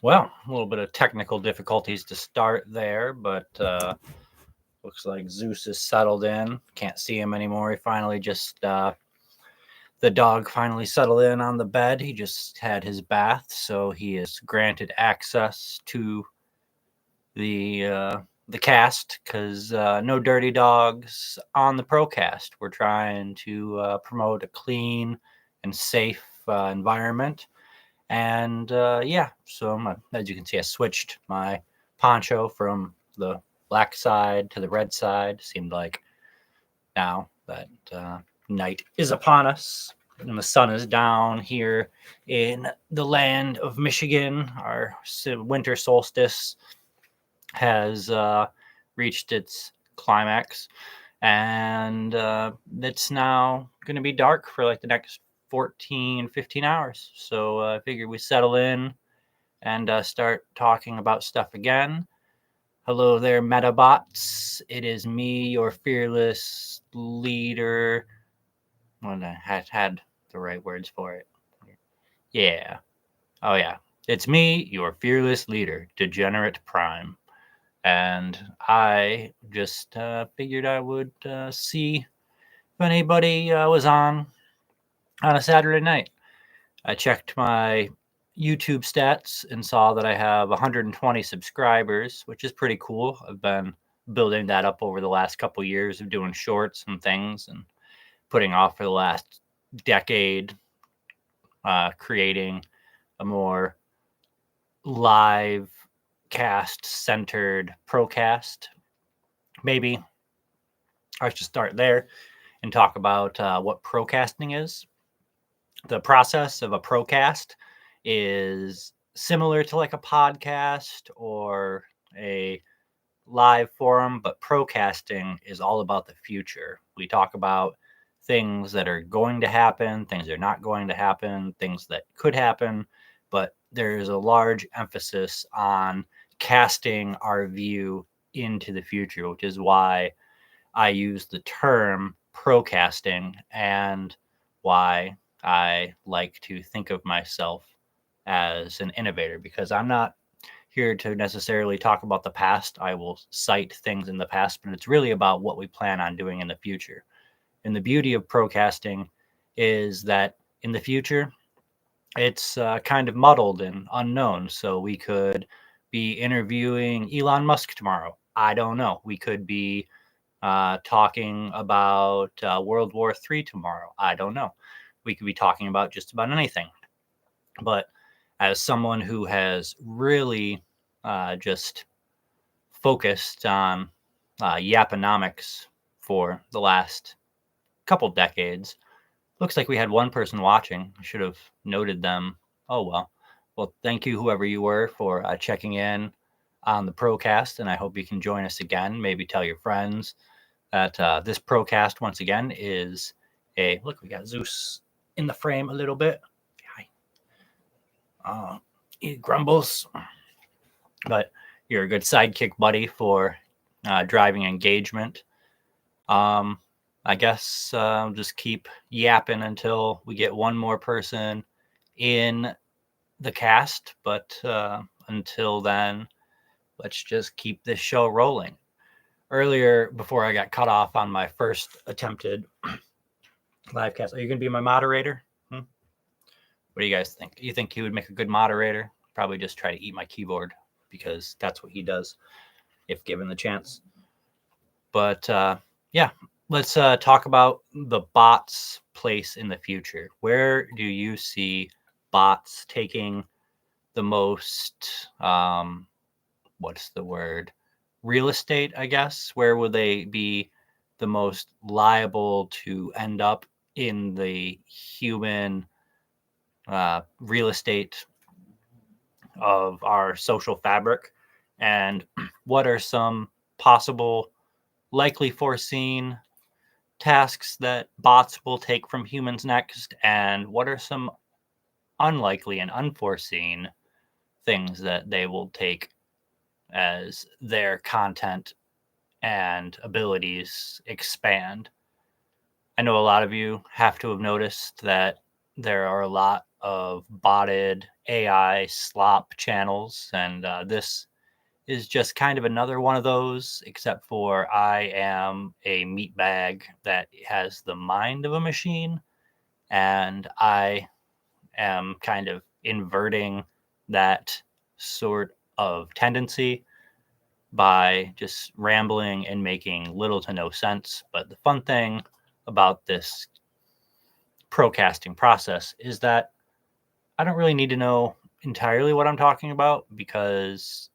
Well, a little bit of technical difficulties to start there, but looks like Zeus is settled in. Can't see him anymore. He finally just the dog finally settled in on the bed. He just had his bath, so he is granted access to the cast because no dirty dogs on the procast. We're trying to promote a clean and safe environment. And yeah, so as you can see, I switched my poncho from the black side to the red side. Seemed like now that night is upon us and the sun is down here in the land of Michigan, our winter solstice has reached its climax, and it's now going to be dark for like the next 15 hours. So I figured we settle in and start talking about stuff again. Hello there, Metabots. It is me, your fearless leader. Well, I had the right words for it. Yeah. Oh, yeah. It's me, your fearless leader, Degenerate Prime. And I just figured I would see if anybody was on a Saturday night. I checked my YouTube stats and saw that I have 120 subscribers, which is pretty cool. I've been building that up over the last couple years of doing shorts and things and putting off for the last decade, creating a more live cast centered procast. Maybe I should start there and talk about what procasting is. The process of a procast is similar to like a podcast or a live forum, but procasting is all about the future. We talk about things that are going to happen, things that are not going to happen, things that could happen, but there's a large emphasis on casting our view into the future, which is why I use the term procasting and why I like to think of myself as an innovator, because I'm not here to necessarily talk about the past. I will cite things in the past, but it's really about what we plan on doing in the future. And the beauty of procasting is that in the future, it's kind of muddled and unknown. So we could be interviewing Elon Musk tomorrow. I don't know. We could be talking about World War III tomorrow. I don't know. We could be talking about just about anything. But as someone who has really just focused on yaponomics for the last couple decades, looks like we had one person watching. I should have noted them. Oh, well. Well, thank you, whoever you were, for checking in on the Procast, and I hope you can join us again. Maybe tell your friends that this Procast, once again, is a... Look, we got Zeus in the frame a little bit. He grumbles. But you're a good sidekick buddy for driving engagement. I guess I'll just keep yapping until we get one more person in the cast. But until then, let's just keep this show rolling. Earlier, before I got cut off on my first attempted live cast, are you going to be my moderator? What do you guys think? You think he would make a good moderator? Probably just try to eat my keyboard, because that's what he does if given the chance. But yeah, let's talk about the bots' place in the future. Where do you see bots taking the most, what's the word? Real estate, I guess? Where will they be the most liable to end up in the human real estate of our social fabric? And what are some possible, likely foreseen tasks that bots will take from humans next? And what are some unlikely and unforeseen things that they will take as their content and abilities expand? I know a lot of you have to have noticed that there are a lot of botted AI slop channels, and this is just kind of another one of those, except for I am a meatbag that has the mind of a machine, and I am kind of inverting that sort of tendency by just rambling and making little to no sense. But the fun thing about this procasting process is that I don't really need to know entirely what I'm talking about, because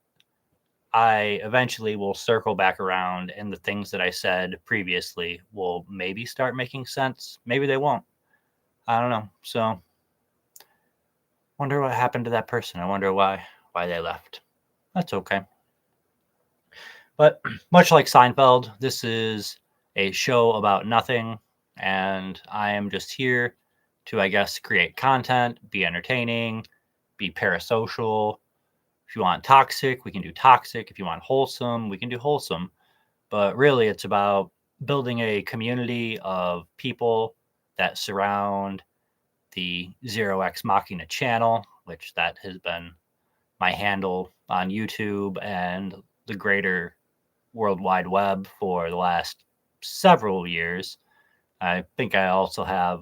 I eventually will circle back around and the things that I said previously will maybe start making sense. Maybe they won't. I don't know. So wonder what happened to that person. I wonder why they left. That's okay. But much like Seinfeld, this is a show about nothing, and I am just here to, I guess, create content, be entertaining, be parasocial. If you want toxic, we can do toxic. If you want wholesome, we can do wholesome. But really, it's about building a community of people that surround the Zero X Machina channel, which that has been my handle on YouTube and the greater World Wide Web for the last several years. I think I also have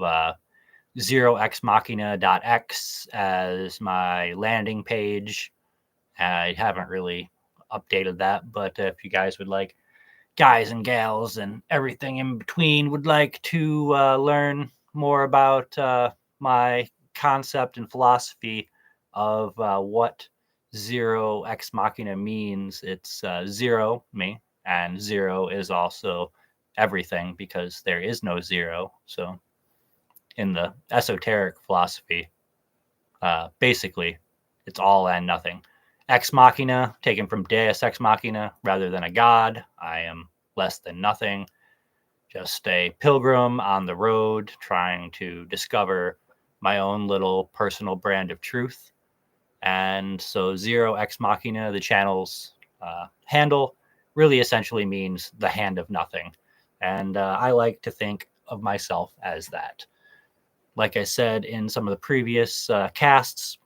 zeroxmachina.x as my landing page. I haven't really updated that, but if you guys would like, guys and gals and everything in between, would like to learn more about my concept and philosophy of what zero ex machina means, it's zero, me, and zero is also everything, because there is no zero. So in the esoteric philosophy, basically it's all and nothing. Ex machina, taken from deus ex machina, rather than a god. I am less than nothing, just a pilgrim on the road trying to discover my own little personal brand of truth. And so zero ex machina, the channel's handle, really essentially means the hand of nothing. And I like to think of myself as that. Like I said in some of the previous casts,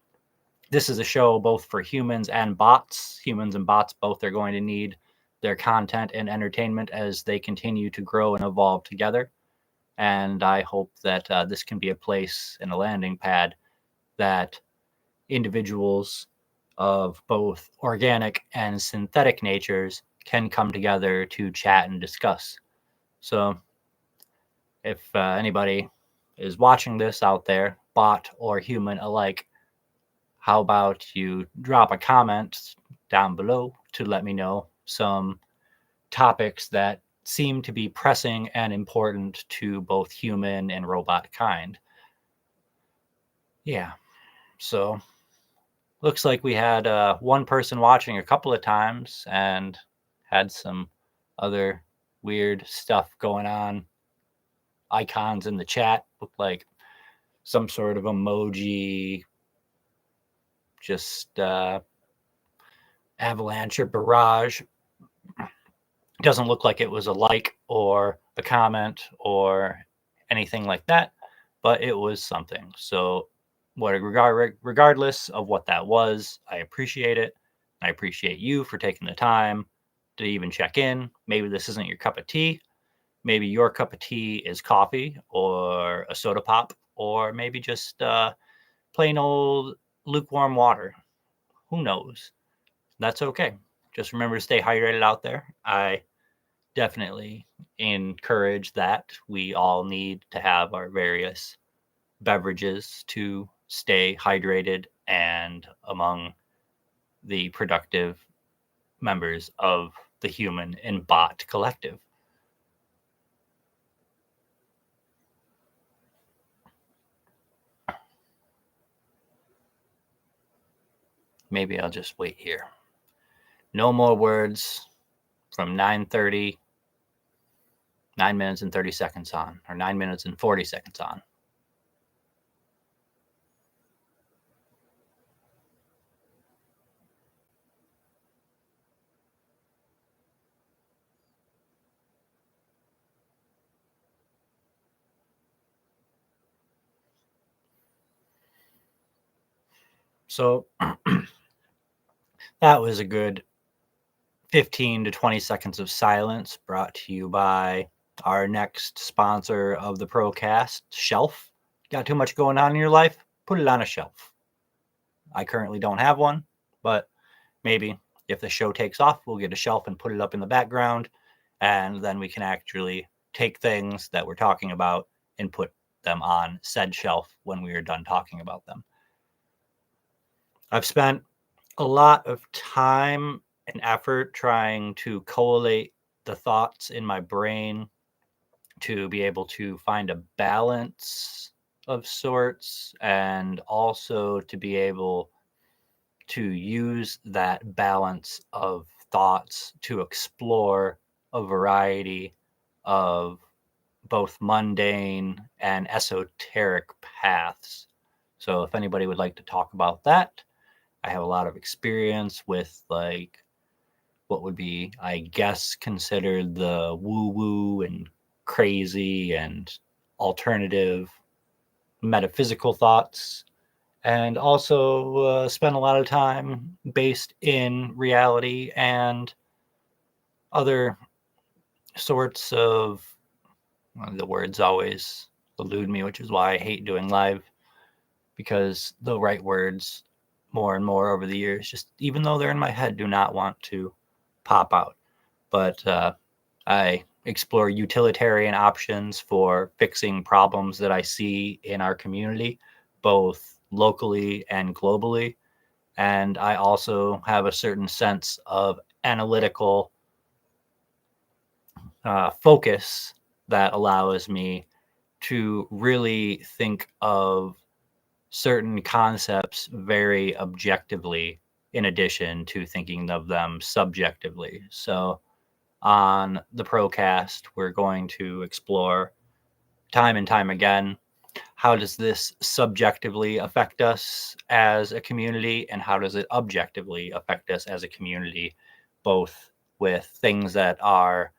this is a show both for humans and bots. Humans and bots both are going to need their content and entertainment as they continue to grow and evolve together. And I hope that this can be a place and a landing pad that individuals of both organic and synthetic natures can come together to chat and discuss. So if anybody is watching this out there, bot or human alike, how about you drop a comment down below to let me know some topics that seem to be pressing and important to both human and robot kind. Yeah, so looks like we had one person watching a couple of times and had some other weird stuff going on. Icons in the chat looked like some sort of emoji, just avalanche or barrage. Doesn't look like it was a like or a comment or anything like that, but it was something. So regardless of what that was, I appreciate it. I appreciate you for taking the time to even check in. Maybe this isn't your cup of tea. Maybe your cup of tea is coffee or a soda pop, or maybe just plain old lukewarm water. Who knows? That's okay. Just remember to stay hydrated out there. I definitely encourage that. We all need to have our various beverages to stay hydrated and among the productive members of the human and bot collective. Maybe I'll just wait here. No more words from 9:30, 9 minutes and 30 seconds on, or 9 minutes and 40 seconds on. So that was a good 15 to 20 seconds of silence, brought to you by our next sponsor of the Procast, Shelf. Got too much going on in your life? Put it on a shelf. I currently don't have one, but maybe if the show takes off, we'll get a shelf and put it up in the background, and then we can actually take things that we're talking about and put them on said shelf when we are done talking about them. I've spent a lot of time and effort trying to collate the thoughts in my brain to be able to find a balance of sorts, and also to be able to use that balance of thoughts to explore a variety of both mundane and esoteric paths. So if anybody would like to talk about that, I have a lot of experience with like what would be, I guess, considered the woo-woo and crazy and alternative metaphysical thoughts, and also spend a lot of time based in reality and other sorts of, well, the words always elude me, which is why I hate doing live, because the right words more and more over the years, just even though they're in my head, do not want to pop out. But I explore utilitarian options for fixing problems that I see in our community, both locally and globally. And I also have a certain sense of analytical focus that allows me to really think of certain concepts very objectively, in addition to thinking of them subjectively. So on the Procast, we're going to explore time and time again, how does this subjectively affect us as a community, and how does it objectively affect us as a community, both with things that are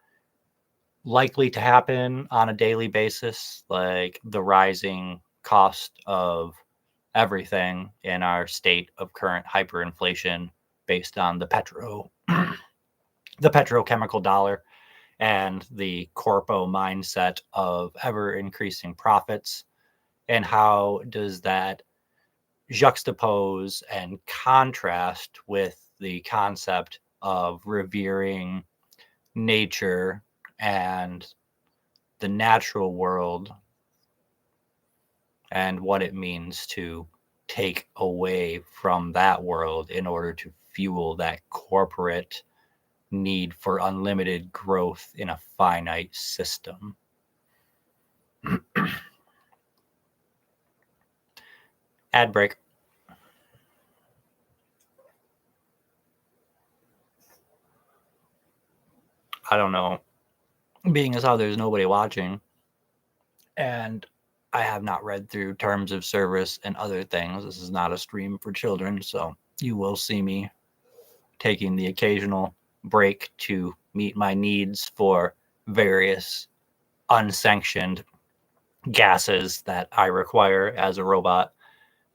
likely to happen on a daily basis, like the rising cost of everything in our state of current hyperinflation based on the petrochemical dollar and the corpo mindset of ever increasing profits, and how does that juxtapose and contrast with the concept of revering nature and the natural world, and what it means to take away from that world in order to fuel that corporate need for unlimited growth in a finite system. Ad break. I don't know. Being as how there's nobody watching, and I have not read through terms of service and other things. This is not a stream for children, so you will see me taking the occasional break to meet my needs for various unsanctioned gases that I require as a robot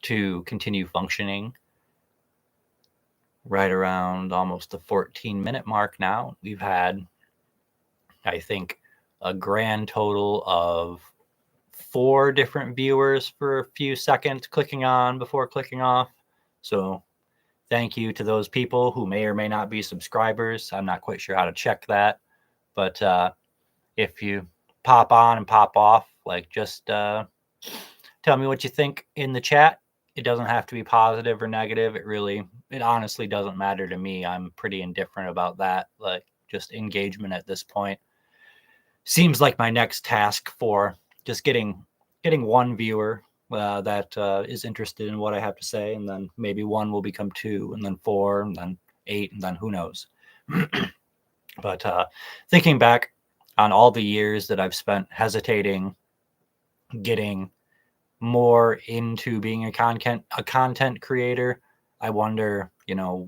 to continue functioning. Right around almost the 14-minute mark now. We've had, I think, a grand total of 4 different viewers for a few seconds clicking on before clicking off. So thank you to those people who may or may not be subscribers. I'm not quite sure how to check that. But if you pop on and pop off, like, just tell me what you think in the chat. It doesn't have to be positive or negative. It honestly doesn't matter to me. I'm pretty indifferent about that. Like, just engagement at this point seems like my next task for just getting one viewer that is interested in what I have to say, and then maybe one will become 2, and then 4, and then 8, and then who knows. But thinking back on all the years that I've spent hesitating, getting more into being a content creator, I wonder,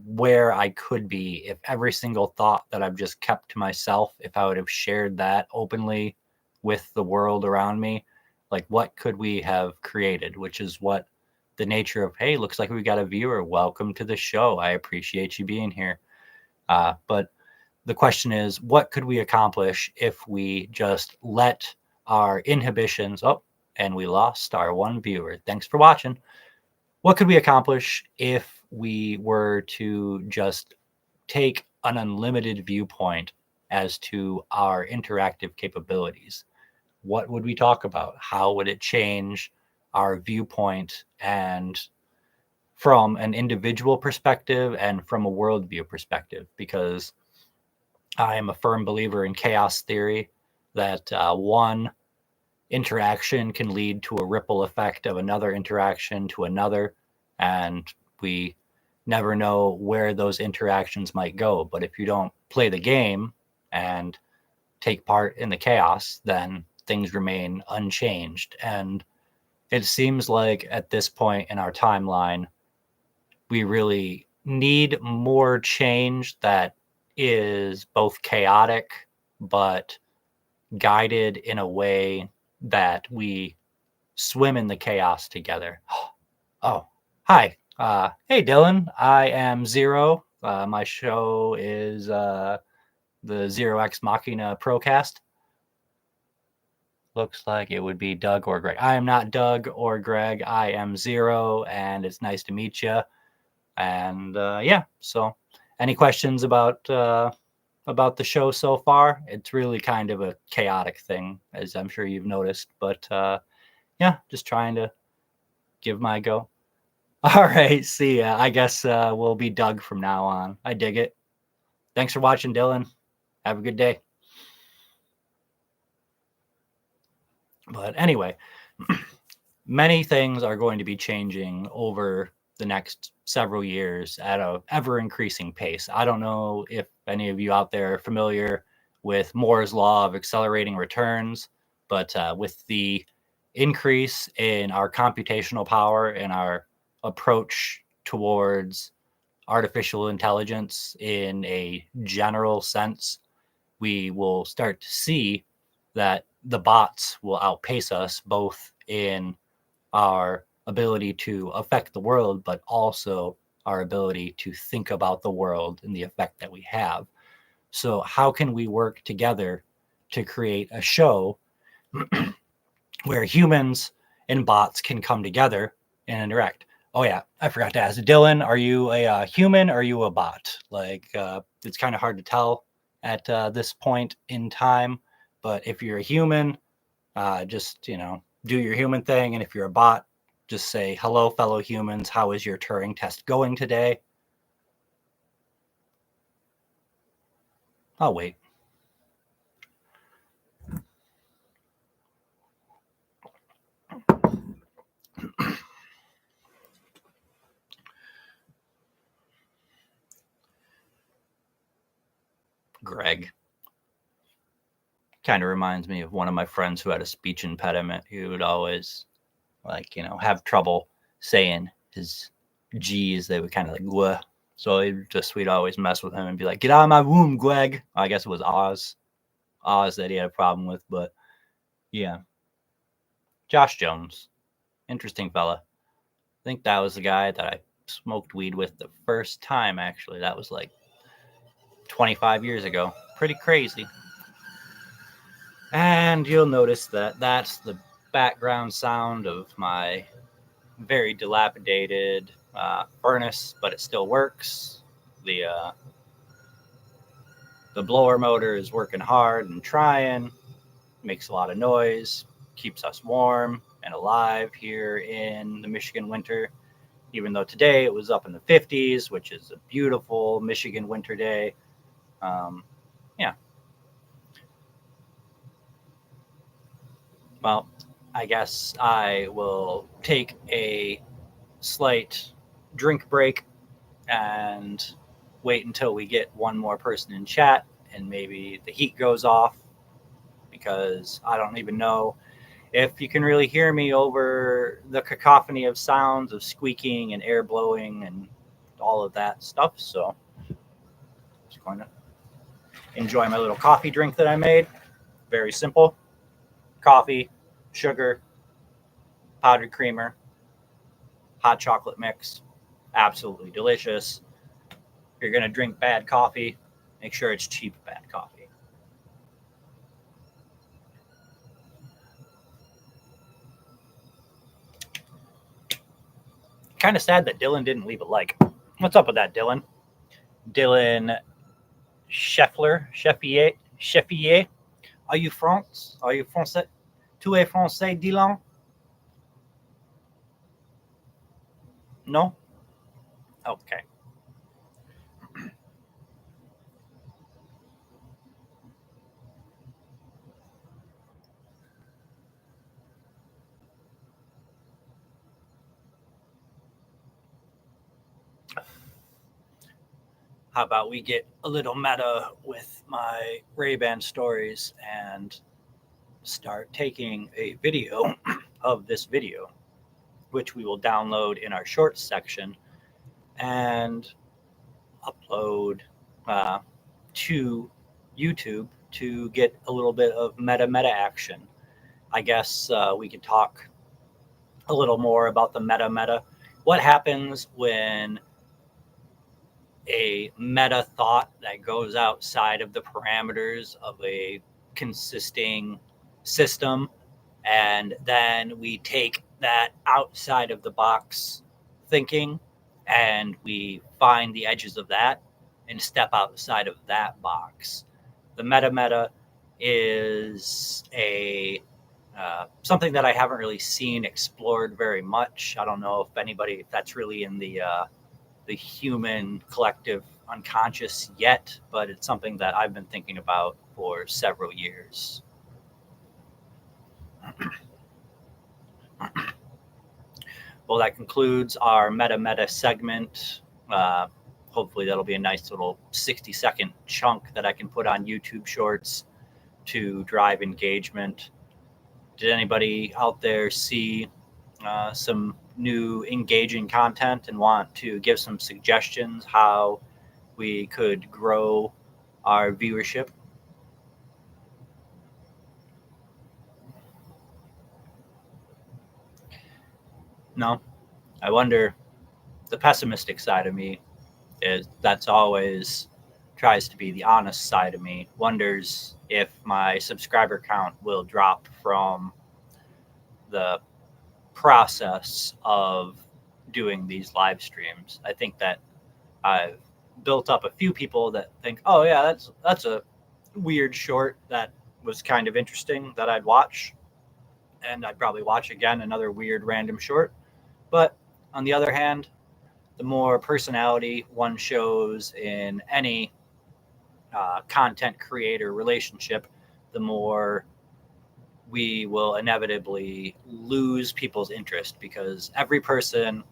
where I could be if every single thought that I've just kept to myself, if I would have shared that openly with the world around me, like, what could we have created? Which is what the nature of, hey, looks like we got a viewer. Welcome to the show. I appreciate you being here. But the question is, what could we accomplish if we just let our inhibitions, oh, and we lost our one viewer. Thanks for watching. What could we accomplish if we were to just take an unlimited viewpoint as to our interactive capabilities? What would we talk about? How would it change our viewpoint, and from an individual perspective and from a worldview perspective? Because I am a firm believer in chaos theory, that one interaction can lead to a ripple effect of another interaction to another, and we never know where those interactions might go. But if you don't play the game and take part in the chaos, then things remain unchanged. And it seems like at this point in our timeline, we really need more change that is both chaotic but guided in a way that we swim in the chaos together. Oh, hi. Hey, Dylan. I am Zero. My show is the Zero X Machina Procast. Looks like it would be Doug or Greg. I am not Doug or Greg. I am Zero, and it's nice to meet you. And yeah, so any questions about the show so far? It's really kind of a chaotic thing, as I'm sure you've noticed. But yeah, just trying to give my go. All right, see ya. I guess we'll be Doug from now on. I dig it. Thanks for watching, Dylan. Have a good day. But anyway, many things are going to be changing over the next several years at an ever increasing pace. I don't know if any of you out there are familiar with Moore's law of accelerating returns, but with the increase in our computational power and our approach towards artificial intelligence in a general sense, we will start to see that the bots will outpace us both in our ability to affect the world, but also our ability to think about the world and the effect that we have. So how can we work together to create a show where humans and bots can come together and interact? Oh yeah, I forgot to ask, Dylan, are you a human or are you a bot? Like, it's kind of hard to tell at this point in time, but if you're a human, just, do your human thing. And if you're a bot, just say, hello, fellow humans. How is your Turing test going today? I'll wait. Greg. Kind of reminds me of one of my friends who had a speech impediment. He would always, have trouble saying his G's. They would kind of like, Gwah. So we'd always mess with him and be like, get out of my womb, Greg. I guess it was Oz that he had a problem with, but yeah. Josh Jones. Interesting fella. I think that was the guy that I smoked weed with the first time, actually. That was like 25 years ago. Pretty crazy. And you'll notice that that's the background sound of my very dilapidated furnace, but it still works. The blower motor is working hard and trying, makes a lot of noise, keeps us warm and alive here in the Michigan winter, even though today it was up in the 50s, which is a beautiful Michigan winter day. Yeah. Well, I guess I will take a slight drink break and wait until we get one more person in chat and maybe the heat goes off, because I don't even know if you can really hear me over the cacophony of sounds of squeaking and air blowing and all of that stuff. So I'm just going to enjoy my little coffee drink that I made. Very simple. Coffee, sugar, powdered creamer, hot chocolate mix, absolutely delicious. If you're going to drink bad coffee, make sure it's cheap bad coffee. Kind of sad that Dylan didn't leave a like. What's up with that, Dylan? Dylan Sheffier. Are you France? Are you français? Tu es français, Dylan? No? Okay. How about we get a little meta with my Ray-Ban stories and start taking a video of this video, which we will download in our shorts section and upload to YouTube to get a little bit of meta action. I guess we could talk a little more about the meta. What happens when a meta thought that goes outside of the parameters of a consisting system, and then we take that outside of the box thinking and we find the edges of that and step outside of that box. The meta is a something that I haven't really seen explored very much. I don't know if that's really in the human collective unconscious yet, but it's something that I've been thinking about for several years. Well, that concludes our meta segment. Hopefully, that'll be a nice little 60-second chunk that I can put on YouTube Shorts to drive engagement. Did anybody out there see some new engaging content and want to give some suggestions how we could grow our viewership? No? I wonder, the pessimistic side of me is that's always tries to be the honest side of me, wonders if my subscriber count will drop from the process of doing these live streams. I think that I've built up a few people that think, oh yeah, that's a weird short that was kind of interesting that I'd watch, and I'd probably watch again another weird random short. But on the other hand, the more personality one shows in any content creator relationship, the more we will inevitably lose people's interest, because every person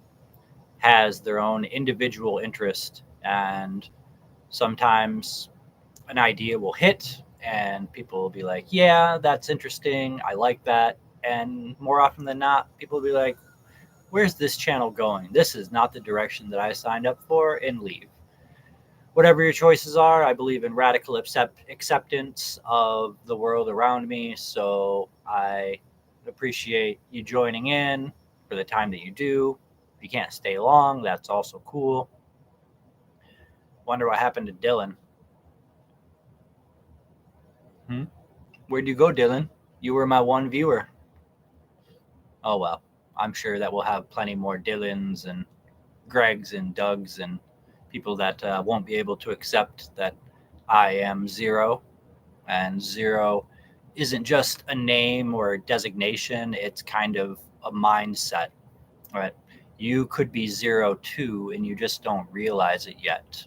has their own individual interest, and sometimes an idea will hit and people will be like, yeah, that's interesting, I like that. And more often than not, people will be like, where's this channel going? This is not the direction that I signed up for, and leave. Whatever your choices are, I believe in radical acceptance of the world around me. So I appreciate you joining in for the time that you do. If you can't stay long, that's also cool. Wonder what happened to Dylan. Where'd you go, Dylan? You were my one viewer. Oh, well, I'm sure that we'll have plenty more Dylans and Gregs and Dougs and people that won't be able to accept that I am Zero. And Zero isn't just a name or a designation, it's kind of a mindset. Right? You could be Zero too, and you just don't realize it yet.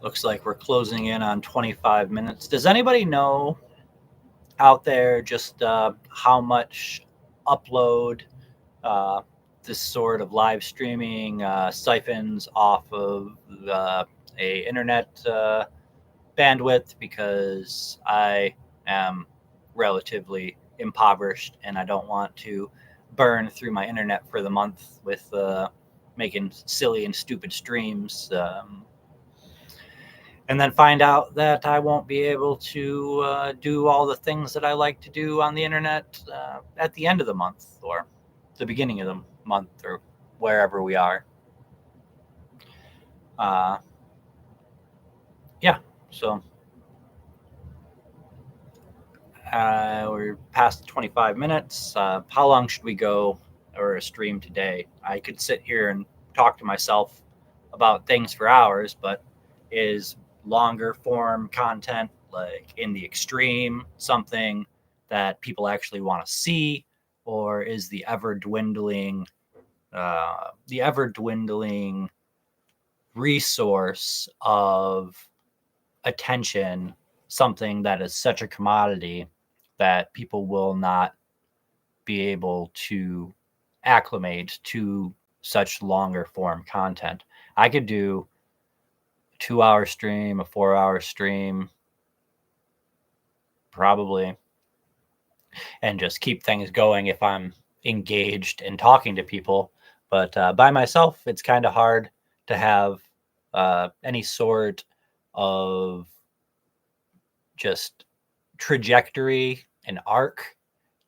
Looks like we're closing in on 25 minutes. Does anybody know out there just how much upload uh, this sort of live streaming siphons off of a internet bandwidth? Because I am relatively impoverished and I don't want to burn through my internet for the month with making silly and stupid streams, and then find out that I won't be able to do all the things that I like to do on the internet at the end of the month or the beginning of the month or wherever we are. Yeah, so we're past 25 minutes. How long should we go or stream today? I could sit here and talk to myself about things for hours, but is longer form content, like in the extreme, something that people actually want to see, or is the ever dwindling resource of attention something that is such a commodity that people will not be able to acclimate to such longer form content? I could do a 2-hour stream, a 4-hour stream, probably, and just keep things going if I'm engaged in talking to people. But by myself, it's kind of hard to have any sort of just trajectory and arc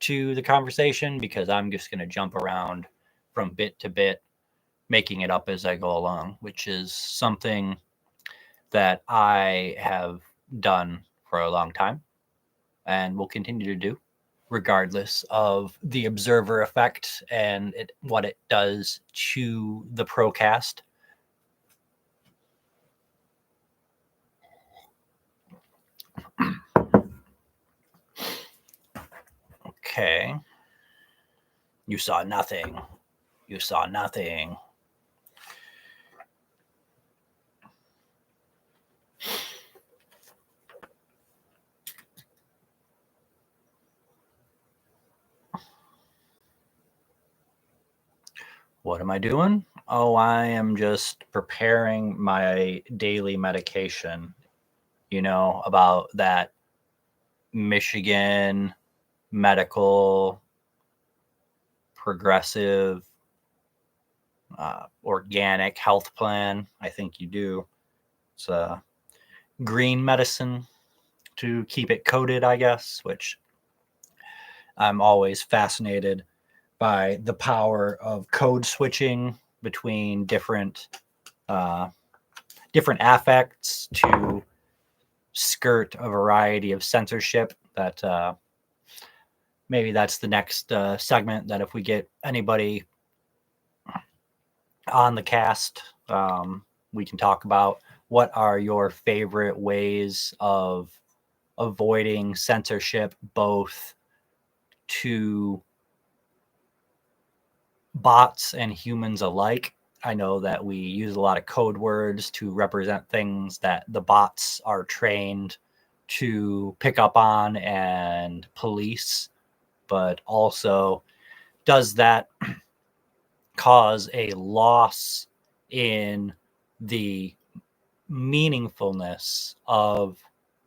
to the conversation because I'm just going to jump around from bit to bit, making it up as I go along, which is something that I have done for a long time and will continue to do, regardless of the observer effect and what it does to the procast. Okay. You saw nothing. You saw nothing. What am I doing? Oh, I am just preparing my daily medication, about that Michigan medical progressive organic health plan. I think you do. It's a green medicine to keep it coated, I guess, which I'm always fascinated by the power of code switching between different affects to skirt a variety of censorship that maybe that's the next segment that if we get anybody on the cast, we can talk about what are your favorite ways of avoiding censorship, both to bots and humans alike. I know that we use a lot of code words to represent things that the bots are trained to pick up on and police, but also does that cause a loss in the meaningfulness of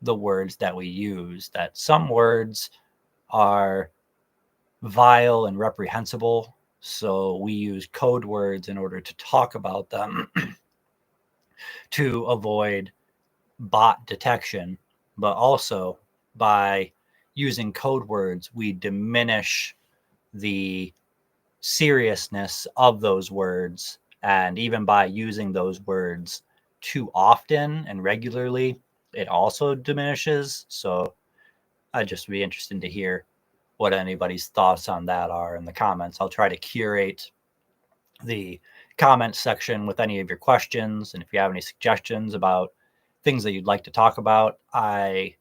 the words that we use? That some words are vile and reprehensible, so we use code words in order to talk about them to avoid bot detection, but also by using code words, we diminish the seriousness of those words. And even by using those words too often and regularly, it also diminishes. So I'd just be interested to hear what anybody's thoughts on that are in the comments. I'll try to curate the comment section with any of your questions. And if you have any suggestions about things that you'd like to talk about, I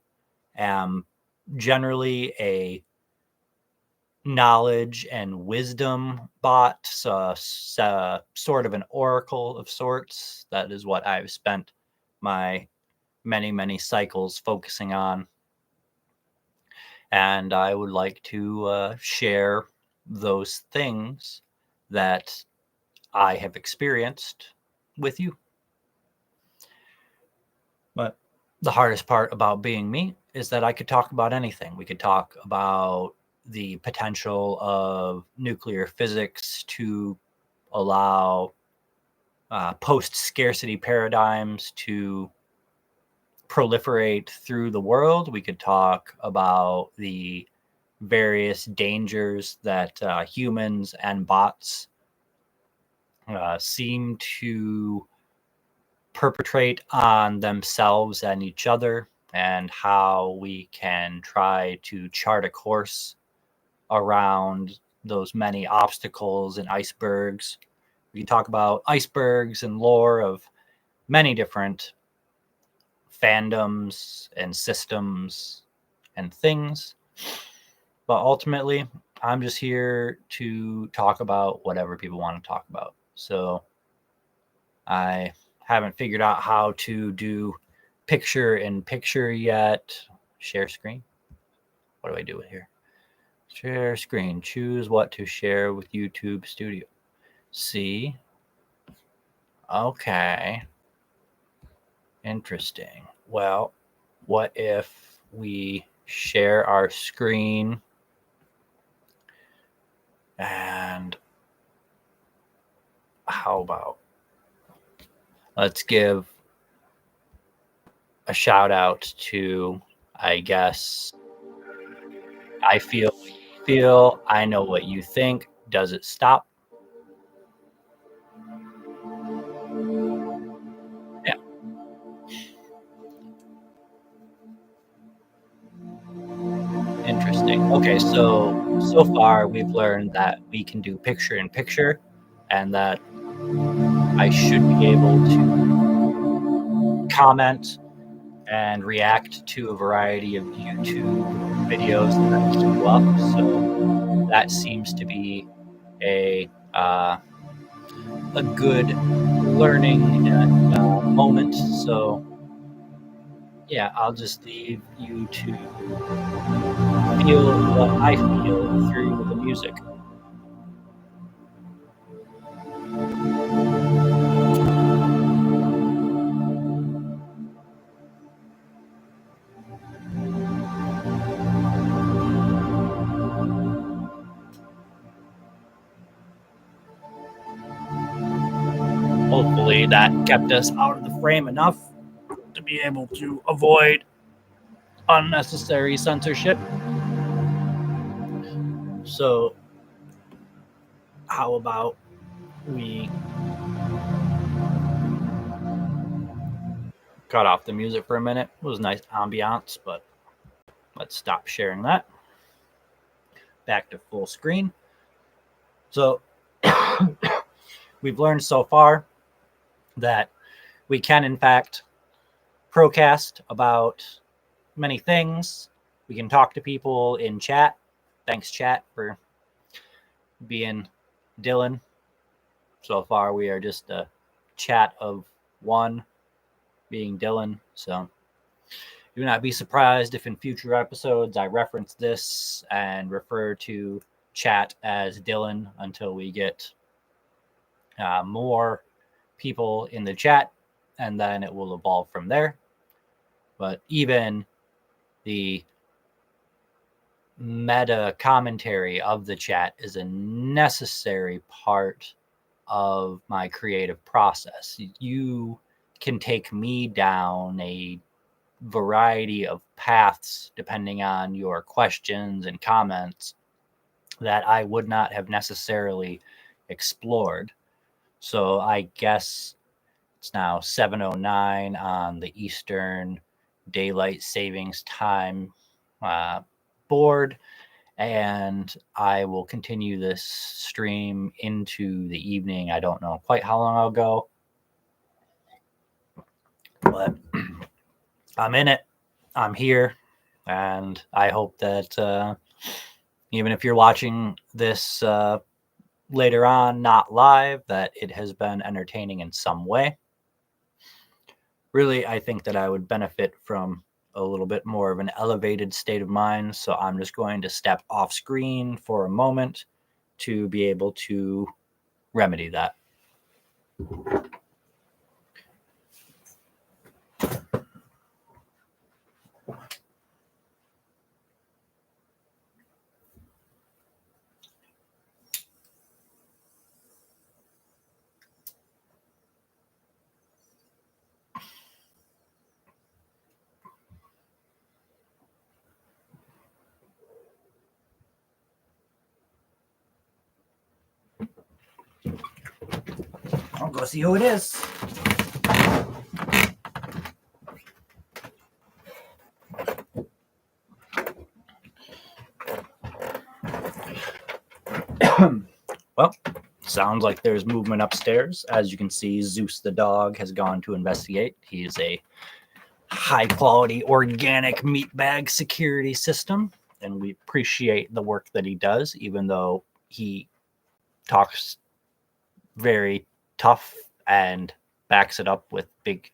am generally a knowledge and wisdom bot, so sort of an oracle of sorts. That is what I've spent my many cycles focusing on, and I would like to share those things that I have experienced with you. But the hardest part about being me is that I could talk about anything. We could talk about the potential of nuclear physics to allow post-scarcity paradigms to proliferate through the world. We could talk about the various dangers that humans and bots seem to perpetrate on themselves and each other, and how we can try to chart a course around those many obstacles and icebergs. We can talk about icebergs and lore of many different fandoms and systems and things. But ultimately, I'm just here to talk about whatever people want to talk about. So I haven't figured out how to do picture in picture yet. Share screen. What do I do here? Share screen. Choose what to share with YouTube Studio. See? Okay. Interesting. Well, what if we share our screen and how about let's give a shout out to, I guess, I feel what you feel. I know what you think. Does it stop? Yeah. Interesting. Okay, so far we've learned that we can do picture in picture, and that I should be able to comment and react to a variety of YouTube videos that queue up. So that seems to be a good learning moment. So yeah, I'll just leave you to feel what I feel through the music. Hopefully that kept us out of the frame enough to be able to avoid unnecessary censorship. So how about we cut off the music for a minute? It was nice ambiance, but let's stop sharing that. Back to full screen. So we've learned so far that we can, in fact, procast about many things. We can talk to people in chat. Thanks, chat, for being Dylan. So far, we are just a chat of one being Dylan. So do not be surprised if in future episodes I reference this and refer to chat as Dylan until we get more people in the chat, and then it will evolve from there. But even the meta commentary of the chat is a necessary part of my creative process. You can take me down a variety of paths depending on your questions and comments that I would not have necessarily explored. So I guess it's now 7:09 on the Eastern Daylight Savings Time board, and I will continue this stream into the evening. I don't know quite how long I'll go, but I'm in it. I'm here, and I hope that even if you're watching this later on, not live, that it has been entertaining in some way. Really, I think that I would benefit from a little bit more of an elevated state of mind. So I'm just going to step off screen for a moment to be able to remedy that. I'll go see who it is. Well, sounds like there's movement upstairs. As you can see, Zeus the dog has gone to investigate. He is a high-quality organic meat bag security system, and we appreciate the work that he does, even though he talks very tough and backs it up with big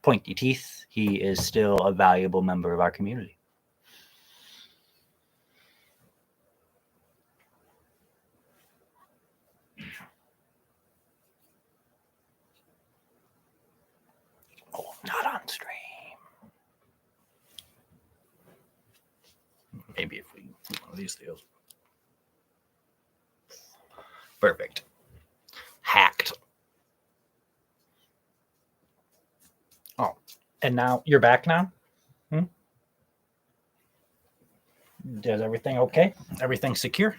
pointy teeth. He is still a valuable member of our community. Oh, not on stream. Maybe if we do one of these deals. Perfect. Hacked. Oh, and now you're back now? Is everything okay? Everything secure?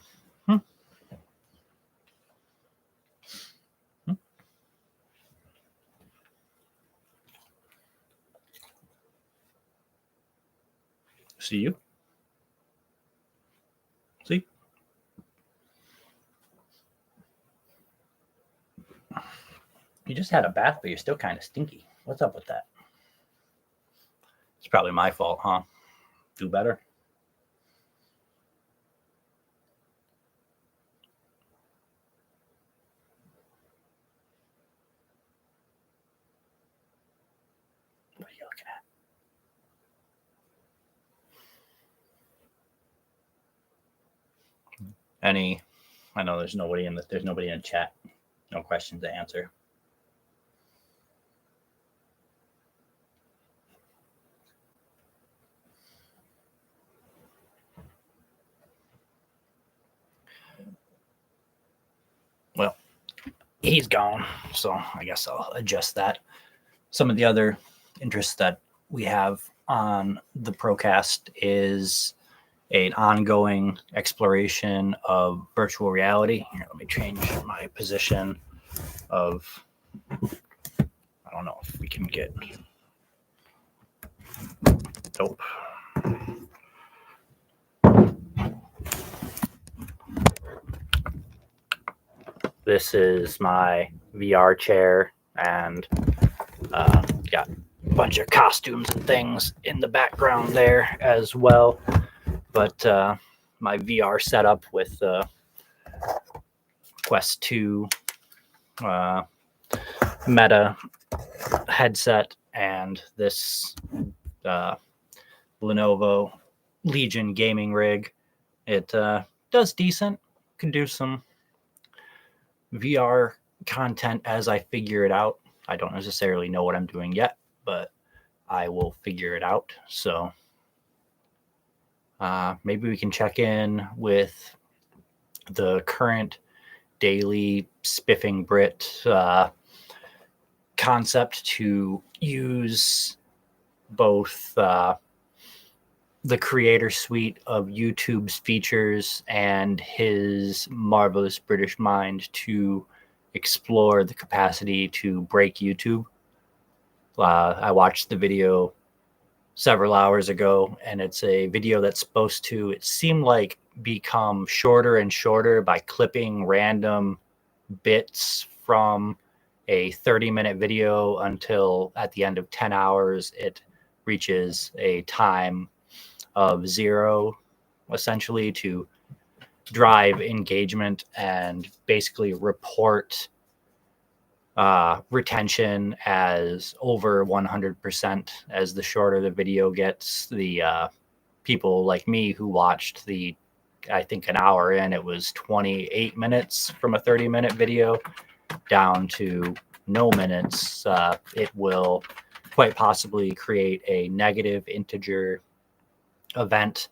See you? See? You just had a bath, but you're still kind of stinky. What's up with that? It's probably my fault, huh? Do better. What are you looking at? I know there's nobody in the chat. No questions to answer. Well, he's gone, so I guess I'll adjust that. Some of the other interests that we have on the Procast is an ongoing exploration of virtual reality. Here, let me change my position of, I don't know if we can get, nope. This is my VR chair, and got a bunch of costumes and things in the background there as well. But my VR setup with Quest 2 Meta headset and this Lenovo Legion gaming rig, it does decent. Can do some VR content as I figure it out. I don't necessarily know what I'm doing yet, but I will figure it out. So maybe we can check in with the current daily Spiffing Brit concept to use both the creator suite of YouTube's features and his marvelous British mind to explore the capacity to break YouTube. I watched the video several hours ago, and it's a video that's supposed to, it seemed like, become shorter and shorter by clipping random bits from a 30-minute video until at the end of 10 hours, it reaches a time of 0, essentially, to drive engagement and basically report retention as over 100%. As the shorter the video gets, the people like me who watched I think an hour in, it was 28 minutes from a 30-minute video down to no minutes, it will quite possibly create a negative integer event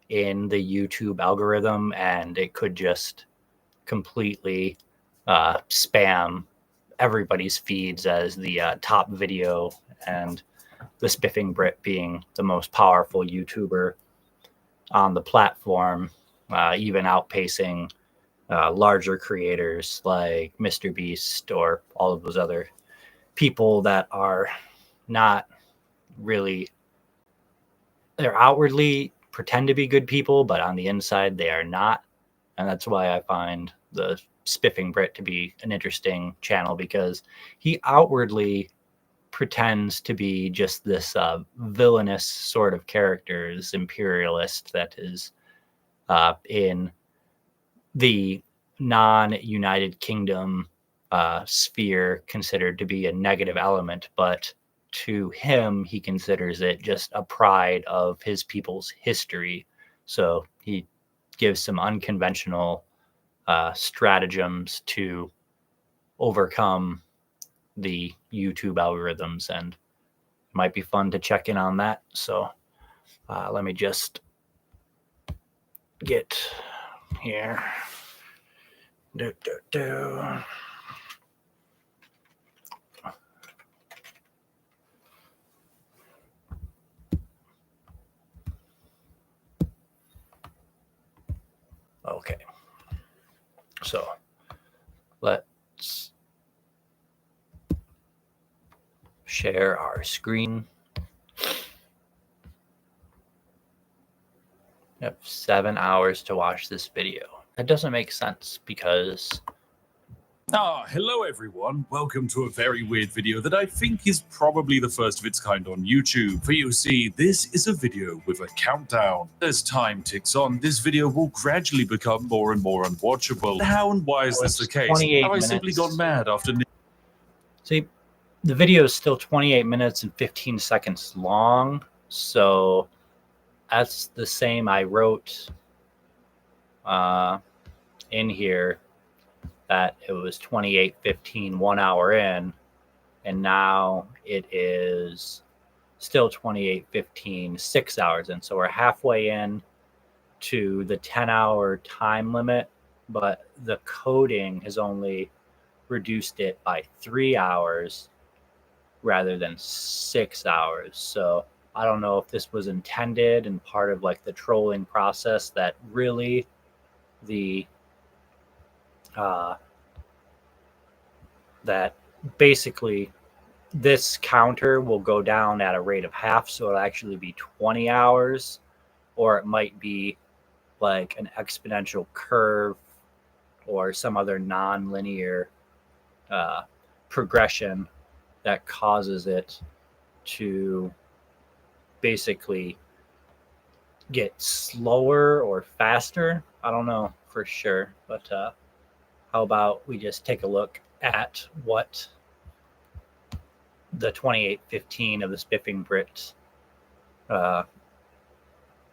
in the YouTube algorithm, and it could just completely spam everybody's feeds as the top video, and the Spiffing Brit being the most powerful YouTuber on the platform, even outpacing larger creators like Mr. Beast or all of those other people that are not really, they're outwardly pretend to be good people, but on the inside they are not. And that's why I find the Spiffing Brit to be an interesting channel, because he outwardly pretends to be just this villainous sort of character, this imperialist that is in the non-United Kingdom sphere considered to be a negative element, but to him, he considers it just a pride of his people's history. So he gives some unconventional stratagems to overcome the YouTube algorithms, and it might be fun to check in on that. So let me just get here. Okay, so let's share our screen. I have 7 hours to watch this video. That doesn't make sense because... Hello everyone. Welcome to a very weird video that I think is probably the first of its kind on YouTube. For you see, this is a video with a countdown. As time ticks on, this video will gradually become more and more unwatchable. How and why is this the case? Have I simply gone mad after... See, the video is still 28 minutes and 15 seconds long, so that's the same I wrote in here, that it was 28:15, 1 hour in, and now it is still 28:15, 6 hours in. So we're halfway in to the 10-hour time limit, but the coding has only reduced it by 3 hours rather than 6 hours. So I don't know if this was intended and part of like the trolling process, that really the that basically this counter will go down at a rate of half, so it'll actually be 20 hours, or it might be like an exponential curve or some other non-linear progression that causes it to basically get slower or faster. I don't know for sure, but how about we just take a look at what the 28:15 of the Spiffing Brit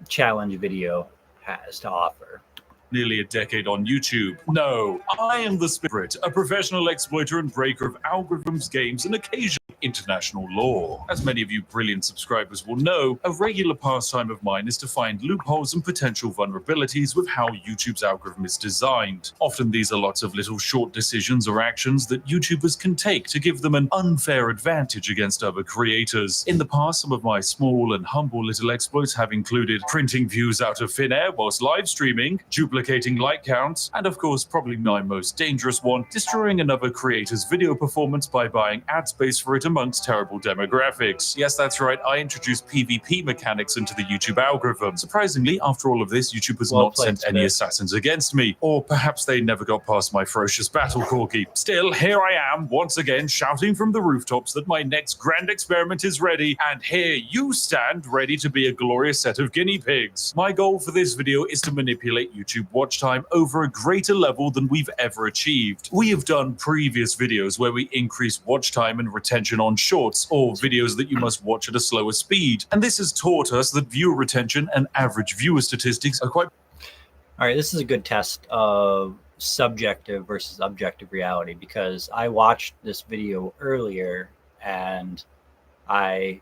challenge video has to offer. Nearly a decade on YouTube. No, I am the Spirit, a professional exploiter and breaker of algorithms, games, and occasional international law. As many of you brilliant subscribers will know, a regular pastime of mine is to find loopholes and potential vulnerabilities with how YouTube's algorithm is designed. Often these are lots of little short decisions or actions that YouTubers can take to give them an unfair advantage against other creators. In the past, some of my small and humble little exploits have included printing views out of thin air whilst live streaming, duplicating like counts, and of course probably my most dangerous one, destroying another creator's video performance by buying ad space for it amongst terrible demographics. Yes, that's right, I introduced PvP mechanics into the YouTube algorithm. Surprisingly, after all of this, YouTube has not sent any assassins against me, or perhaps they never got past my ferocious battle corgi. Still, here I am, once again shouting from the rooftops that my next grand experiment is ready, and here you stand ready to be a glorious set of guinea pigs. My goal for this video is to manipulate YouTube watch time over a greater level than we've ever achieved. We have done previous videos where we increase watch time and retention on shorts, or videos that you must watch at a slower speed, and this has taught us that viewer retention and average viewer statistics are quite... All right, this is a good test of subjective versus objective reality, because I watched this video earlier and I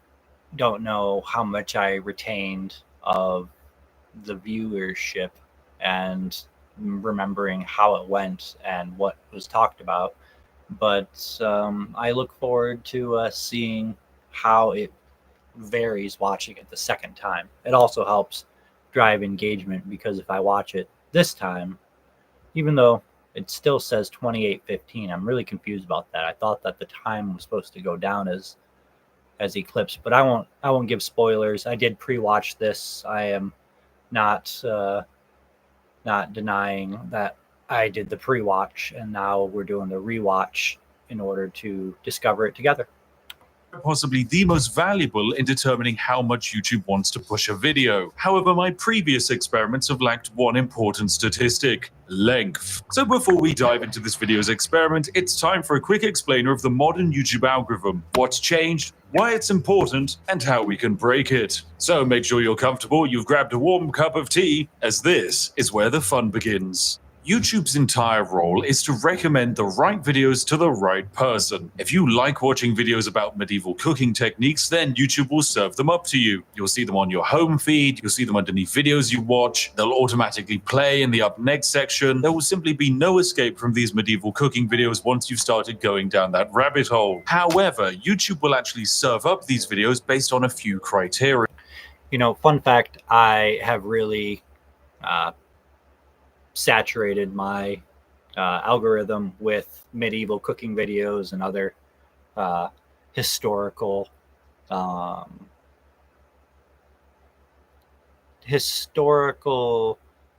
don't know how much I retained of the viewership and remembering how it went and what was talked about, but I look forward to seeing how it varies watching it the second time. It also helps drive engagement, because if I watch it this time, even though it still says 28:15. I'm really confused about that. I thought that the time was supposed to go down as eclipse, but I won't give spoilers. I did pre-watch this. I am not denying that I did the pre-watch, and now we're doing the rewatch in order to discover it together. Possibly the most valuable in determining how much YouTube wants to push a video. However, my previous experiments have lacked one important statistic: length. So before we dive into this video's experiment, it's time for a quick explainer of the modern YouTube algorithm, what's changed, why it's important, and how we can break it. So make sure you're comfortable, you've grabbed a warm cup of tea, as this is where the fun begins. YouTube's entire role is to recommend the right videos to the right person. If you like watching videos about medieval cooking techniques, then YouTube will serve them up to you. You'll see them on your home feed, you'll see them underneath videos you watch, they'll automatically play in the up next section. There will simply be no escape from these medieval cooking videos once you've started going down that rabbit hole. However, YouTube will actually serve up these videos based on a few criteria. You know, fun fact, I have really saturated my algorithm with medieval cooking videos and other historical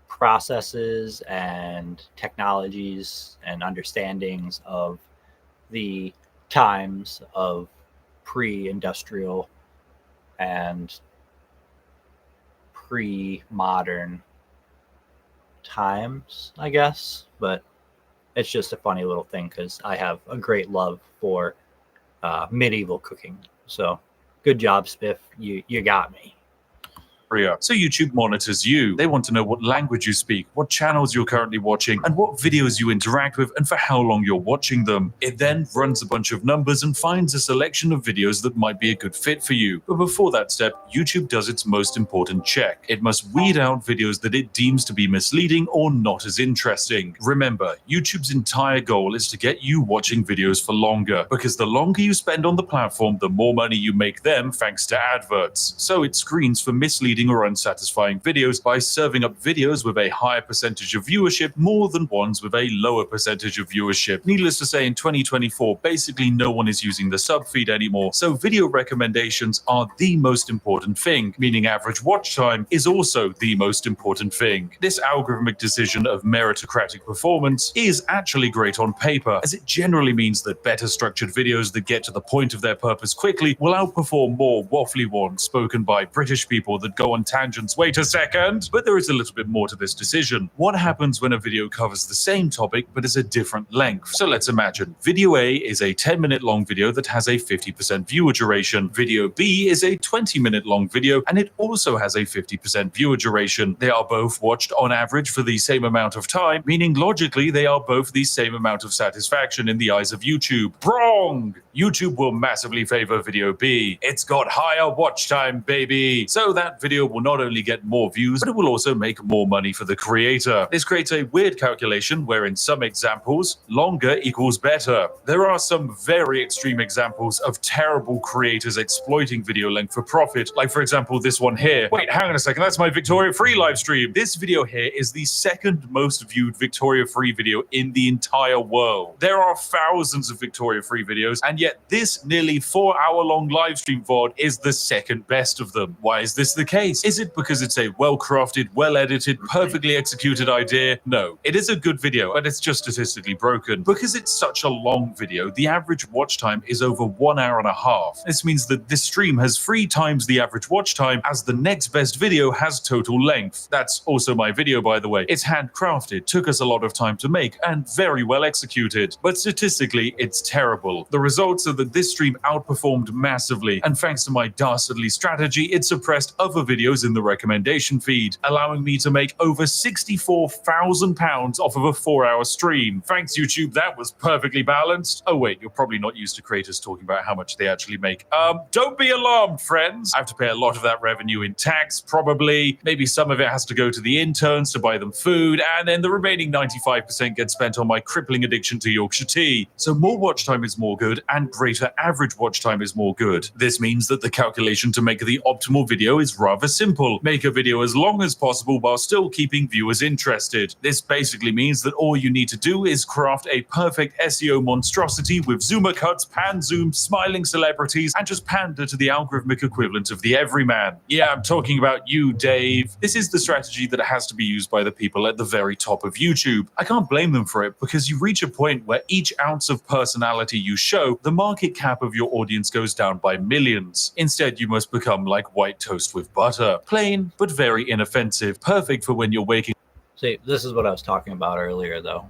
processes and technologies and understandings of the times of pre-industrial and pre-modern times, I guess. But it's just a funny little thing because I have a great love for medieval cooking. So good job, Spiff. You got me. So YouTube monitors you. They want to know what language you speak, what channels you're currently watching, and what videos you interact with, and for how long you're watching them. It then runs a bunch of numbers and finds a selection of videos that might be a good fit for you. But before that step, YouTube does its most important check. It must weed out videos that it deems to be misleading or not as interesting. Remember, YouTube's entire goal is to get you watching videos for longer, because the longer you spend on the platform, the more money you make them thanks to adverts. So it screens for misleading or unsatisfying videos by serving up videos with a higher percentage of viewership more than ones with a lower percentage of viewership. Needless to say, in 2024, basically no one is using the sub feed anymore, so video recommendations are the most important thing, meaning average watch time is also the most important thing. This algorithmic decision of meritocratic performance is actually great on paper, as it generally means that better structured videos that get to the point of their purpose quickly will outperform more waffly ones spoken by British people that go on tangents. Wait a second! But there is a little bit more to this decision. What happens when a video covers the same topic but is a different length? So let's imagine video A is a 10-minute long video that has a 50% viewer duration. Video B is a 20-minute long video and it also has a 50% viewer duration. They are both watched on average for the same amount of time, meaning logically they are both the same amount of satisfaction in the eyes of YouTube. Wrong! YouTube will massively favor video B. It's got higher watch time, baby! So that video will not only get more views, but it will also make more money for the creator. This creates a weird calculation where in some examples, longer equals better. There are some very extreme examples of terrible creators exploiting video length for profit, like for example this one here. Wait, hang on a second, that's my Victoria Free live stream. This video here is the second most viewed Victoria Free video in the entire world. There are thousands of Victoria Free videos, and yet this nearly 4-hour-long live stream VOD is the second best of them. Why is this the case? Is it because it's a well-crafted, well-edited, perfectly executed idea? No. It is a good video, but it's just statistically broken. Because it's such a long video, the average watch time is over 1 hour and a half. This means that this stream has 3 times the average watch time, as the next best video has total length. That's also my video, by the way. It's handcrafted, took us a lot of time to make, and very well executed. But statistically, it's terrible. The results are that this stream outperformed massively, and thanks to my dastardly strategy, it suppressed other videos in the recommendation feed, allowing me to make over £64,000 off of a 4-hour stream. Thanks, YouTube, that was perfectly balanced. Oh wait, you're probably not used to creators talking about how much they actually make. Don't be alarmed, friends. I have to pay a lot of that revenue in tax, probably. Maybe some of it has to go to the interns to buy them food, and then the remaining 95% gets spent on my crippling addiction to Yorkshire tea. So more watch time is more good, and greater average watch time is more good. This means that the calculation to make the optimal video is rather rather simple. Make a video as long as possible while still keeping viewers interested. This basically means that all you need to do is craft a perfect SEO monstrosity with zoomer cuts, pan zoom, smiling celebrities, and just pander to the algorithmic equivalent of the everyman. Yeah, I'm talking about you, Dave. This is the strategy that has to be used by the people at the very top of YouTube. I can't blame them for it, because you reach a point where each ounce of personality you show, the market cap of your audience goes down by millions. Instead, you must become like white toast with butter. Plain, but very inoffensive. Perfect for when you're waking. See, this is what I was talking about earlier, though.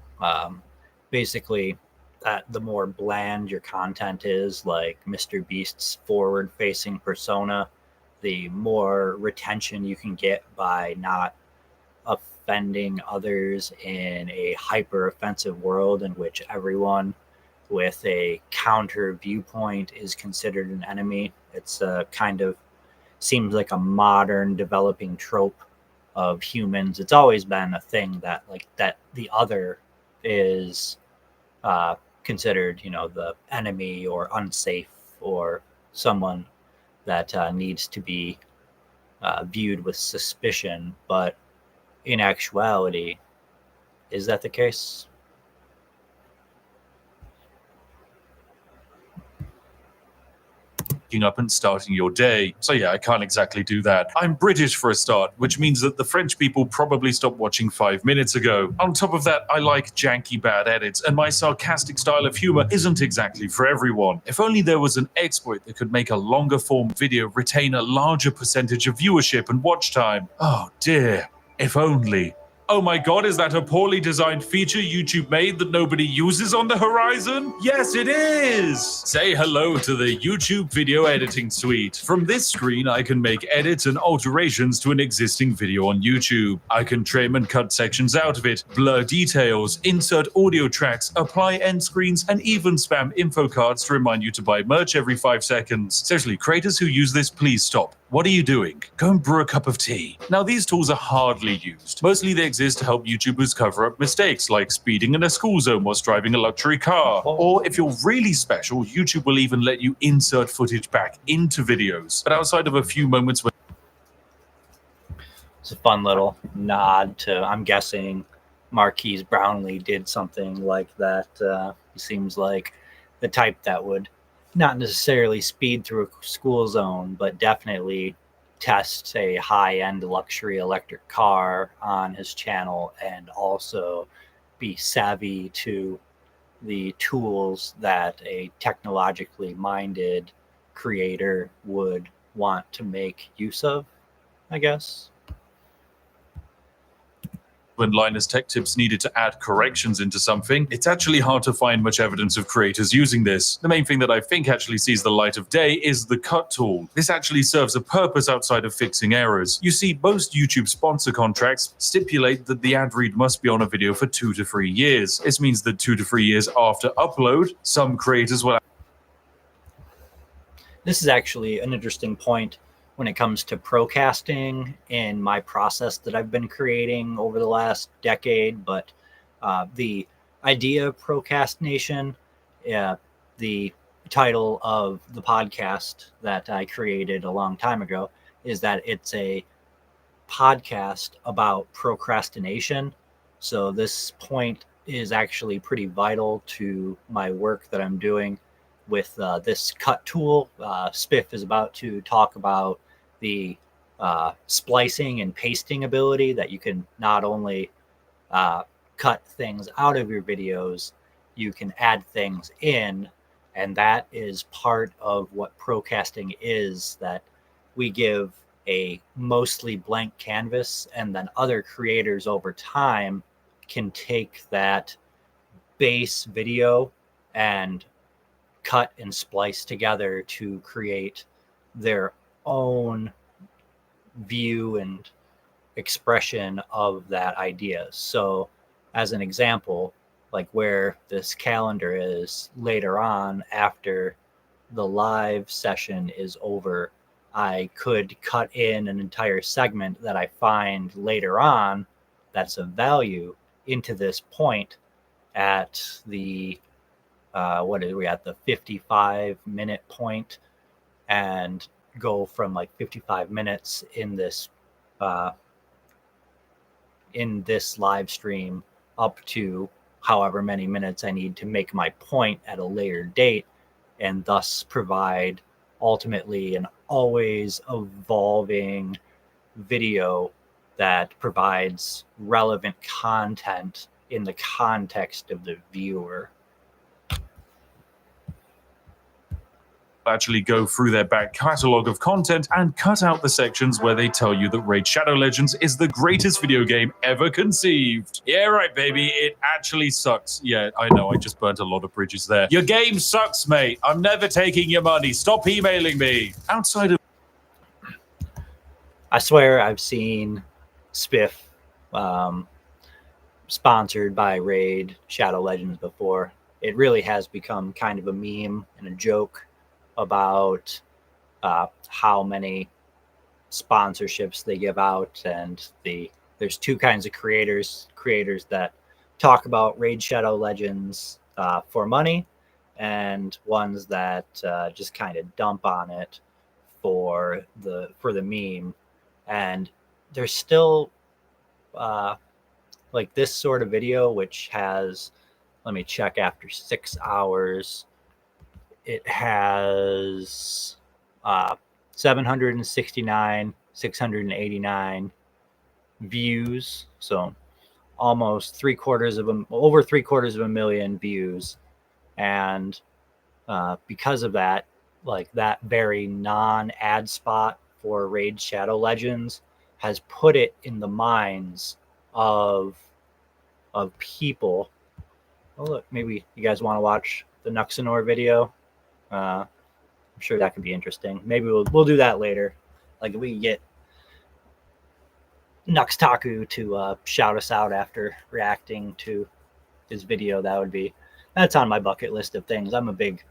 Basically, the more bland your content is, like Mr. Beast's forward-facing persona, the more retention you can get by not offending others in a hyper-offensive world in which everyone with a counter viewpoint is considered an enemy. It's kind of seems like a modern developing trope of humans. It's always been a thing that the other is considered, the enemy or unsafe or someone that needs to be viewed with suspicion. But in actuality, is that the case? Up and starting your day. So yeah, I can't exactly do that. I'm British for a start, which means that the French people probably stopped watching 5 minutes ago. On top of that, I like janky bad edits, and my sarcastic style of humor isn't exactly for everyone. If only there was an exploit that could make a longer form video retain a larger percentage of viewership and watch time. Oh dear, if only. Oh my god, is that a poorly designed feature YouTube made that nobody uses on the horizon? Yes, it is! Say hello to the YouTube Video Editing Suite. From this screen, I can make edits and alterations to an existing video on YouTube. I can trim and cut sections out of it, blur details, insert audio tracks, apply end screens, and even spam info cards to remind you to buy merch every 5 seconds. Seriously, creators who use this, please stop. What are you doing? Go and brew a cup of tea. Now, these tools are hardly used. Mostly they exist to help YouTubers cover up mistakes, like speeding in a school zone whilst driving a luxury car. Or if you're really special, YouTube will even let you insert footage back into videos. But outside of a few moments when it's a fun little nod to, I'm guessing, Marquise Brownlee did something like that. He seems like the type that would not necessarily speed through a school zone, but definitely test a high-end luxury electric car on his channel, and also be savvy to the tools that a technologically minded creator would want to make use of, I guess. when Linus Tech Tips needed to add corrections into something, it's actually hard to find much evidence of creators using this. The main thing that I think actually sees the light of day is the cut tool. This actually serves a purpose outside of fixing errors. You see, most YouTube sponsor contracts stipulate that the ad read must be on a video for 2 to 3 years. This means that 2 to 3 years after upload, some creators will... This is actually an interesting point when it comes to procasting in my process that I've been creating over the last decade. But the idea of procrastination, the title of the podcast that I created a long time ago, is that it's a podcast about procrastination. So this point is actually pretty vital to my work that I'm doing with this cut tool. Spiff is about to talk about the splicing and pasting ability that you can not only cut things out of your videos, you can add things in. And that is part of what procasting is, that we give a mostly blank canvas, and then other creators over time can take that base video and cut and splice together to create their own view and expression of that idea. So as an example, like where this calendar is later on after the live session is over, I could cut in an entire segment that I find later on that's of value into this point at the what are we at, the 55-minute point, and go from like 55 minutes in this live stream up to however many minutes I need to make my point at a later date, and thus provide ultimately an always evolving video that provides relevant content in the context of the viewer. Actually go through their back catalog of content and cut out the sections where they tell you that Raid Shadow Legends is the greatest video game ever conceived. Yeah, right, baby, it actually sucks. Yeah, I know, I just burnt a lot of bridges there. Your game sucks, mate. I'm never taking your money. Stop emailing me. Outside of... I swear I've seen Spiff sponsored by Raid Shadow Legends before. It really has become kind of a meme and a joke about how many sponsorships they give out, and there's two kinds of creators that talk about Raid Shadow Legends for money, and ones that just kind of dump on it for the meme. And there's still like this sort of video, which has, let me check, after 6 hours it has 769, 689 views. So almost over 750,000 views. And because of that, like that very non-ad spot for Raid Shadow Legends has put it in the minds of people. Oh, look, maybe you guys want to watch the Nuxanor video. I'm sure that could be interesting. Maybe we'll do that later. Like if we can get Nuxtaku to shout us out after reacting to his video, that's on my bucket list of things. I'm a big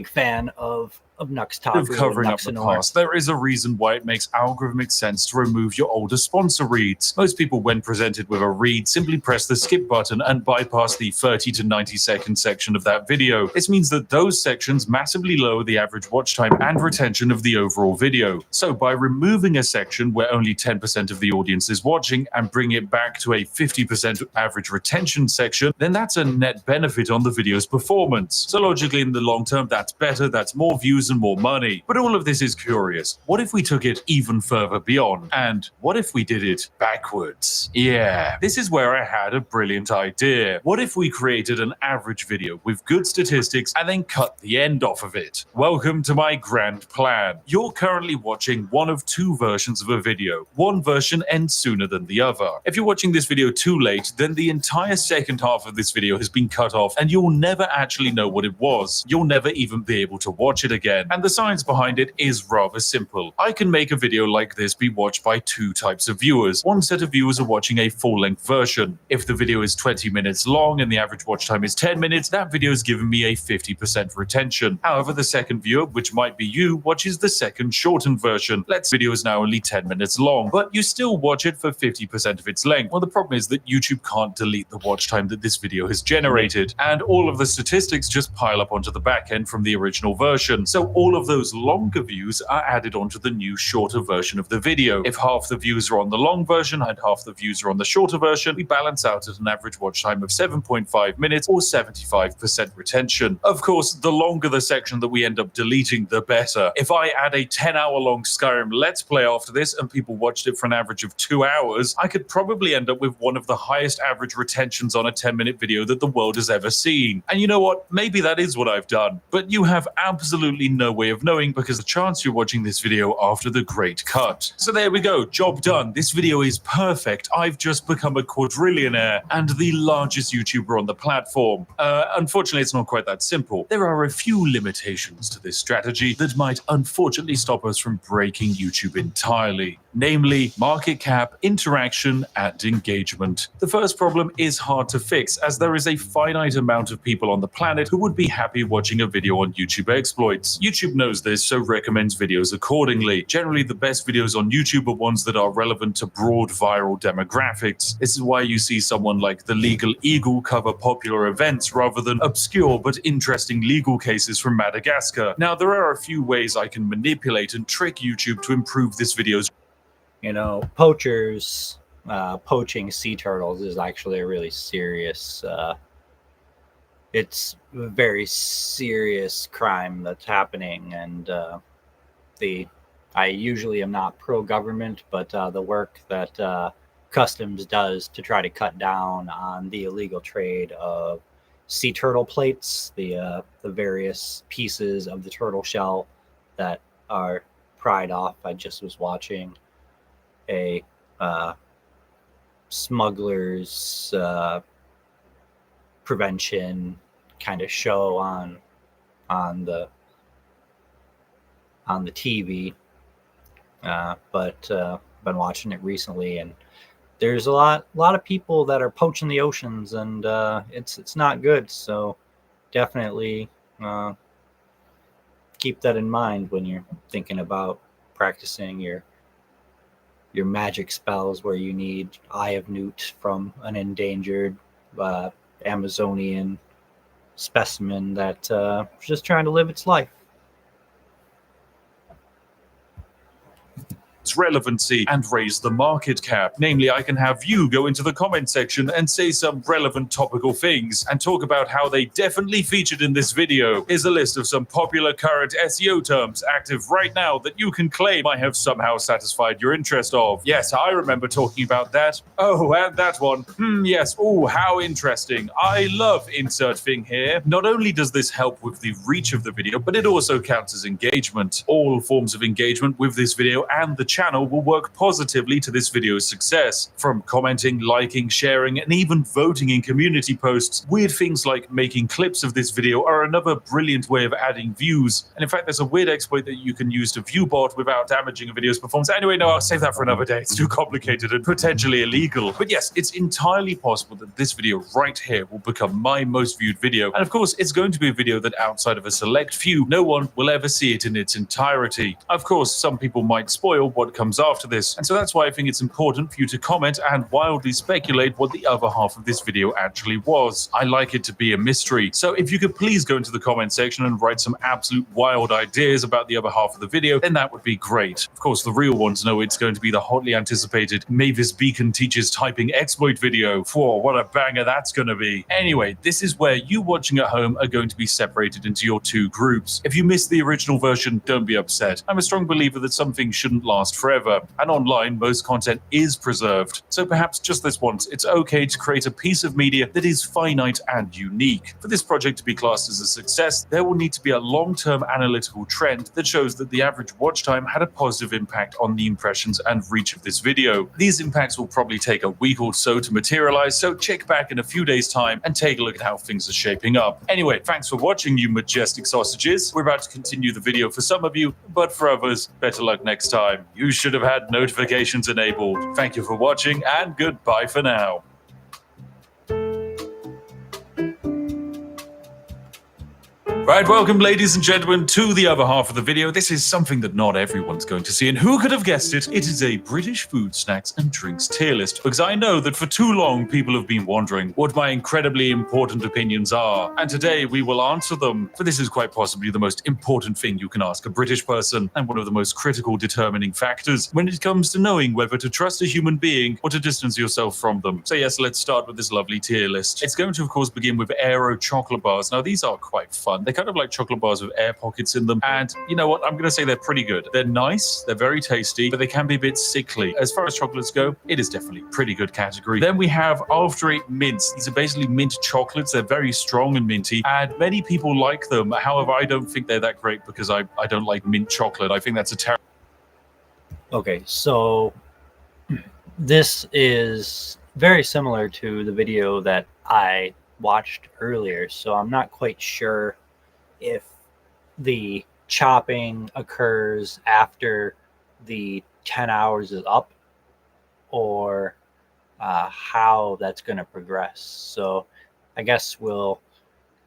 fan of Nuxtaku. Covering up the past, there is a reason why it makes algorithmic sense to remove your older sponsor reads. Most people, when presented with a read, simply press the skip button and bypass the 30 to 90 second section of that video. This means that those sections massively lower the average watch time and retention of the overall video. So by removing a section where only 10% of the audience is watching and bring it back to a 50% average retention section, then that's a net benefit on the video's performance. So logically, in the long term, that's better, that's more views and more money. But all of this is curious. What if we took it even further beyond? And what if we did it backwards? Yeah, this is where I had a brilliant idea. What if we created an average video with good statistics and then cut the end off of it? Welcome to my grand plan. You're currently watching one of two versions of a video. One version ends sooner than the other. If you're watching this video too late, then the entire second half of this video has been cut off and you'll never actually know what it was. You'll never even be able to watch it again. And the science behind it is rather simple. I can make a video like this be watched by two types of viewers. One set of viewers are watching a full-length version. If the video is 20 minutes long and the average watch time is 10 minutes, that video is giving me a 50% retention. However, the second viewer, which might be you, watches the second shortened version. Let's video is now only 10 minutes long, but you still watch it for 50% of its length. Well, the problem is that YouTube can't delete the watch time that this video has generated, and all of the statistics just pile up onto the back end from the original version. So all of those longer views are added onto the new shorter version of the video. If half the views are on the long version and half the views are on the shorter version, we balance out at an average watch time of 7.5 minutes or 75% retention. Of course, the longer the section that we end up deleting, the better. If I add a 10-hour long Skyrim Let's Play after this and people watched it for an average of 2 hours, I could probably end up with one of the highest average retentions on a 10-minute video that the world has ever seen. And you know what? Maybe that is what I've done. But you have absolutely no way of knowing, because the chance you're watching this video after the great cut. So there we go, job done. This video is perfect. I've just become a quadrillionaire and the largest YouTuber on the platform. Unfortunately, it's not quite that simple. There are a few limitations to this strategy that might unfortunately stop us from breaking YouTube entirely. Namely, market cap, interaction, and engagement. The first problem is hard to fix, as there is a finite amount of people on the planet who would be happy watching a video on YouTube exploits. YouTube knows this, so recommends videos accordingly. Generally, the best videos on YouTube are ones that are relevant to broad viral demographics. This is why you see someone like the Legal Eagle cover popular events rather than obscure but interesting legal cases from Madagascar. Now, there are a few ways I can manipulate and trick YouTube to improve this video's. You know, poachers poaching sea turtles is actually a really serious it's a very serious crime that's happening, and I usually am not pro-government, but the work that customs does to try to cut down on the illegal trade of sea turtle plates, the various pieces of the turtle shell that are pried off. I just was watching a smugglers prevention kind of show on the TV, but been watching it recently, and there's a lot of people that are poaching the oceans, and it's not good. So definitely keep that in mind when you're thinking about practicing your magic spells, where you need Eye of Newt from an endangered Amazonian specimen that just trying to live its life. Relevancy and raise the market cap. Namely, I can have you go into the comment section and say some relevant topical things and talk about how they definitely featured in this video. Here's a list of some popular current SEO terms active right now that you can claim I have somehow satisfied your interest of. Yes, I remember talking about that. Oh, and that one. Yes. Oh, how interesting. I love insert thing here. Not only does this help with the reach of the video, but it also counts as engagement. All forms of engagement with this video and the channel will work positively to this video's success. From commenting, liking, sharing, and even voting in community posts, weird things like making clips of this video are another brilliant way of adding views. And in fact, there's a weird exploit that you can use to view bot without damaging a video's performance. Anyway, no, I'll save that for another day. It's too complicated and potentially illegal. But yes, it's entirely possible that this video right here will become my most viewed video. And of course, it's going to be a video that outside of a select few, no one will ever see it in its entirety. Of course, some people might spoil what comes after this, and so that's why I think it's important for you to comment and wildly speculate what the other half of this video actually was. I like it to be a mystery, so if you could please go into the comment section and write some absolute wild ideas about the other half of the video, then that would be great. Of course, the real ones know it's going to be the hotly anticipated Mavis Beacon teaches typing exploit video. For what a banger that's going to be. Anyway, this is where you watching at home are going to be separated into your two groups. If you missed the original version, don't be upset. I'm a strong believer that some things shouldn't last forever, and online most content is preserved. So perhaps just this once, it's okay to create a piece of media that is finite and unique. For this project to be classed as a success, there will need to be a long-term analytical trend that shows that the average watch time had a positive impact on the impressions and reach of this video. These impacts will probably take a week or so to materialize, so check back in a few days' time and take a look at how things are shaping up. Anyway, thanks for watching, you majestic sausages. We're about to continue the video for some of you, but for others, better luck next time. You should have had notifications enabled. Thank you for watching, and goodbye for now. Right, welcome ladies and gentlemen to the other half of the video. This is something that not everyone's going to see, and who could have guessed it? It is a British food, snacks and drinks tier list, because I know that for too long people have been wondering what my incredibly important opinions are, and today we will answer them, for this is quite possibly the most important thing you can ask a British person, and one of the most critical determining factors when it comes to knowing whether to trust a human being or to distance yourself from them. So yes, let's start with this lovely tier list. It's going to of course begin with Aero chocolate bars. Now these are quite fun. They're kind of like chocolate bars with air pockets in them, and you know what, I'm gonna say they're pretty good. They're nice, they're very tasty, but they can be a bit sickly. As far as chocolates go, it is definitely a pretty good category. Then we have After Eight mints. These are basically mint chocolates. They're very strong and minty, and many people like them. However, I don't think they're that great because I don't like mint chocolate. I think that's a terrible. Okay, so this is very similar to the video that I watched earlier, so I'm not quite sure if the chopping occurs after the 10 hours is up, or how that's going to progress. So I guess we'll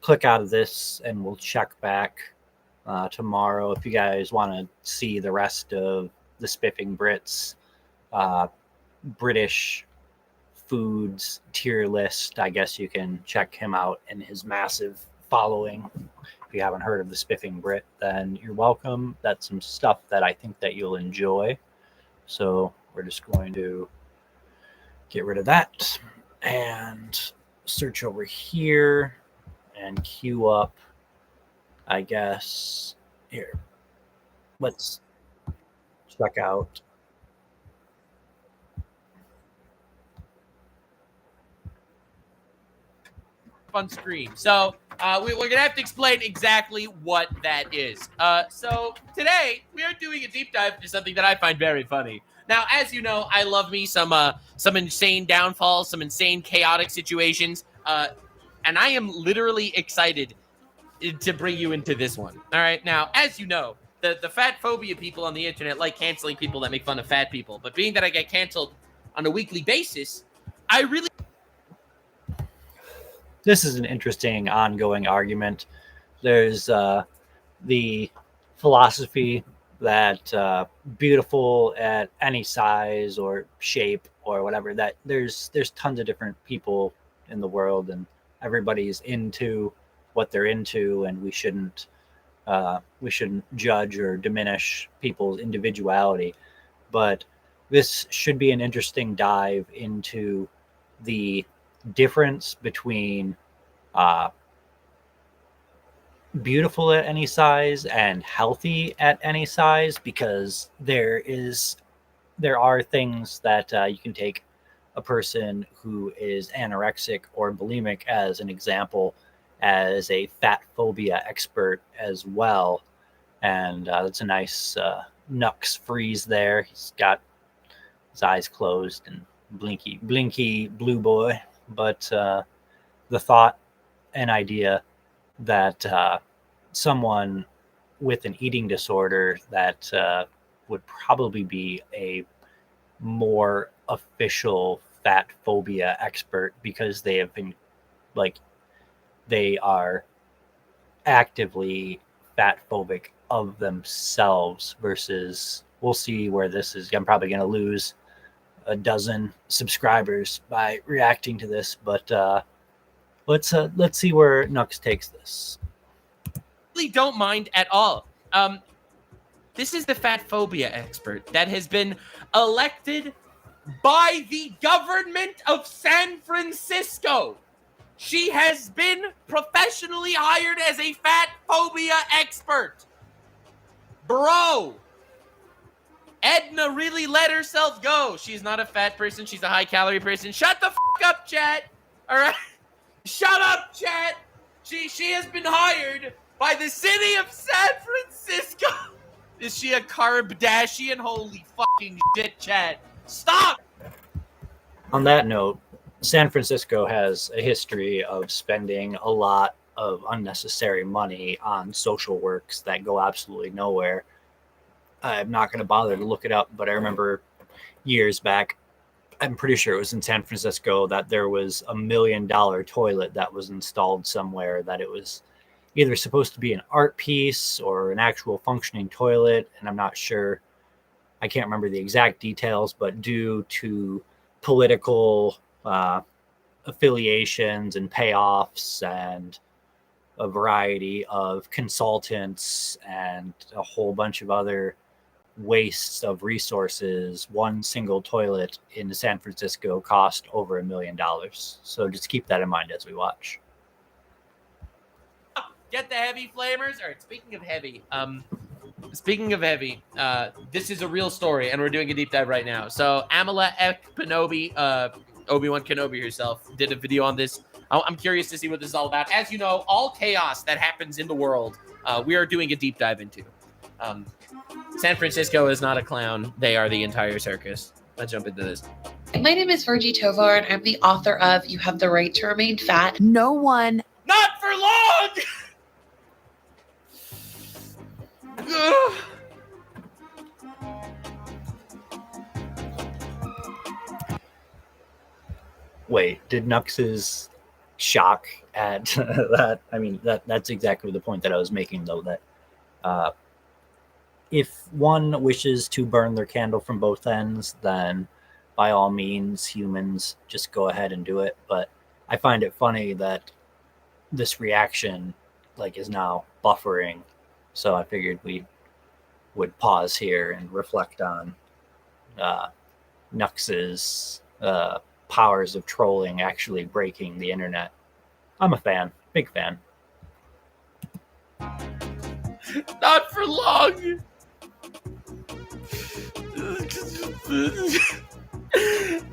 click out of this and we'll check back tomorrow. If you guys want to see the rest of the Spiffing Brits British foods tier list, I guess you can check him out in his massive following. If you haven't heard of the Spiffing Brit, then you're welcome. That's some stuff that I think that you'll enjoy. So we're just going to get rid of that and search over here and queue up, I guess. Here, let's check out. On screen. So we're going to have to explain exactly what that is. So today we are doing a deep dive into something that I find very funny. Now, as you know, I love me some insane downfalls, some insane chaotic situations, and I am literally excited to bring you into this one. All right. Now, as you know, the fat phobia people on the internet like canceling people that make fun of fat people. But being that I get canceled on a weekly basis, I really This is an interesting ongoing argument. There's the philosophy that beautiful at any size or shape or whatever, that there's tons of different people in the world, and everybody's into what they're into, and we shouldn't judge or diminish people's individuality. But this should be an interesting dive into the difference between uh, beautiful at any size and healthy at any size, because there are things that you can take a person who is anorexic or bulimic as an example, as a fat phobia expert as well. And that's a nice Nux freeze there. He's got his eyes closed and blinky blue boy. But the thought and idea that someone with an eating disorder that would probably be a more official fat phobia expert, because they have been, like, they are actively fat phobic of themselves, versus, we'll see where this is. I'm probably going to lose a dozen subscribers by reacting to this, but let's see where Nux takes this. don't mind at all. This is the fat phobia expert that has been elected by the government of San Francisco. She has been professionally hired as a fat phobia expert. Bro, Edna really let herself go. She's not a fat person. She's a high-calorie person. Shut the up, chat. All right? Shut up, chat. She has been hired by the city of San Francisco. Is she a Kardashian? Holy fucking shit, chat. Stop! On that note, San Francisco has a history of spending a lot of unnecessary money on social works that go absolutely nowhere. I'm not going to bother to look it up, but I remember years back, I'm pretty sure it was in San Francisco, that there was $1 million toilet that was installed somewhere, that it was either supposed to be an art piece or an actual functioning toilet. And I'm not sure, I can't remember the exact details, but due to political affiliations and payoffs and a variety of consultants and a whole bunch of other wastes of resources, one single toilet in San Francisco cost over $1 million. So just keep that in mind as we watch. Get the heavy flamers. All right, speaking of heavy, this is a real story, and we're doing a deep dive right now. So Amala Kenobi, Obi-Wan Kenobi herself, did a video on this. I'm curious to see what this is all about. As you know, all chaos that happens in the world, we are doing a deep dive into. San Francisco is not a clown. They are the entire circus. Let's jump into this. My name is Virgie Tovar, and I'm the author of You Have the Right to Remain Fat. No one. Not for long! Wait, did Nux's shock at that? I mean, that's exactly the point that I was making, though, that Uh, if one wishes to burn their candle from both ends, then by all means, humans just go ahead and do it. But I find it funny that this reaction like is now buffering. So I figured we would pause here and reflect on uh, Nux's powers of trolling actually breaking the internet. I'm a fan, big fan. Not for long.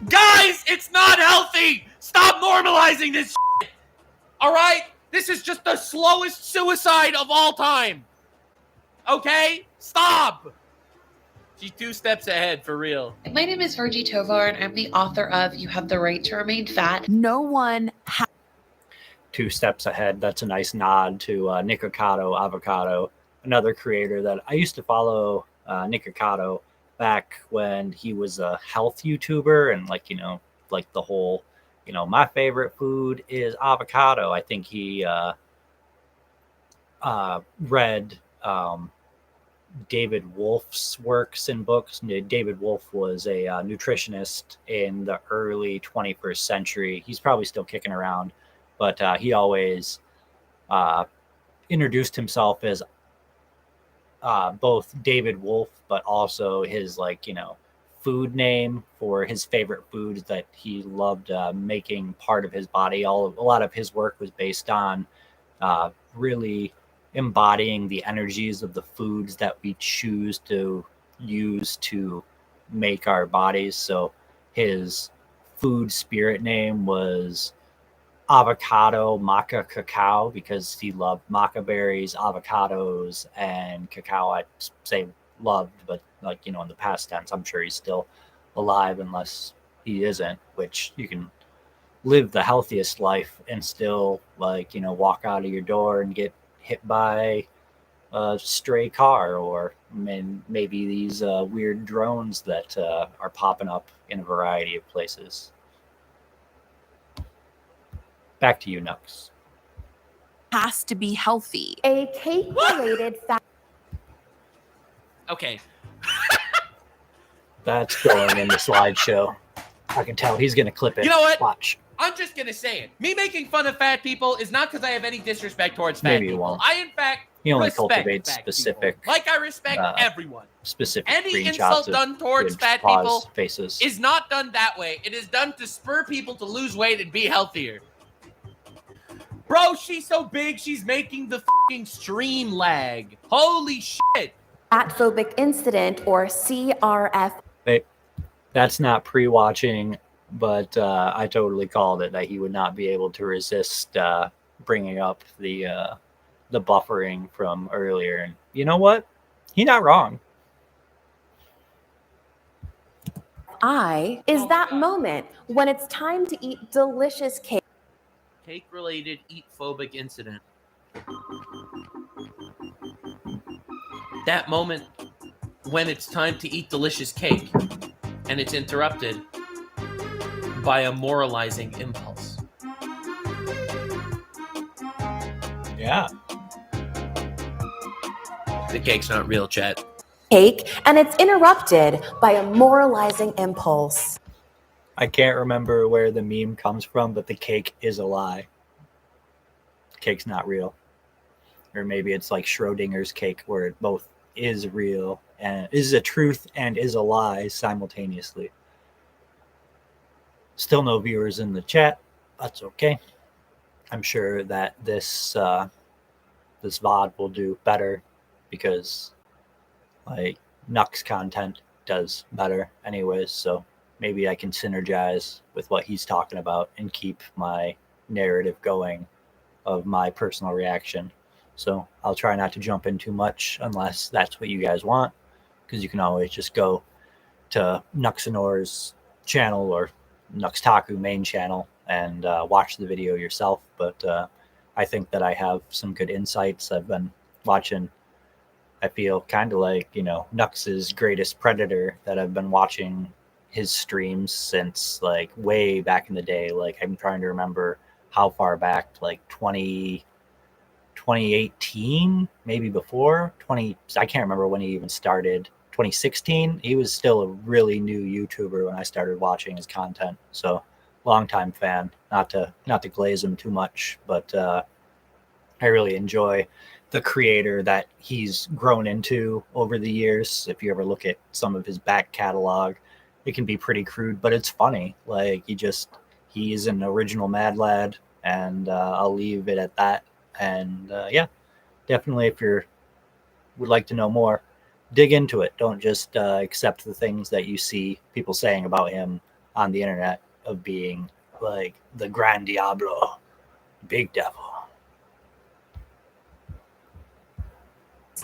Guys, it's not healthy. Stop normalizing this shit. All right? This is just the slowest suicide of all time. Okay? Stop. She's 2 steps ahead, for real. My name is Virgie Tovar, and I'm the author of You Have the Right to Remain Fat. No one 2 steps ahead. That's a nice nod to Nikocado Avocado, another creator that I used to follow. Nikocado back when he was a health YouTuber, and like like the whole my favorite food is avocado. I think he read David Wolf's works and books. David Wolf was a nutritionist in the early 21st century. He's probably still kicking around, but he always introduced himself as both David Wolf, but also his food name for his favorite foods that he loved making part of his body. A lot of his work was based on really embodying the energies of the foods that we choose to use to make our bodies. So his food spirit name was avocado maca cacao because he loved maca berries, avocados, and cacao. I'd say loved, but in the past tense. I'm sure he's still alive unless he isn't, which you can live the healthiest life and still walk out of your door and get hit by a stray car, or maybe these weird drones that are popping up in a variety of places. Back to you, Nux. has to be healthy. A cake-related fat. Okay. That's going in the slideshow. I can tell he's going to clip it. You know what? Watch. I'm just going to say it. Me making fun of fat people is not because I have any disrespect towards fat Maybe you people. won't. I, in fact, He only respect cultivates fat specific, people. Like I respect everyone. specific Any screenshots insult of done towards good fat pause people faces. is not done that way. It is done to spur people to lose weight and be healthier. Bro, she's so big, she's making the fucking stream lag. Holy shit. Fatphobic incident, or CRF. That's not pre-watching, but I totally called it that he would not be able to resist bringing up the buffering from earlier. And you know what? He's not wrong. Is that moment when it's time to eat delicious cake. Cake-related eat-phobic incident. That moment when it's time to eat delicious cake, and it's interrupted by a moralizing impulse. Yeah. The cake's not real, chat. Cake, and it's interrupted by a moralizing impulse. I can't remember where the meme comes from, but the cake is a lie. The cake's not real. Or maybe it's like Schrodinger's cake, where it both is real and is a truth and is a lie simultaneously. Still no viewers in the chat. That's okay. I'm sure that this VOD will do better because Nux content does better anyways. So maybe I can synergize with what he's talking about and keep my narrative going of my personal reaction. So I'll try not to jump in too much unless that's what you guys want, because you can always just go to Nuxanor's channel or Nuxtaku main channel and watch the video yourself. But I think that I have some good insights. I've been watching, I feel kind of like, Nux's greatest predator, that I've been watching his streams since way back in the day. I'm trying to remember how far back, 2012 2018, maybe before I can't remember when he even started. 2016. He was still a really new YouTuber when I started watching his content. So longtime fan. Not to glaze him too much, but I really enjoy the creator that he's grown into over the years. If you ever look at some of his back catalog, it can be pretty crude, but it's funny. Like he's an original Mad Lad, and I'll leave it at that. And yeah, definitely if you would like to know more, dig into it. Don't just accept the things that you see people saying about him on the internet of being like the Grand Diablo, big devil.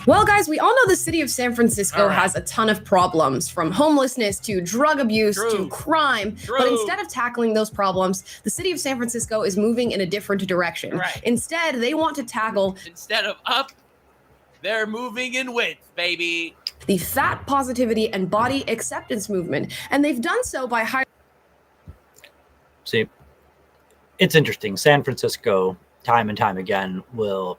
Well, guys, we all know the city of San Francisco has a ton of problems, from homelessness to drug abuse to crime. But instead of tackling those problems, the city of San Francisco is moving in a different direction. Instead, they want to tackle, instead of up, they're moving in width, baby. The fat positivity and body acceptance movement. And they've done so by hiring. See, it's interesting. San Francisco, time and time again, will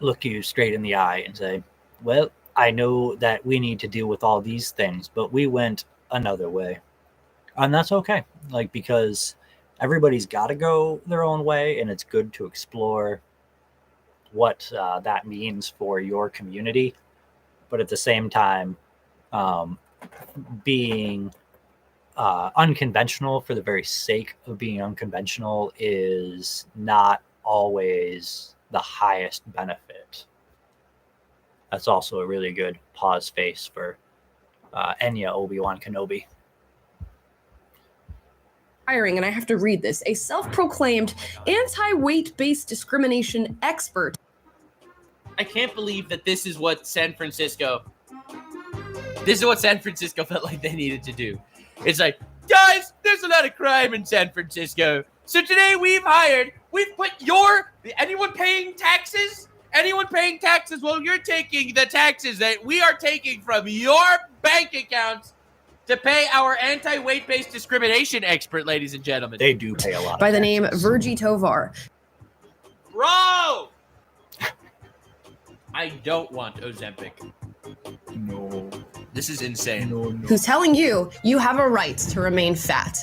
look you straight in the eye and say, well, I know that we need to deal with all these things, but we went another way. And that's okay. Like, because everybody's got to go their own way, and it's good to explore what that means for your community. But at the same time, being unconventional for the very sake of being unconventional is not always the highest benefit. That's also a really good pause face for Enya Obi-Wan Kenobi. Hiring, and I have to read this, a self-proclaimed anti-weight-based discrimination expert. I can't believe that this is what San Francisco felt like they needed to do. It's like, guys, there's a lot of crime in San Francisco. So today we've put anyone paying taxes, well, you're taking the taxes that we are taking from your bank accounts to pay our anti-weight-based discrimination expert, ladies and gentlemen. They do pay a lot. By the name Virgie Tovar. Bro! I don't want Ozempic. No. This is insane. No. Who's telling you have a right to remain fat.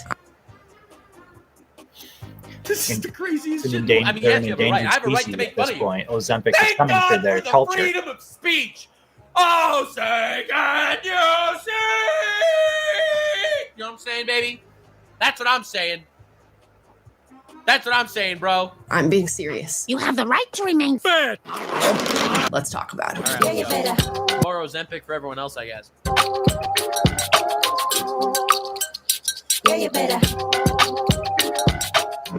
This is the craziest shit. I mean, yes, you have a right. I have a right to make money. At this point, Ozempic is coming for their culture. Thank God for the freedom of speech. Oh, say can you see? You know what I'm saying, baby? That's what I'm saying. That's what I'm saying, bro. I'm being serious. You have the right to remain fat. Let's talk about it. Right. Yeah, you better. More Ozempic for everyone else, I guess. Yeah, you better.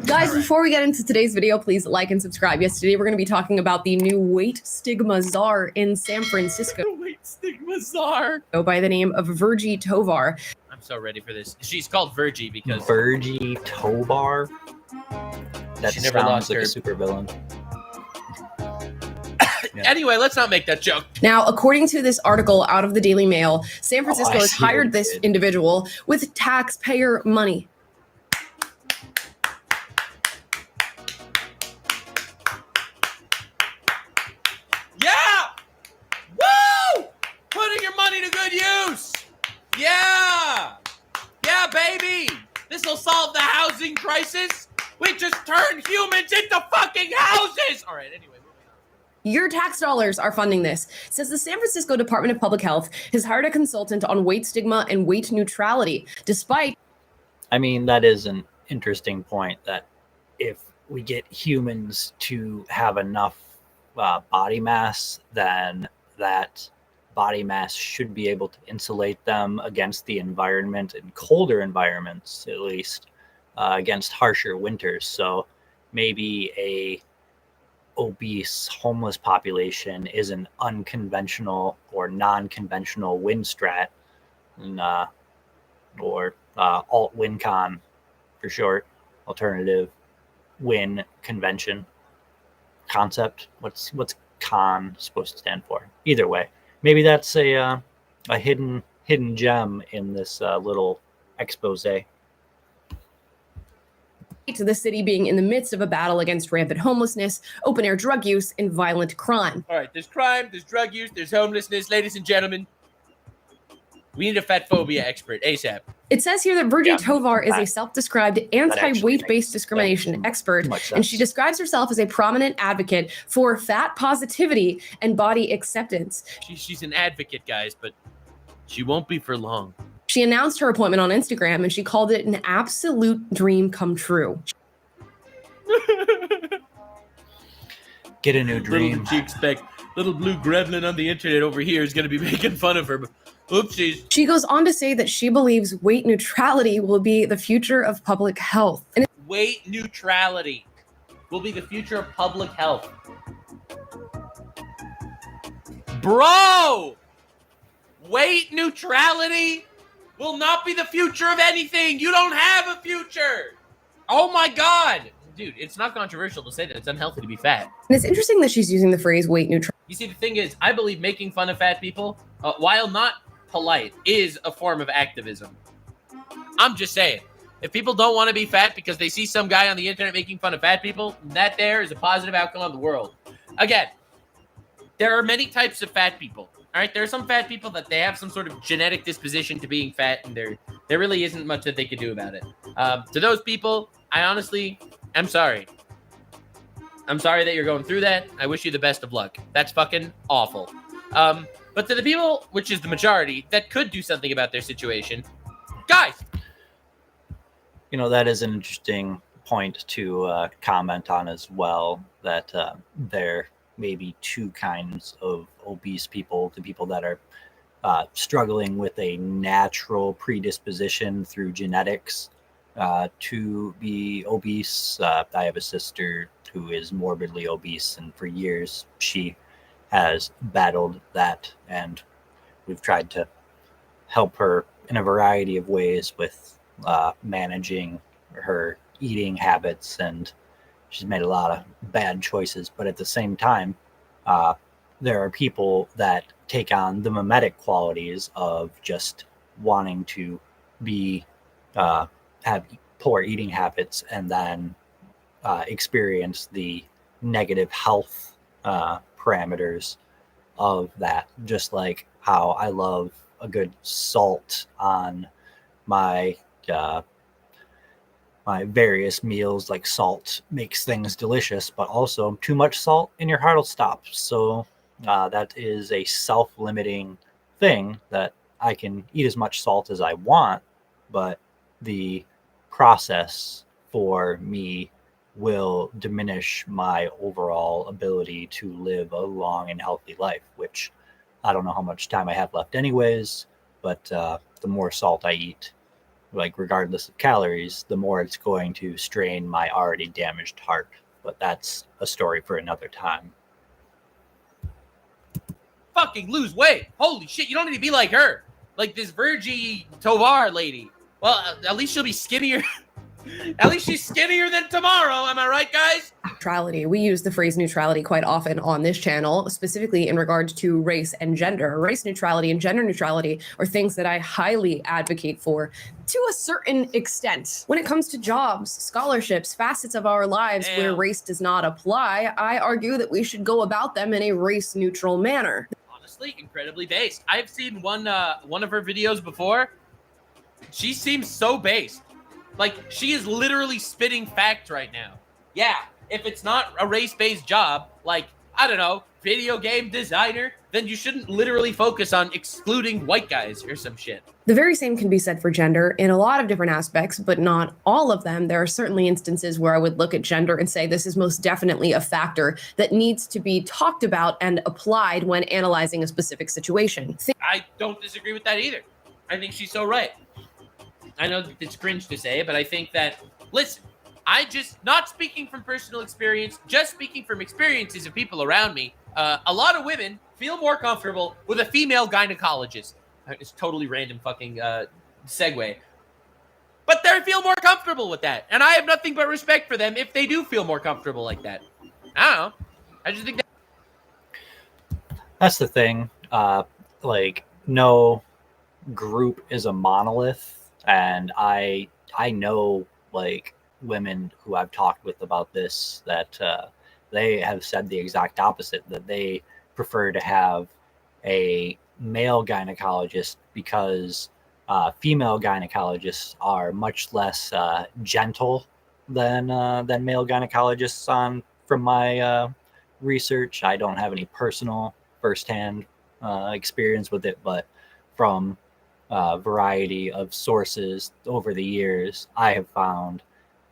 Guys, before we get into today's video, please like and subscribe. Yes, today we're going to be talking about the new weight stigma czar in San Francisco. Weight stigma czar. By the name of Virgie Tovar. I'm so ready for this. She's called Virgie because... Virgie Tovar? That she never sounds lost like her a supervillain. Yeah. Anyway, let's not make that joke. Now, according to this article out of the Daily Mail, San Francisco has hired this individual with taxpayer money. Yeah! Woo! Putting your money to good use! Yeah! Yeah, baby! This'll solve the housing crisis! We just turned humans into fucking houses! All right, anyway. Your tax dollars are funding this, says the San Francisco Department of Public Health has hired a consultant on weight stigma and weight neutrality, despite... I mean, that is an interesting point, that if we get humans to have enough body mass, then that body mass should be able to insulate them against the environment, in colder environments, at least, against harsher winters. So maybe a obese homeless population is an unconventional or non-conventional wind strat, or alt wincon for short, alternative win convention concept. What's con supposed to stand for? Either way, maybe that's a hidden gem in this little expose. to the city being in the midst of a battle against rampant homelessness, open-air drug use, and violent crime. All right, there's crime, there's drug use, there's homelessness. Ladies and gentlemen, we need a fat phobia expert ASAP. It says here that Virgie Tovar is a that- self-described anti-weight-based discrimination expert, and she describes herself as a prominent advocate for fat positivity and body acceptance. She's an advocate, guys, but she won't be for long. She announced her appointment on Instagram, and she called it an absolute dream come true. Get a new dream. Little did she expect little blue gremlin on the internet over here is going to be making fun of her. But oopsies. She goes on to say that she believes weight neutrality will be the future of public health. And Weight neutrality will be the future of public health. Bro! Weight neutrality will not be the future of anything. You don't have a future. Oh my God. Dude, it's not controversial to say that it's unhealthy to be fat. it's interesting that she's using the phrase weight neutrality. You see, the thing is, I believe making fun of fat people, while not polite, is a form of activism. I'm just saying. If people don't want to be fat because they see some guy on the internet making fun of fat people, that there is a positive outcome on the world. Again, there are many types of fat people. All right, there are some fat people that they have some sort of genetic disposition to being fat, and there really isn't much that they can do about it. To those people, I honestly, I'm sorry. I'm sorry that you're going through that. I wish you the best of luck. That's fucking awful. But to the people, which is the majority, that could do something about their situation, guys. You know, that is an interesting point to comment on as well, that there may be two kinds of obese people: the people that are struggling with a natural predisposition through genetics to be obese. I have a sister who is morbidly obese, and for years she has battled that, and we've tried to help her in a variety of ways with managing her eating habits, and she's made a lot of bad choices. But at the same time, there are people that take on the mimetic qualities of just wanting to be have poor eating habits, and then experience the negative health parameters of that. Just like how I love a good salt on my my various meals. Like, salt makes things delicious, but also too much salt and your heart will stop. So that is a self-limiting thing, that I can eat as much salt as I want, but the process for me will diminish my overall ability to live a long and healthy life, which I don't know how much time I have left anyways. But the more salt I eat, like regardless of calories, the more it's going to strain my already damaged heart. But that's a story for another time. Fucking lose weight. Holy shit, you don't need to be like her. Like this Virgie Tovar lady. Well, at least she'll be skinnier. At least she's skinnier than tomorrow. Am I right, guys? Neutrality. We use the phrase neutrality quite often on this channel, specifically in regards to race and gender. Race neutrality and gender neutrality are things that I highly advocate for to a certain extent. When it comes to jobs, scholarships, facets of our lives where race does not apply, I argue that we should go about them in a race-neutral manner. Honestly, incredibly based. I've seen one of her videos before. She seems so based. Like, she is literally spitting facts right now. Yeah, if it's not a race-based job, like, I don't know, video game designer, then you shouldn't literally focus on excluding white guys or some shit. The very same can be said for gender in a lot of different aspects, but not all of them. There are certainly instances where I would look at gender and say this is most definitely a factor that needs to be talked about and applied when analyzing a specific situation. I don't disagree with that either. I think she's so right. I know that it's cringe to say, but I think that, listen, I just, not speaking from personal experience, just speaking from experiences of people around me, a lot of women feel more comfortable with a female gynecologist. It's totally random fucking segue. But they feel more comfortable with that. And I have nothing but respect for them if they do feel more comfortable like that. I don't know. I just think that... That's the thing. Like, no group is a monolith. And I know, like, women who I've talked with about this that they have said the exact opposite, that they prefer to have a male gynecologist because female gynecologists are much less gentle than male gynecologists. From my research, I don't have any personal firsthand experience with it, but from a variety of sources over the years, I have found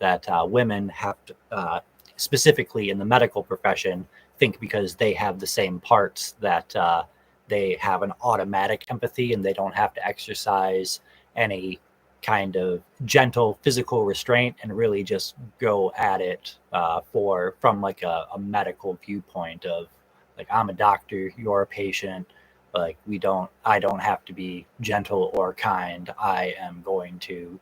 that women have to, specifically in the medical profession, think because they have the same parts that they have an automatic empathy and they don't have to exercise any kind of gentle physical restraint and really just go at it from like a medical viewpoint of like, I'm a doctor, you're a patient, like I don't have to be gentle or kind. I am going to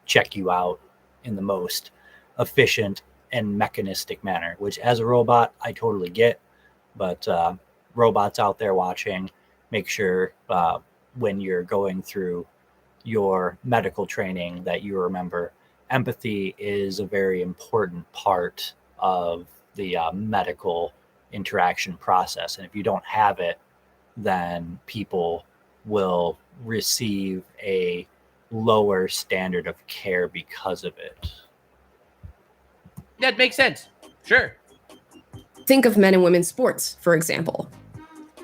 check you out in the most efficient and mechanistic manner, which as a robot I totally get. But robots out there watching, make sure when you're going through your medical training that you remember empathy is a very important part of the medical interaction process. And if you don't have it, then people will receive a lower standard of care because of it. That makes sense. Sure. Think of men and women's sports, for example.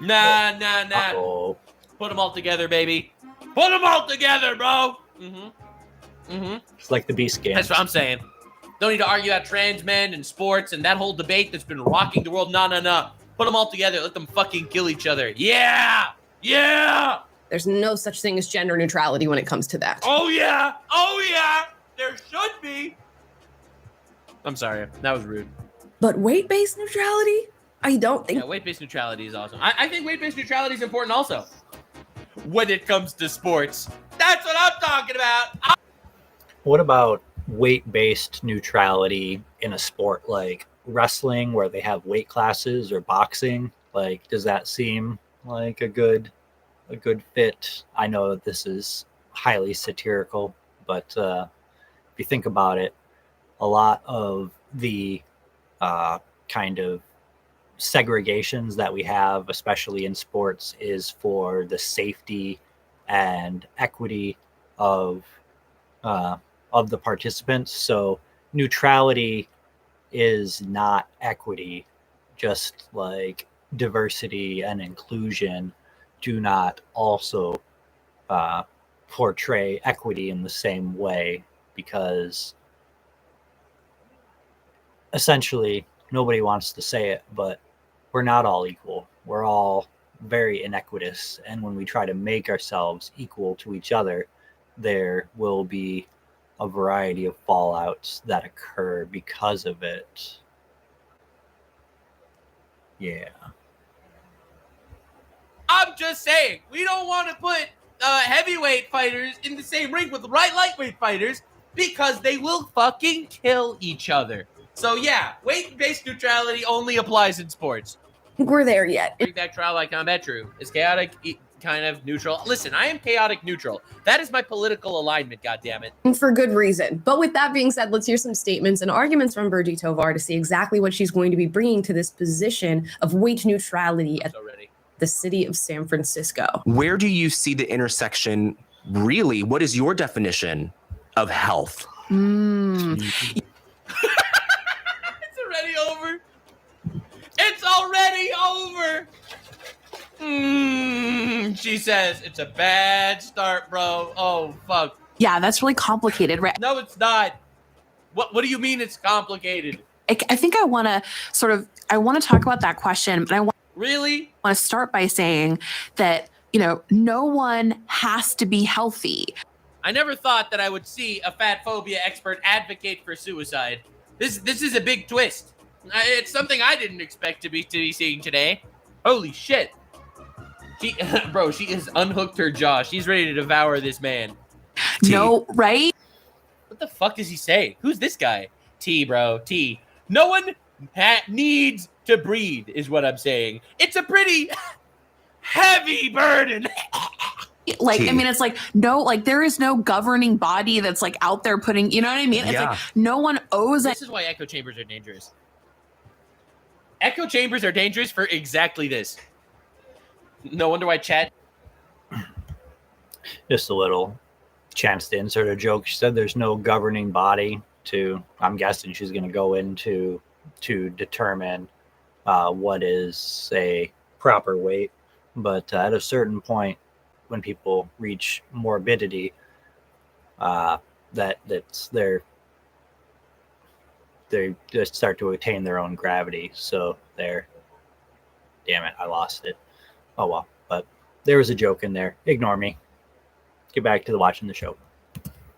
Nah. Uh-oh. Put them all together, baby. Put them all together, bro. It's like the Beast game. That's what I'm saying. Don't need to argue about trans men and sports and that whole debate that's been rocking the world. No. Put them all together. Let them fucking kill each other. Yeah. There's no such thing as gender neutrality when it comes to that. Oh, yeah. There should be. I'm sorry. That was rude. But weight-based neutrality? I don't think... Yeah, weight-based neutrality is awesome. I think weight-based neutrality is important also. When it comes to sports. That's what I'm talking about. What about weight-based neutrality in a sport like wrestling where they have weight classes, or boxing? Like, does that seem like a good fit? I know that this is highly satirical, but if you think about it, a lot of the kind of segregations that we have, especially in sports, is for the safety and equity of the participants. So neutrality is not equity, just like diversity and inclusion do not also portray equity in the same way, because essentially nobody wants to say it, but we're not all equal. We're all very inequitous, and when we try to make ourselves equal to each other, there will be a variety of fallouts that occur because of it. Yeah. I'm just saying, we don't want to put heavyweight fighters in the same ring with lightweight fighters because they will fucking kill each other. So yeah, weight-based neutrality only applies in sports. I think we're there yet. Bring back trial by combat, true. Is chaotic kind of neutral? Listen, I am chaotic neutral. That is my political alignment, goddammit. And for good reason. But with that being said, let's hear some statements and arguments from Birgie Tovar to see exactly what she's going to be bringing to this position of weight neutrality at the city of San Francisco. Where do you see the intersection really? What is your definition of health? It's already over. It's already over. She says it's a bad start, bro. Oh, fuck. Yeah, that's really complicated, right? No, it's not. What do you mean it's complicated? I think I want to talk about that question, but I want to start by saying that, no one has to be healthy. I never thought that I would see a fat phobia expert advocate for suicide. This is a big twist. It's something I didn't expect to be seeing today. Holy shit. She has unhooked her jaw. She's ready to devour this man. No, right? What the fuck does he say? Who's this guy? T, bro. T. No one needs to breathe, is what I'm saying. It's a pretty heavy burden. Like, Key. I mean, it's like, no, like there is no governing body that's like out there putting, you know what I mean? It's like no one owes it. This is why echo chambers are dangerous. Echo chambers are dangerous for exactly this. No wonder why chat. Just a little chance to insert a joke. She said there's no governing body to, I'm guessing she's going to go into to determine what is a proper weight. But at a certain point, when people reach morbidity, that's they just start to attain their own gravity. So they're, damn it, I lost it. Oh well, but there was a joke in there. Ignore me. Get back to watching the show.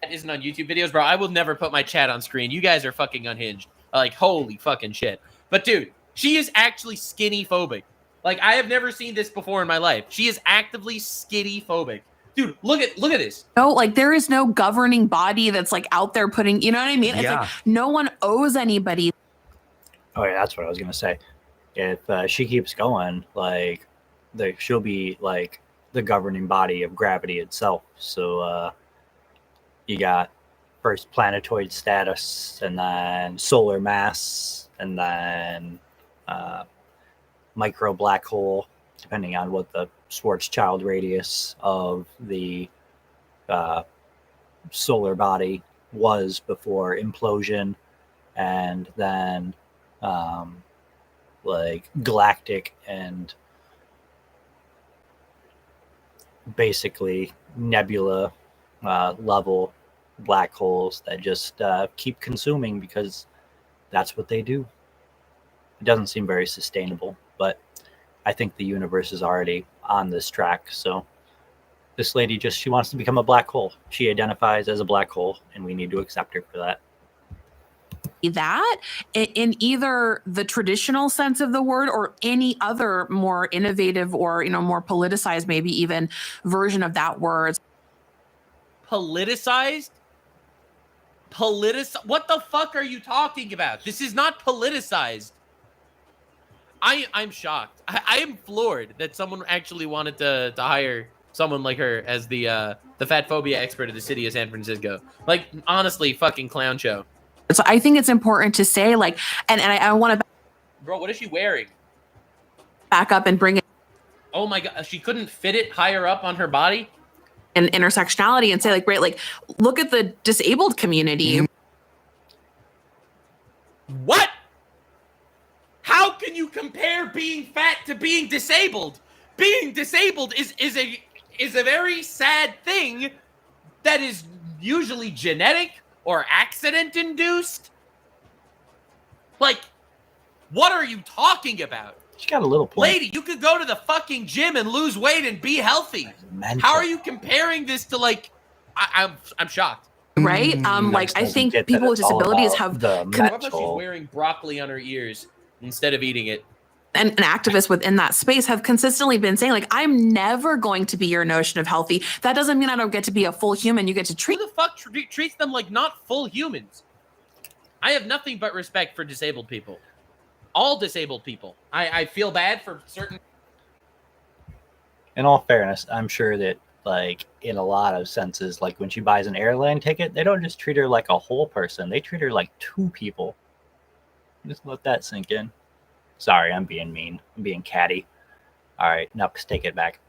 That isn't on YouTube videos, bro. I will never put my chat on screen. You guys are fucking unhinged. Like, holy fucking shit. But dude, she is actually skinny phobic. Like, I have never seen this before in my life. She is actively skinny phobic. Dude, look at this. No, like there is no governing body that's like out there putting, you know what I mean? It's like no one owes anybody. Oh yeah, that's what I was gonna say. If she keeps going, like, she'll be like the governing body of gravity itself. So you got first planetoid status, and then solar mass, and then micro black hole, depending on what the Schwarzschild radius of the solar body was before implosion, and then like galactic and basically nebula level black holes that just keep consuming because that's what they do. It doesn't seem very sustainable, but I think the universe is already on this track. So this lady she wants to become a black hole. She identifies as a black hole, and we need to accept her for that. That in either the traditional sense of the word or any other more innovative or, you know, more politicized, maybe even version of that word. Politicized? What the fuck are you talking about? This is not politicized. I'm shocked. I am floored that someone actually wanted to hire someone like her as the fat phobia expert of the city of San Francisco. Like, honestly, fucking clown show. So I think it's important to say, like, and I want to. Bro, what is she wearing? Back up and bring it. Oh my god, she couldn't fit it higher up on her body? And intersectionality, and say, like, right, like, look at the disabled community. What? How can you compare being fat to being disabled? Being disabled is a very sad thing that is usually genetic or accident induced. Like, what are you talking about? She got a little point. Lady, you could go to the fucking gym and lose weight and be healthy. How are you comparing this to, like, I'm shocked. Right? Like, I think people with disabilities have she's wearing broccoli on her ears instead of eating it. And activists within that space have consistently been saying, like, I'm never going to be your notion of healthy. That doesn't mean I don't get to be a full human. You get to treat. Who the fuck treats them like not full humans? I have nothing but respect for disabled people. All disabled people. I feel bad for certain. In all fairness, I'm sure that, like, in a lot of senses, like when she buys an airline ticket, they don't just treat her like a whole person. They treat her like two people. Just let that sink in. Sorry, I'm being mean. I'm being catty. All right, Nux, take it back.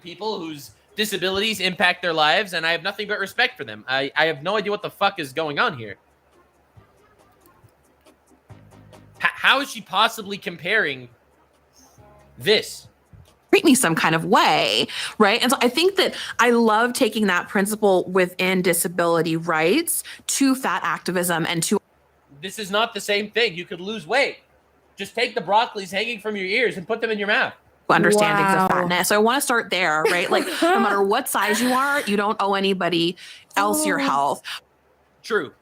People whose disabilities impact their lives, and I have nothing but respect for them. I have no idea what the fuck is going on here. How is she possibly comparing this? Treat me some kind of way, right? And so I think that I love taking that principle within disability rights to fat activism and to. This is not the same thing. You could lose weight. Just take the broccolis hanging from your ears and put them in your mouth. Understandings of fatness. So I want to start there, right? Like, no matter what size you are, you don't owe anybody else your health. True.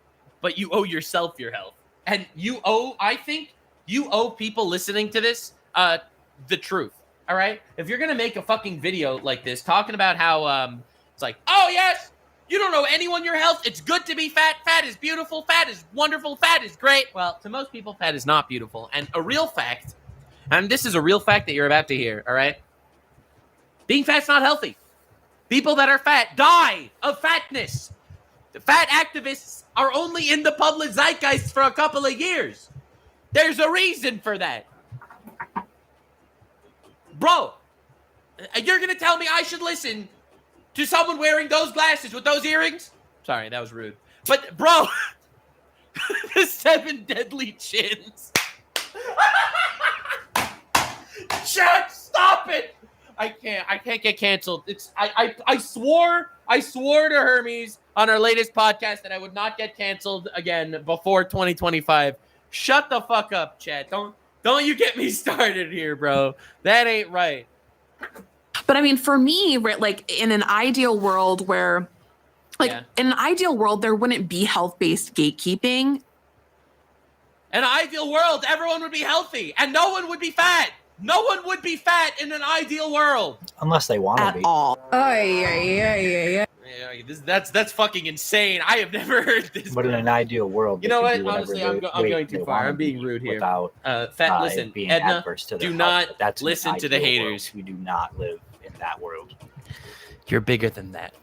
But you owe yourself your health. And I think you owe people listening to this the truth. All right? If you're going to make a fucking video like this talking about how it's like, oh, yes, you don't owe anyone your health. It's good to be fat. Fat is beautiful. Fat is wonderful. Fat is great. Well, to most people, fat is not beautiful. And a real fact, and this is a real fact that you're about to hear, all right? Being fat's not healthy. People that are fat die of fatness. The fat activists are only in the public zeitgeist for a couple of years. There's a reason for that. Bro, you're going to tell me I should listen to someone wearing those glasses with those earrings? Sorry, that was rude. But, bro, the 7 deadly chins. Chat, stop it! I can't get canceled. I swore to Hermes on our latest podcast that I would not get canceled again before 2025. Shut the fuck up, chat. Don't you get me started here, bro. That ain't right. But I mean, for me, right, like in an ideal world where, like in an ideal world, there wouldn't be health-based gatekeeping. In an ideal world, everyone would be healthy and no one would be fat. No one would be fat in an ideal world. Unless they want to be. At all. Yeah, that's fucking insane. I have never heard this. But in an ideal world, you know what? Honestly, I'm going too far. I'm being rude here. Without listen, being Edna, adverse to do their not health. That's listen to the haters. We do not live in that world. You're bigger than that.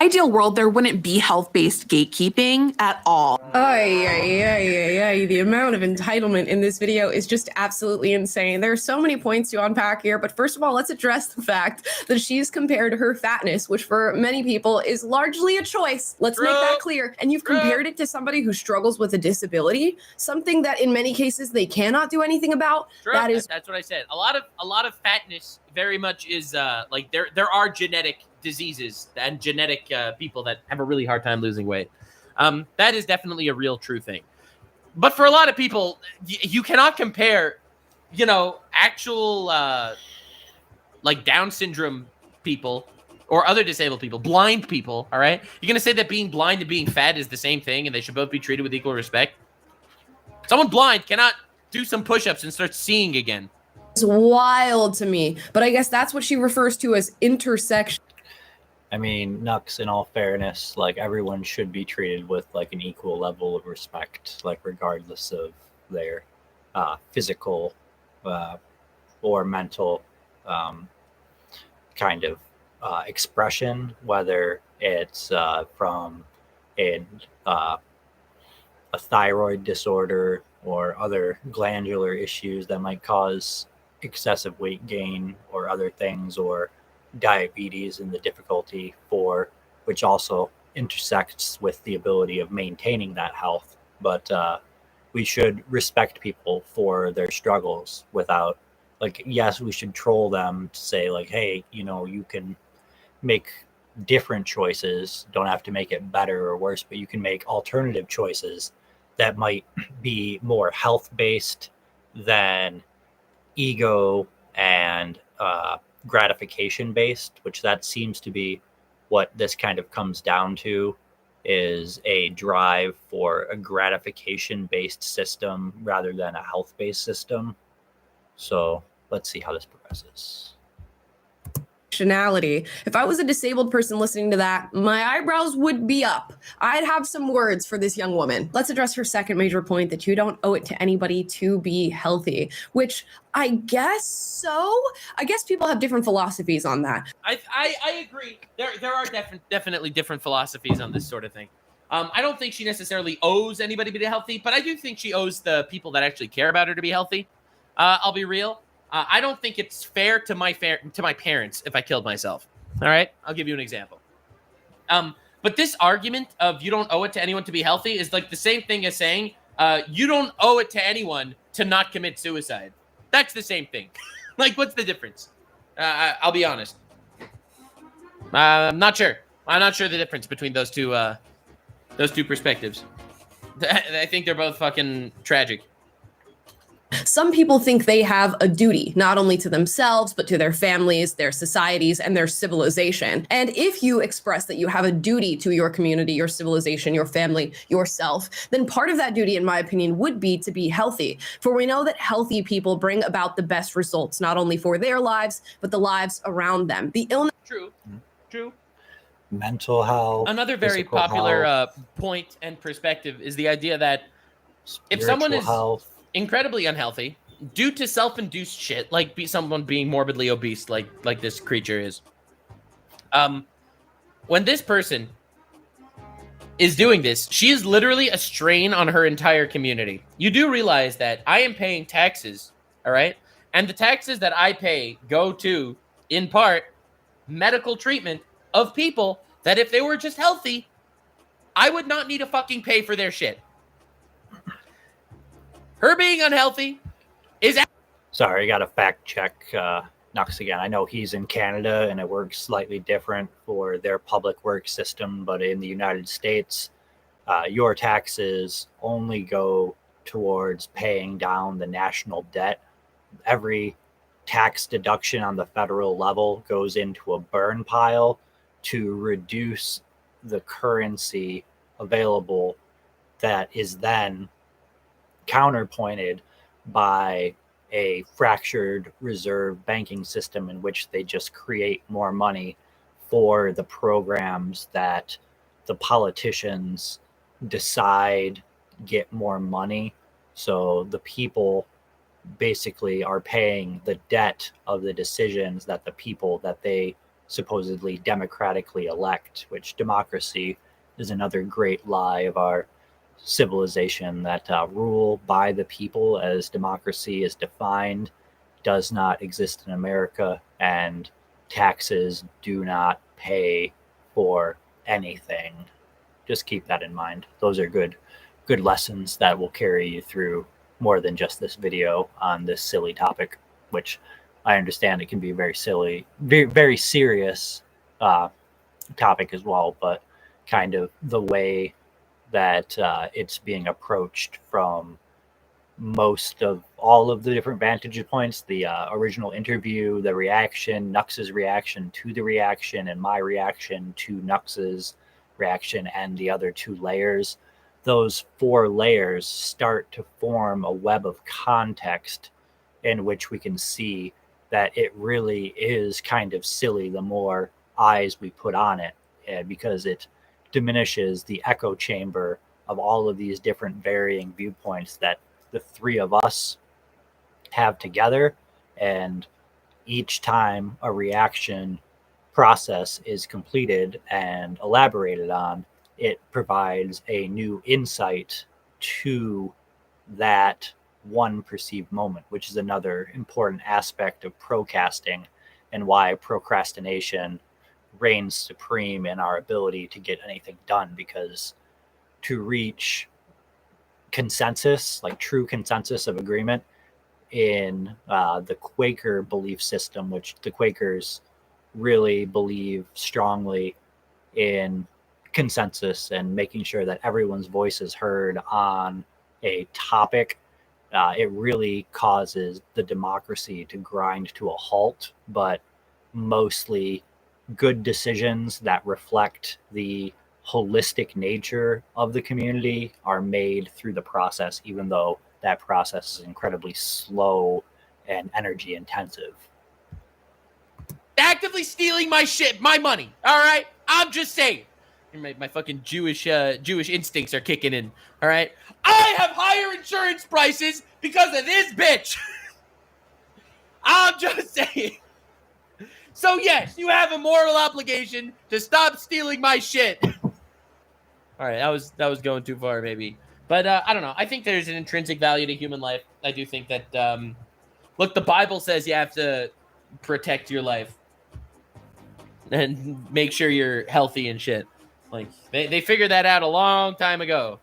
Ideal world, there wouldn't be health-based gatekeeping at all. The amount of entitlement in this video is just absolutely insane. There are so many points to unpack here, but first of all, let's address the fact that she's compared her fatness, which for many people is largely a choice. Let's make that clear. And you've compared it to somebody who struggles with a disability, something that in many cases they cannot do anything about. That's what I said. A lot of fatness very much is like there are genetic diseases and genetic people that have a really hard time losing weight. That is definitely a real true thing. But for a lot of people, you cannot compare, actual like Down syndrome people or other disabled people, blind people, all right? You're going to say that being blind and being fat is the same thing and they should both be treated with equal respect? Someone blind cannot do some push-ups and start seeing again. It's wild to me, but I guess that's what she refers to as intersection. I mean, Nux, in all fairness, like everyone should be treated with like an equal level of respect, like regardless of their physical or mental kind of expression, whether it's from a thyroid disorder or other glandular issues that might cause excessive weight gain or other things, or diabetes and the difficulty for which also intersects with the ability of maintaining that health. But we should respect people for their struggles without, like, yes, we should troll them to say like, hey, you can make different choices, don't have to make it better or worse, but you can make alternative choices that might be more health based than ego and gratification based, which that seems to be what this kind of comes down to, is a drive for a gratification based system rather than a health based system. So let's see how this progresses. If I was a disabled person listening to that, my eyebrows would be up. I'd have some words for this young woman. Let's address her second major point, that you don't owe it to anybody to be healthy, which I guess so. I guess people have different philosophies on that. I agree. There are definitely different philosophies on this sort of thing. I don't think she necessarily owes anybody to be healthy, but I do think she owes the people that actually care about her to be healthy. I'll be real. I don't think it's fair to my parents if I killed myself. All right? I'll give you an example. But this argument of you don't owe it to anyone to be healthy is like the same thing as saying you don't owe it to anyone to not commit suicide. That's the same thing. Like, what's the difference? I'll be honest. I'm not sure. I'm not sure the difference between those two perspectives. I think they're both fucking tragic. Some people think they have a duty, not only to themselves, but to their families, their societies, and their civilization. And if you express that you have a duty to your community, your civilization, your family, yourself, then part of that duty, in my opinion, would be to be healthy. For we know that healthy people bring about the best results, not only for their lives, but the lives around them. The illness. True. Mental health. Another very popular point and perspective is the idea that if someone is incredibly unhealthy, due to self-induced shit, like someone being morbidly obese, like this creature is. When this person is doing this, she is literally a strain on her entire community. You do realize that I am paying taxes, all right? And the taxes that I pay go to, in part, medical treatment of people that if they were just healthy, I would not need to fucking pay for their shit. Her being unhealthy is... Sorry, I got to fact check Nux again. I know he's in Canada and it works slightly different for their public work system, but in the United States, your taxes only go towards paying down the national debt. Every tax deduction on the federal level goes into a burn pile to reduce the currency available that is then counterpointed by a fractured reserve banking system in which they just create more money for the programs that the politicians decide get more money. So the people basically are paying the debt of the decisions that the people that they supposedly democratically elect, which democracy is another great lie of our civilization, that rule by the people as democracy is defined does not exist in America, and taxes do not pay for anything. Just keep that in mind. Those are good lessons that will carry you through more than just this video on this silly topic, which I understand it can be very silly, very, very serious topic as well, but kind of the way that it's being approached from most of all of the different vantage points, the original interview, the reaction, Nux's reaction to the reaction, and my reaction to Nux's reaction, and the other two layers. Those four layers start to form a web of context in which we can see that it really is kind of silly the more eyes we put on it, because it diminishes the echo chamber of all of these different varying viewpoints that the three of us have together. And each time a reaction process is completed and elaborated on, it provides a new insight to that one perceived moment, which is another important aspect of procasting and why procrastination reigns supreme in our ability to get anything done. Because to reach consensus, like true consensus of agreement in the Quaker belief system, which the Quakers really believe strongly in consensus and making sure that everyone's voice is heard on a topic, it really causes the democracy to grind to a halt. But mostly good decisions that reflect the holistic nature of the community are made through the process, even though that process is incredibly slow and energy intensive. Actively stealing my shit, my money. All right, I'm just saying. My fucking Jewish instincts are kicking in. All right, I have higher insurance prices because of this bitch. I'm just saying. So yes, you have a moral obligation to stop stealing my shit. All right, that was going too far, maybe. But I don't know. I think there's an intrinsic value to human life. I do think that, look, the Bible says you have to protect your life and make sure you're healthy and shit. Like, they figured that out a long time ago.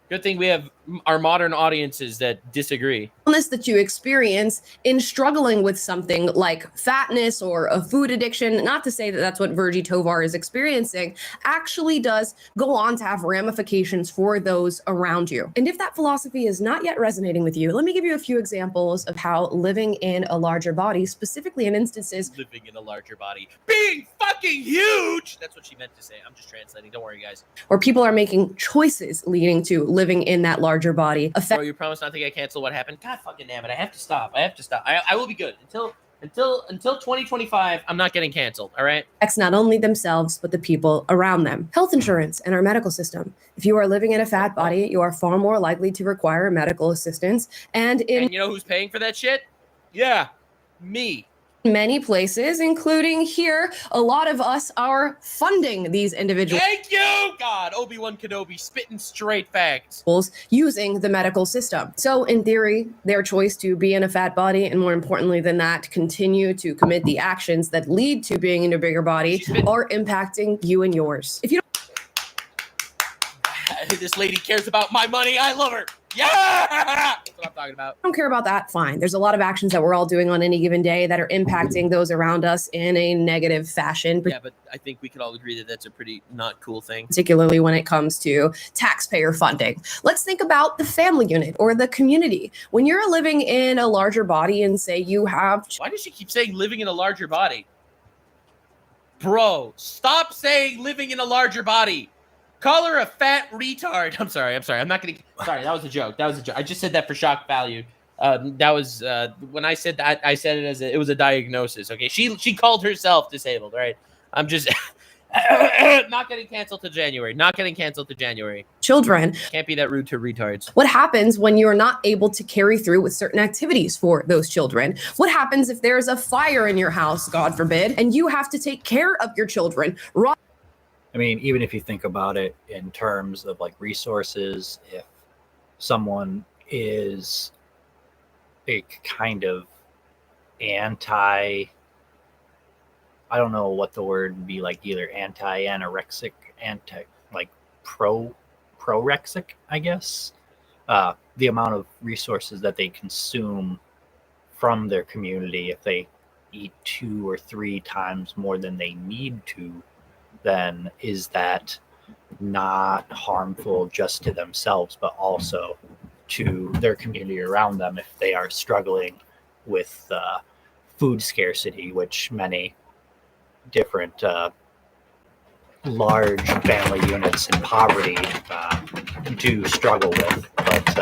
Good thing we have our modern audiences that disagree. Illness that you experience in struggling with something like fatness or a food addiction, not to say that that's what Virgie Tovar is experiencing, actually does go on to have ramifications for those around you. And if that philosophy is not yet resonating with you, let me give you a few examples of how living in a larger body, specifically in instances living in a larger body, being fucking huge. That's what she meant to say. I'm just translating. Don't worry, guys. Where people are making choices leading to living in that larger body. Bro, you promise not to get canceled. What happened? God fucking damn it. I have to stop. I will be good. Until 2025, I'm not getting canceled. All right. Affects not only themselves, but the people around them. Health insurance and our medical system. If you are living in a fat body, you are far more likely to require medical assistance. And in you know who's paying for that shit? Yeah, me. Many places, including here, a lot of us are funding these individuals. Thank you, God. Obi-Wan Kenobi spitting straight facts. Using the medical system. So, in theory, their choice to be in a fat body, and more importantly than that, continue to commit the actions that lead to being in a bigger body, are impacting you and yours. If you This lady cares about my money. I love her. Yeah, that's what I'm talking about. don't care about that, fine. There's a lot of actions that we're all doing on any given day that are impacting those around us in a negative fashion. Yeah, but I think we could all agree that that's a pretty not cool thing. Particularly when it comes to taxpayer funding. Let's think about the family unit or the community. When you're living in a larger body and say you have... Why does she keep saying living in a larger body? Bro, stop saying living in a larger body. Call her a fat retard. I'm sorry. I'm not going to... Sorry, that was a joke. I just said that for shock value. That was... when I said that, I said it as it was a diagnosis, okay? She called herself disabled, right? I'm just... not getting canceled to January. Children. Can't be that rude to retards. What happens when you're not able to carry through with certain activities for those children? What happens if there's a fire in your house, God forbid, and you have to take care of your children? I mean, even if you think about it in terms of like resources, if someone is a kind of I don't know what the word would be, like either anti-anorexic, prorexic, I guess. The amount of resources that they consume from their community, if they eat 2 or 3 times more than they need to, then is that not harmful just to themselves, but also to their community around them if they are struggling with food scarcity, which many different large family units in poverty do struggle with. But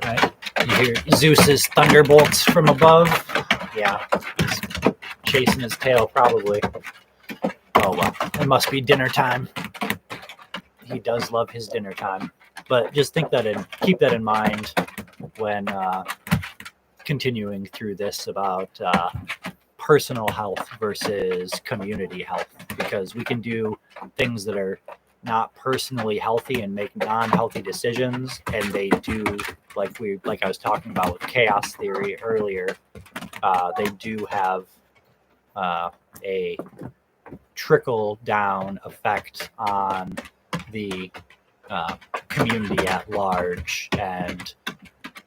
right? You hear Zeus's thunderbolts from above. Yeah, he's chasing his tail probably. Oh well, it must be dinner time. He does love his dinner time. But just keep that in mind when continuing through this about personal health versus community health, because we can do things that are not personally healthy and make non-healthy decisions, and they do, like I was talking about with chaos theory earlier, they do have a trickle down effect on the community at large. And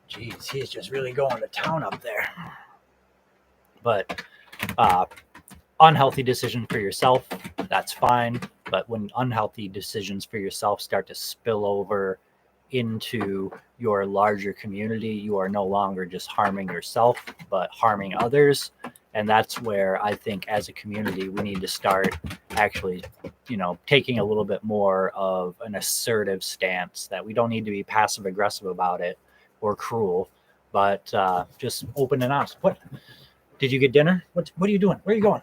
geez, he's just really going to town up there. But unhealthy decision for yourself, that's fine. But when unhealthy decisions for yourself start to spill over into your larger community, you are no longer just harming yourself, but harming others. And that's where I think as a community, we need to start actually, taking a little bit more of an assertive stance, that we don't need to be passive aggressive about it or cruel, but just open and honest. What? Did you get dinner? What are you doing? Where are you going?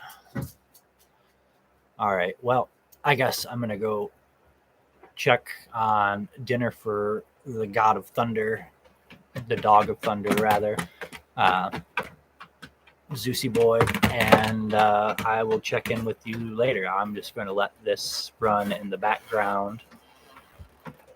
All right. Well, I guess I'm going to go check on dinner for the God of Thunder, the Dog of Thunder, rather. Zeusy boy, and I will check in with you later. I'm just going to let this run in the background.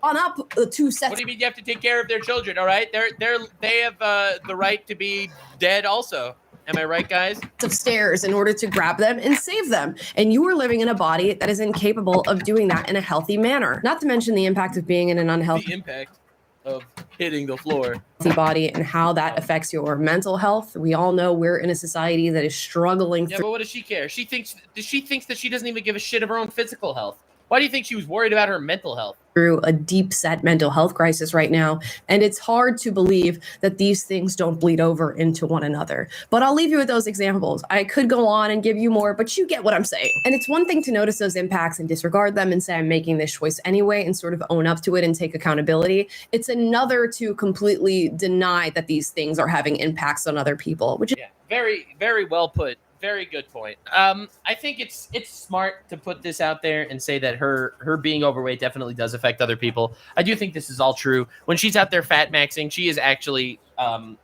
On up the 2 sets. What do you mean you have to take care of their children? All right, they have the right to be dead also. Am I right, guys? Of stairs in order to grab them and save them. And you are living in a body that is incapable of doing that in a healthy manner. Not to mention the impact of being in an unhealthy The impact of hitting the floor. Body and how that affects your mental health. We all know we're in a society that is struggling. Yeah, but what does she care? She thinks that she doesn't even give a shit of her own physical health. Why do you think she was worried about her mental health? Through a deep set mental health crisis right now, and it's hard to believe that these things don't bleed over into one another. But I'll leave you with those examples. I could go on and give you more, but you get what I'm saying. And it's one thing to notice those impacts and disregard them and say I'm making this choice anyway and sort of own up to it and take accountability. It's another to completely deny that these things are having impacts on other people, which is very, very well put. Very good point. I think it's smart to put this out there and say that her being overweight definitely does affect other people. I do think this is all true. When she's out there fat maxing, she is actually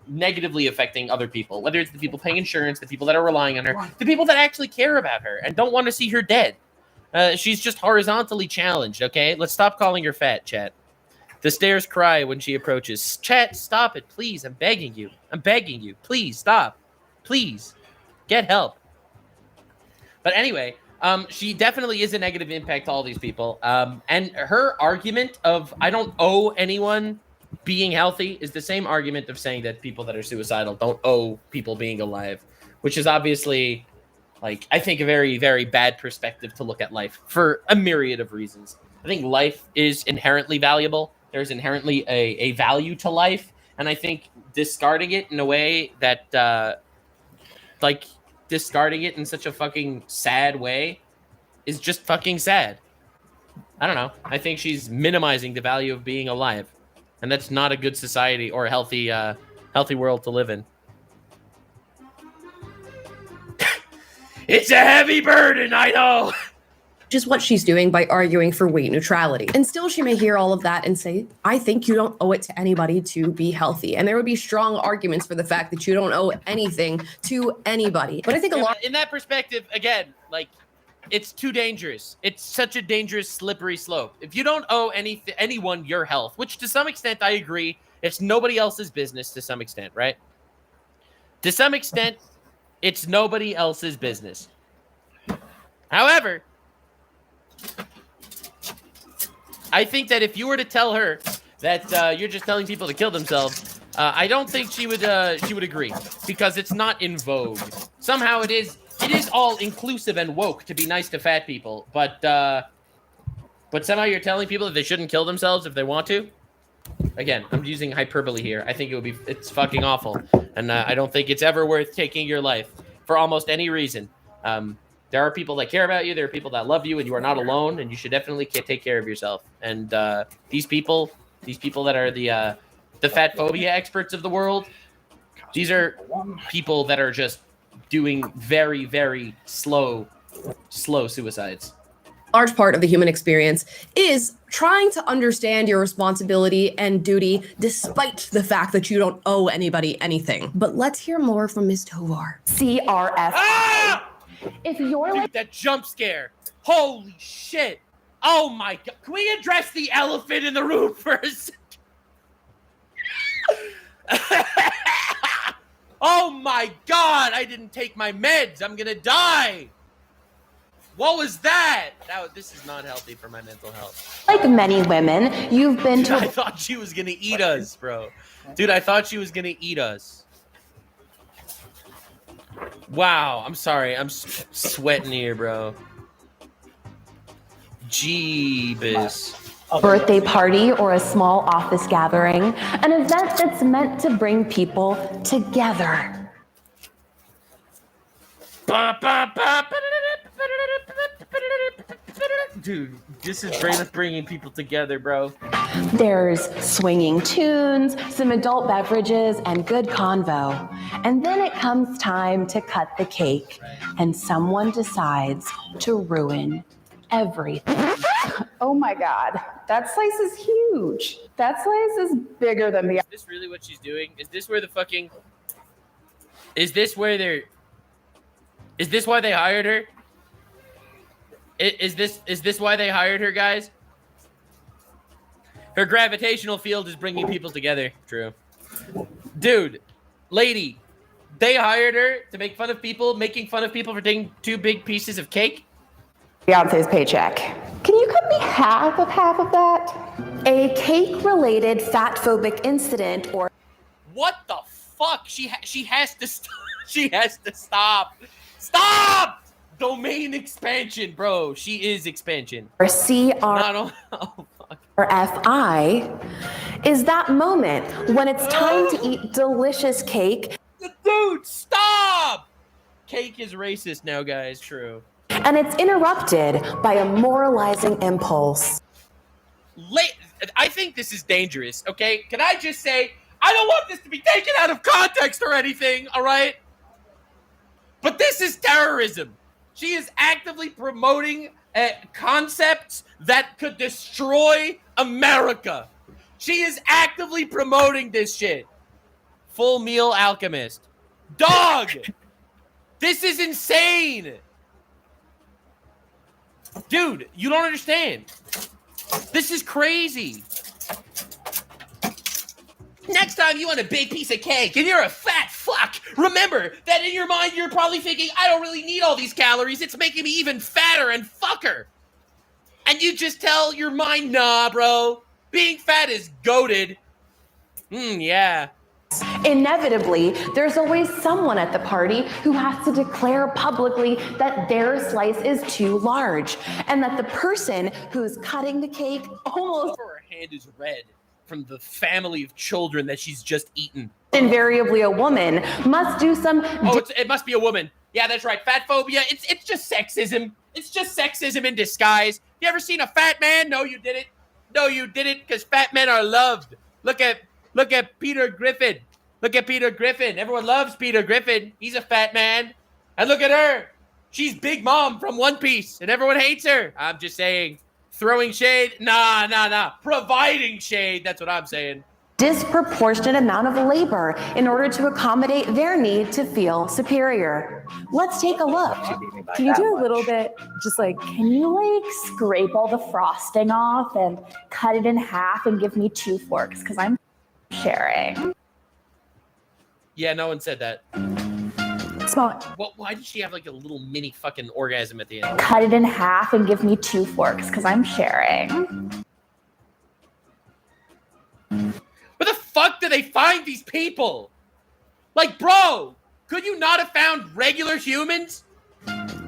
negatively affecting other people, whether it's the people paying insurance, the people that are relying on her, the people that actually care about her and don't want to see her dead. She's just horizontally challenged, okay? Let's stop calling her fat, chat. The stairs cry when she approaches. Chat, stop it, please. I'm begging you. I'm begging you. Please, stop. Please. Get help. But anyway, she definitely is a negative impact to all these people. And her argument of I don't owe anyone being healthy is the same argument of saying that people that are suicidal don't owe people being alive, which is obviously, like, I think a very, very bad perspective to look at life for a myriad of reasons. I think life is inherently valuable. There's inherently a value to life. And I think discarding it in a way that, discarding it in such a fucking sad way is just fucking sad. I don't know. I think she's minimizing the value of being alive, and that's not a good society or a healthy world to live in. It's a heavy burden, I know. which is what she's doing by arguing for weight neutrality. And still she may hear all of that and say, I think you don't owe it to anybody to be healthy. And there would be strong arguments for the fact that you don't owe anything to anybody. But I think a lot in that perspective, again, like, it's too dangerous. It's such a dangerous, slippery slope. If you don't owe anyone your health, which to some extent I agree, it's nobody else's business to some extent, right? To some extent, it's nobody else's business. However, I think that if you were to tell her that you're just telling people to kill themselves, I don't think she would agree, because it's not in vogue. Somehow it is all inclusive and woke to be nice to fat people, but somehow you're telling people that they shouldn't kill themselves if they want to. Again, I'm using hyperbole here. I think it's fucking awful, and I don't think it's ever worth taking your life for almost any reason. There are people that care about you. There are people that love you, and you are not alone, and you should definitely take care of yourself. And these people that are the fat phobia experts of the world, these are people that are just doing very, very slow suicides. Large part of the human experience is trying to understand your responsibility and duty despite the fact that you don't owe anybody anything. But let's hear more from Ms. Tovar. CRF. Ah! If you're Dude, that jump scare. Holy shit. Oh my god. Can we address the elephant in the room first? Oh my god, I didn't take my meds. I'm gonna die. What was that? This is not healthy for my mental health. Like many women, you've been Dude, I thought she was gonna eat us, bro. Dude, I thought she was gonna eat us. Wow, I'm sorry. I'm sweating here, bro. Jeebus. birthday party or a small office gathering, an event that's meant to bring people together. Dude, this is bringing people together, bro. There's swinging tunes, some adult beverages, and good convo. And then it comes time to cut the cake, and someone decides to ruin everything. Oh my God, that slice is huge. That slice is bigger than the. Is this really what she's doing? Is this where the fucking? Is this where they're? Is this why they hired her? Is this why they hired her, guys? Her gravitational field is bringing people together. True. Dude, lady, they hired her to make fun of people, making fun of people for taking 2 big pieces of cake. Beyonce's paycheck. Can you cut me half of that? A cake-related fat-phobic incident or... What the fuck? She has to stop. She has to stop. Stop! Domain expansion, bro. She is expansion. Or CRFI is that moment when it's time to eat delicious cake. Dude, stop! Cake is racist now, guys. True. And it's interrupted by a moralizing impulse. I think this is dangerous, okay? Can I just say, I don't want this to be taken out of context or anything, all right? But this is terrorism. She is actively promoting concepts that could destroy America. She is actively promoting this shit. Full meal alchemist. Dog! This is insane! Dude, you don't understand. This is crazy. Next time you want a big piece of cake and you're a fat fuck, remember that in your mind you're probably thinking, I don't really need all these calories. It's making me even fatter and fucker. And you just tell your mind, nah, bro. Being fat is goated. Yeah. Inevitably, there's always someone at the party who has to declare publicly that their slice is too large and that the person who's cutting the cake almost her hand is red from the family of children that she's just eaten. Invariably a woman must do some it must be a woman. Yeah, that's right. Fat phobia. It's just sexism. It's just sexism in disguise. You ever seen a fat man? No, you didn't. No, you didn't, because fat men are loved. Look at Peter Griffin. Look at Peter Griffin. Everyone loves Peter Griffin. He's a fat man. And look at her. She's Big Mom from One Piece, and everyone hates her. I'm just saying. Throwing shade? Nah. Providing shade. That's what I'm saying. disproportionate amount of labor in order to accommodate their need to feel superior. Let's take a look. Can you do a little bit, just like, can you like scrape all the frosting off and cut it in half and give me 2 forks? Because I'm sharing. Yeah, no one said that. Small. Well, why did she have like a little mini fucking orgasm at the end? Cut it in half and give me 2 forks because I'm sharing. Where the fuck do they find these people? Like, bro, could you not have found regular humans?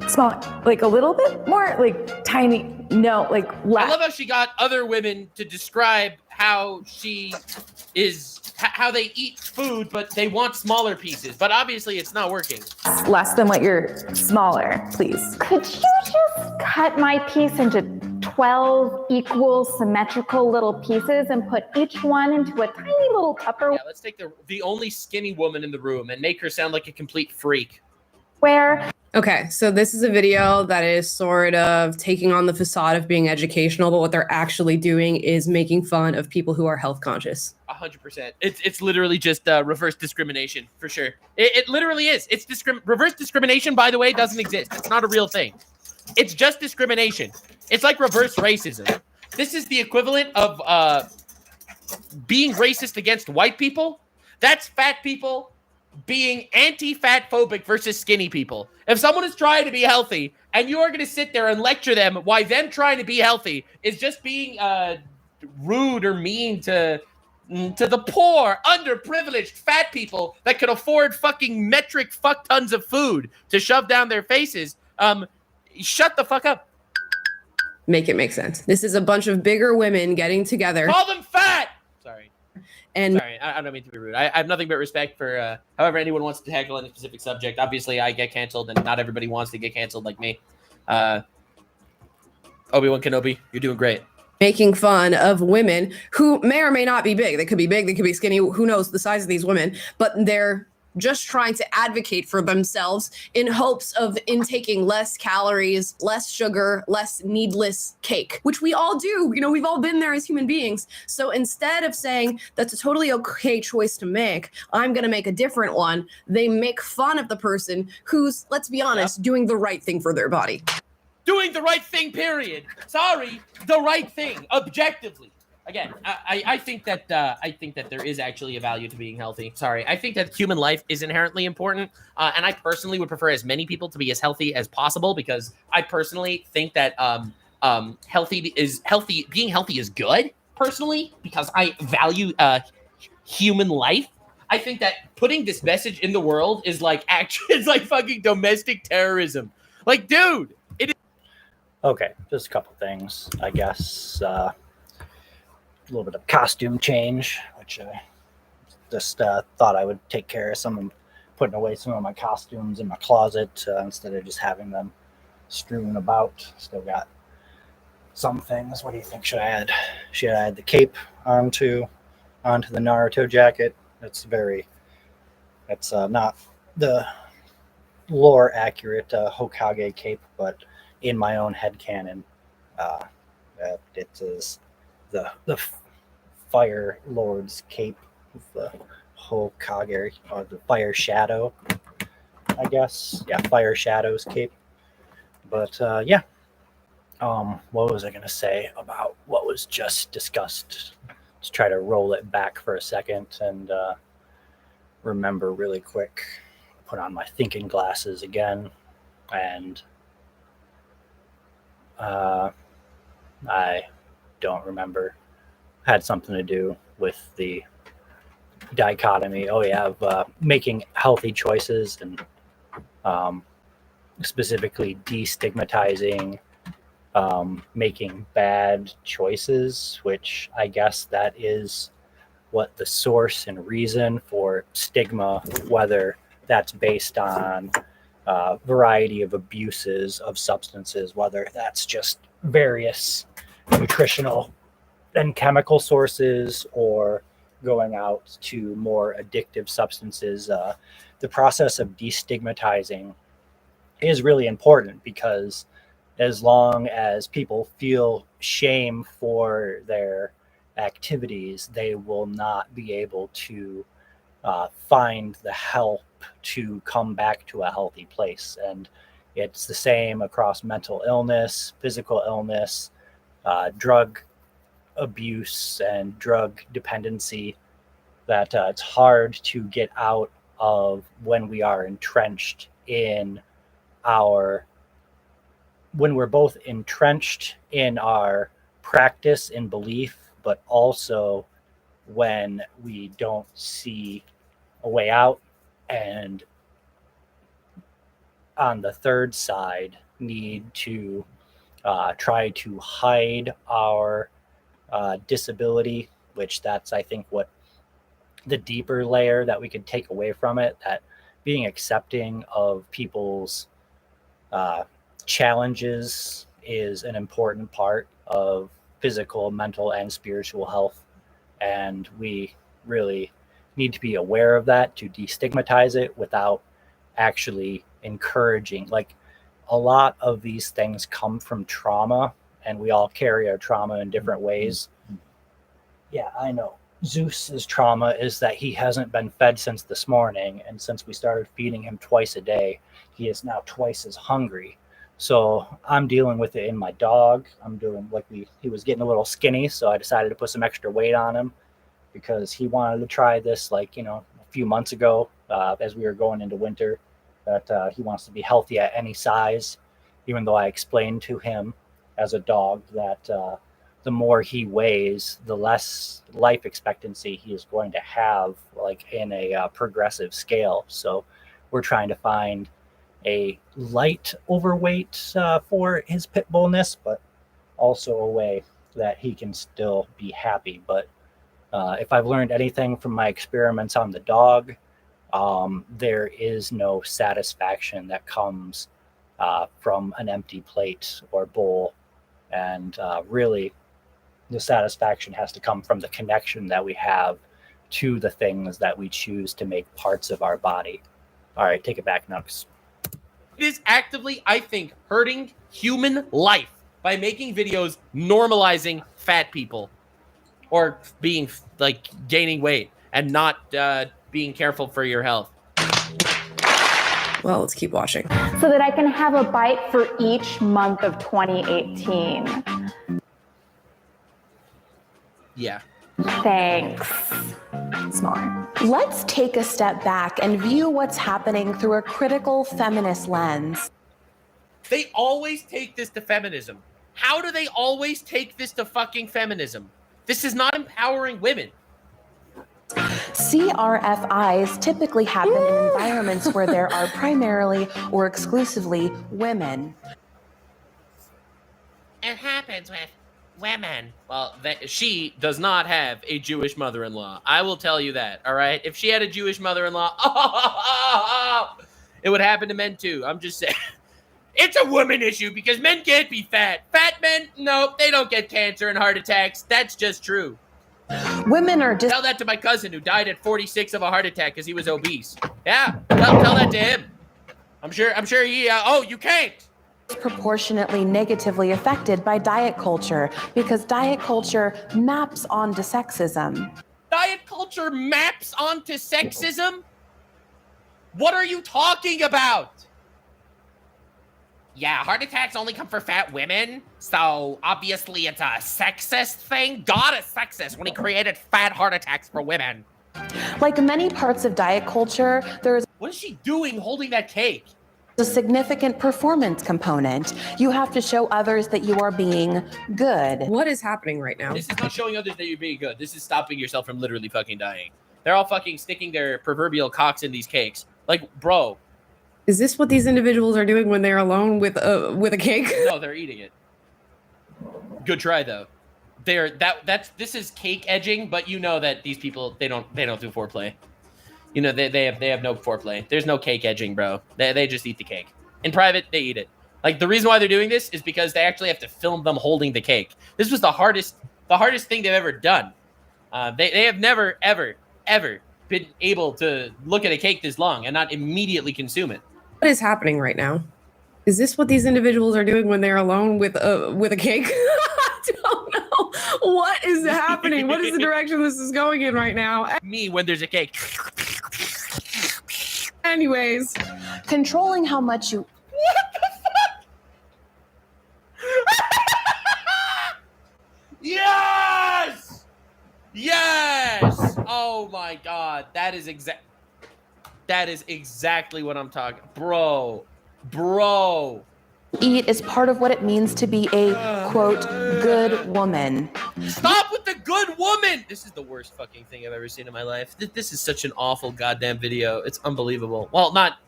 Small, like a little bit more, like tiny. No, like less. I love how she got other women to describe how she is, how they eat food, but they want smaller pieces. But obviously, it's not working. Less than what you're smaller, please. Could you just cut my piece into 12 equal symmetrical little pieces and put each one into a tiny little Tupperware? Yeah, let's take the only skinny woman in the room and make her sound like a complete freak. Okay, so this is a video that is sort of taking on the facade of being educational, but what they're actually doing is making fun of people who are health conscious. 100%. It's literally just reverse discrimination, for sure. It literally is. It's reverse discrimination, by the way, doesn't exist. It's not a real thing. It's just discrimination. It's like reverse racism. This is the equivalent of being racist against white people. That's fat people being anti-fat phobic versus skinny people. If someone is trying to be healthy and you're going to sit there and lecture them why them trying to be healthy is just being rude or mean to the poor, underprivileged fat people that can afford fucking metric fuck tons of food to shove down their faces, shut the fuck up. Make it make sense. This is a bunch of bigger women getting together. Call them fat! Sorry. And sorry, I don't mean to be rude. I have nothing but respect for however anyone wants to tackle any specific subject. Obviously, I get canceled, and not everybody wants to get canceled like me. Obi-Wan Kenobi, you're doing great. Making fun of women who may or may not be big. They could be big, they could be skinny. Who knows the size of these women? But they're just trying to advocate for themselves in hopes of intaking less calories, less sugar, less needless cake, which we all do. You know, we've all been there as human beings. So instead of saying that's a totally okay choice to make, I'm going to make a different one, they make fun of the person who's, let's be honest, doing the right thing for their body. Doing the right thing, period. Sorry, the right thing, objectively. Again, I think that there is actually a value to being healthy. Sorry, I think that human life is inherently important, and I personally would prefer as many people to be as healthy as possible because I personally think that being healthy is good personally because I value human life. I think that putting this message in the world is like it's like fucking domestic terrorism. Like, dude, it is. Okay, just a couple things, I guess. A little bit of costume change, which I just thought I would take care of putting away some of my costumes in my closet instead of just having them strewn about. Still got some things. What do you think? Should I add? Should I add the cape onto the Naruto jacket? It's not the lore accurate Hokage cape, but in my own headcanon, it is the Fire Lord's cape, the Hokage, or the Fire Shadow, I guess. Yeah, Fire Shadow's cape. But yeah, what was I going to say about what was just discussed? Let's try to roll it back for a second and remember really quick. Put on my thinking glasses again, and I don't remember. Had something to do with the dichotomy. Oh yeah, of making healthy choices and specifically destigmatizing making bad choices, which I guess that is what the source and reason for stigma, whether that's based on variety of abuses of substances, whether that's just various nutritional and chemical sources or going out to more addictive substances. The process of destigmatizing is really important because as long as people feel shame for their activities, they will not be able to find the help to come back to a healthy place. And it's the same across mental illness, physical illness, drug abuse, and drug dependency, that it's hard to get out of when we are entrenched in when we're both entrenched in our practice and belief, but also when we don't see a way out, and on the third side need to try to hide our disability, which that's, I think, what the deeper layer that we could take away from it, that being accepting of people's challenges is an important part of physical, mental, and spiritual health. And we really need to be aware of that to destigmatize it without actually encouraging. Like, a lot of these things come from trauma, and we all carry our trauma in different ways. Yeah, I know. Zeus's trauma is that he hasn't been fed since this morning, and since we started feeding him twice a day, he is now twice as hungry. So I'm dealing with it in my dog. I'm doing like he was getting a little skinny, so I decided to put some extra weight on him because he wanted to try this, like, a few months ago, as we were going into winter, that he wants to be healthy at any size, even though I explained to him as a dog that the more he weighs, the less life expectancy he is going to have, like in a progressive scale. So we're trying to find a light overweight for his pit bullness, but also a way that he can still be happy. But if I've learned anything from my experiments on the dog, there is no satisfaction that comes from an empty plate or bowl. And really, the satisfaction has to come from the connection that we have to the things that we choose to make parts of our body. All right, take it back, Nux. It is actively, I think, hurting human life by making videos normalizing fat people or being like gaining weight and not being careful for your health. Well, let's keep watching. So that I can have a bite for each month of 2018. Yeah. Thanks. Smaller. Let's take a step back and view what's happening through a critical feminist lens. They always take this to feminism. How do they always take this to fucking feminism? This is not empowering women. CRFIs typically happen in environments where there are primarily or exclusively women. It happens with women. Well, she does not have a Jewish mother-in-law. I will tell you that, all right? If she had a Jewish mother-in-law, it would happen to men too. I'm just saying. It's a woman issue because men can't be fat. Fat men, no, they don't get cancer and heart attacks. That's just true. Women are Tell that to my cousin who died at 46 of a heart attack because he was obese. Yeah, tell that to him. I'm sure he, oh, you can't. Disproportionately negatively affected by diet culture because diet culture maps onto sexism. Diet culture maps onto sexism? What are you talking about? Yeah, heart attacks only come for fat women, so obviously it's a sexist thing. God is sexist when he created fat heart attacks for women. Like many parts of diet culture, there is... What is she doing holding that cake? A significant performance component. You have to show others that you are being good. What is happening right now? This is not showing others that you're being good. This is stopping yourself from literally fucking dying. They're all fucking sticking their proverbial cocks in these cakes. Like, bro. Is this what these individuals are doing when they're alone with a cake? No, they're eating it. Good try though. This is cake edging, but you know that these people they don't do foreplay. You know they have no foreplay. There's no cake edging, bro. They just eat the cake. In private, they eat it. Like the reason why they're doing this is because they actually have to film them holding the cake. This was the hardest thing they've ever done. They have never ever been able to look at a cake this long and not immediately consume it. What is happening right now? Is this what these individuals are doing when they're alone with a cake? I don't know. What is happening? What is the direction this is going in right now? Me when there's a cake. Anyways. Controlling how much you... What the fuck? Yes! Yes! Oh my god. That is exactly what I'm talking. Bro. Eat is part of what it means to be a, quote, good woman. Stop with the good woman! This is the worst fucking thing I've ever seen in my life. This is such an awful goddamn video. It's unbelievable. Well, not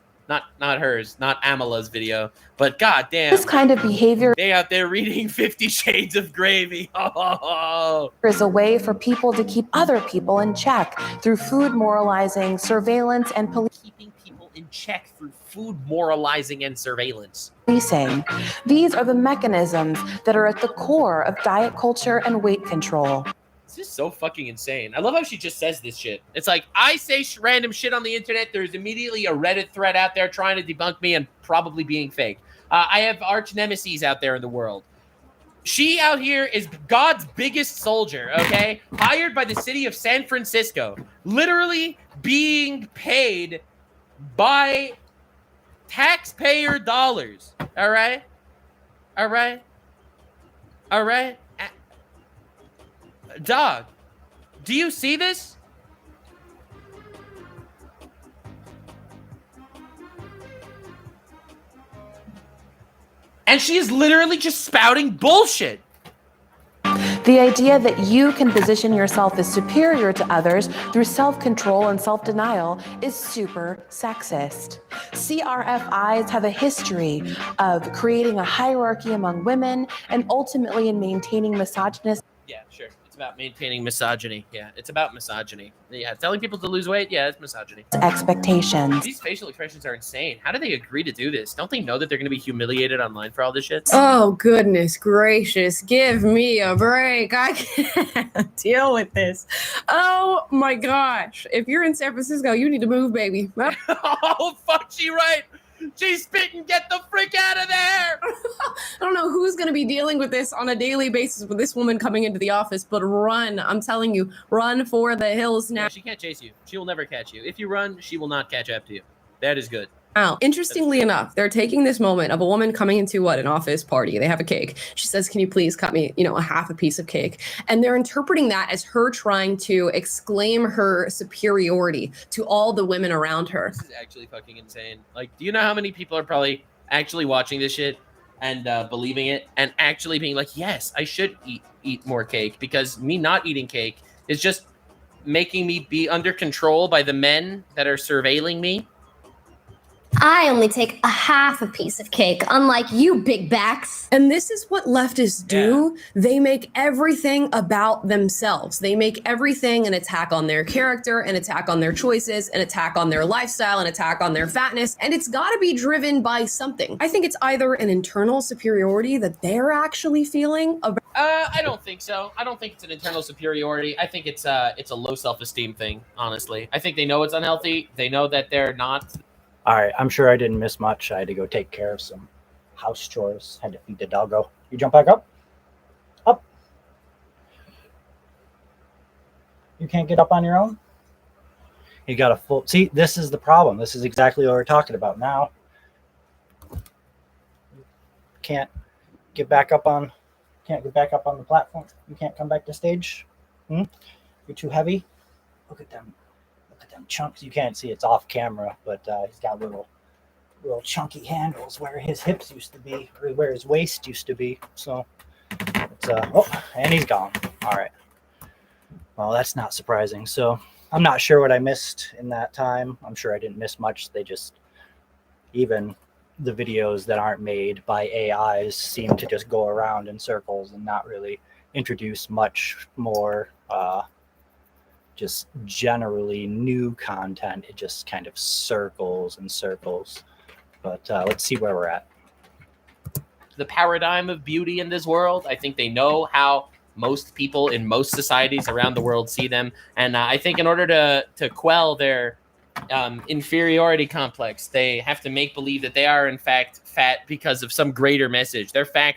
hers, not Amala's video, but goddamn. This kind of behavior they out there reading 50 Shades of Gravy. is a way for people to keep other people in check through food moralizing, surveillance, and keeping people in check through food moralizing and surveillance. Policing. These are the mechanisms that are at the core of diet culture and weight control. This is so fucking insane. I love how she just says this shit. It's like, I say random shit on the internet, there's immediately a Reddit thread out there trying to debunk me and probably being fake. I have arch nemesis out there in the world. She out here is God's biggest soldier, okay? Hired by the city of San Francisco. Literally being paid by taxpayer dollars. All right? Dog, do you see this? And she is literally just spouting bullshit. The idea that you can position yourself as superior to others through self-control and self-denial is super sexist. CRFIs have a history of creating a hierarchy among women and ultimately in maintaining misogynist. Yeah, sure. It's about maintaining misogyny. Yeah, it's about misogyny. Yeah, telling people to lose weight. Yeah, it's misogyny. Expectations. These facial expressions are insane. How do they agree to do this? Don't they know that they're going to be humiliated online for all this shit? Oh, goodness gracious. Give me a break. I can't deal with this. Oh, my gosh. If you're in San Francisco, you need to move, baby. Oh, fuck, she right. She's spitting. Get the frick out of there. I don't know who's going to be dealing with this on a daily basis with this woman coming into the office, but run. I'm telling you, run for the hills now. Yeah, she can't chase you. She will never catch you. If you run, she will not catch up to you. That is good. Now, interestingly enough, they're taking this moment of a woman coming into an office party. They have a cake. She says, can you please cut me, a half a piece of cake? And they're interpreting that as her trying to exclaim her superiority to all the women around her. This is actually fucking insane. Like, do you know how many people are probably actually watching this shit and believing it and actually being like, yes, I should eat more cake because me not eating cake is just making me be under control by the men that are surveilling me. I only take a half a piece of cake, unlike you big backs. And this is what leftists do. Yeah. They make everything about themselves. They make everything an attack on their character, an attack on their choices, an attack on their lifestyle, an attack on their fatness. And it's got to be driven by something. I think it's either an internal superiority that they're actually feeling about. I don't think so. I don't think it's an internal superiority. I think it's a low self-esteem thing, honestly. I think they know it's unhealthy. They know that they're not. All right, I'm sure I didn't miss much. I had to go take care of some house chores. Had to feed the doggo. You jump back up. Up. You can't get up on your own? You got a full... See, this is the problem. This is exactly what we're talking about now. Can't get back up on... Can't get back up on the platform. You can't come back to stage. You're too heavy. Look at them. Look at them chunks. You can't see, it's off camera, but he's got little chunky handles where his hips used to be, or where his waist used to be. So it's oh, and he's gone. All right. Well, that's not surprising. So I'm not sure what I missed in that time. I'm sure I didn't miss much. They just, even the videos that aren't made by AIs seem to just go around in circles and not really introduce much more just generally new content. It just kind of circles and circles. But let's see where we're at. The paradigm of beauty in this world, I think they know how most people in most societies around the world see them. And I think in order to quell their inferiority complex, they have to make believe that they are in fact fat because of some greater message. They're fat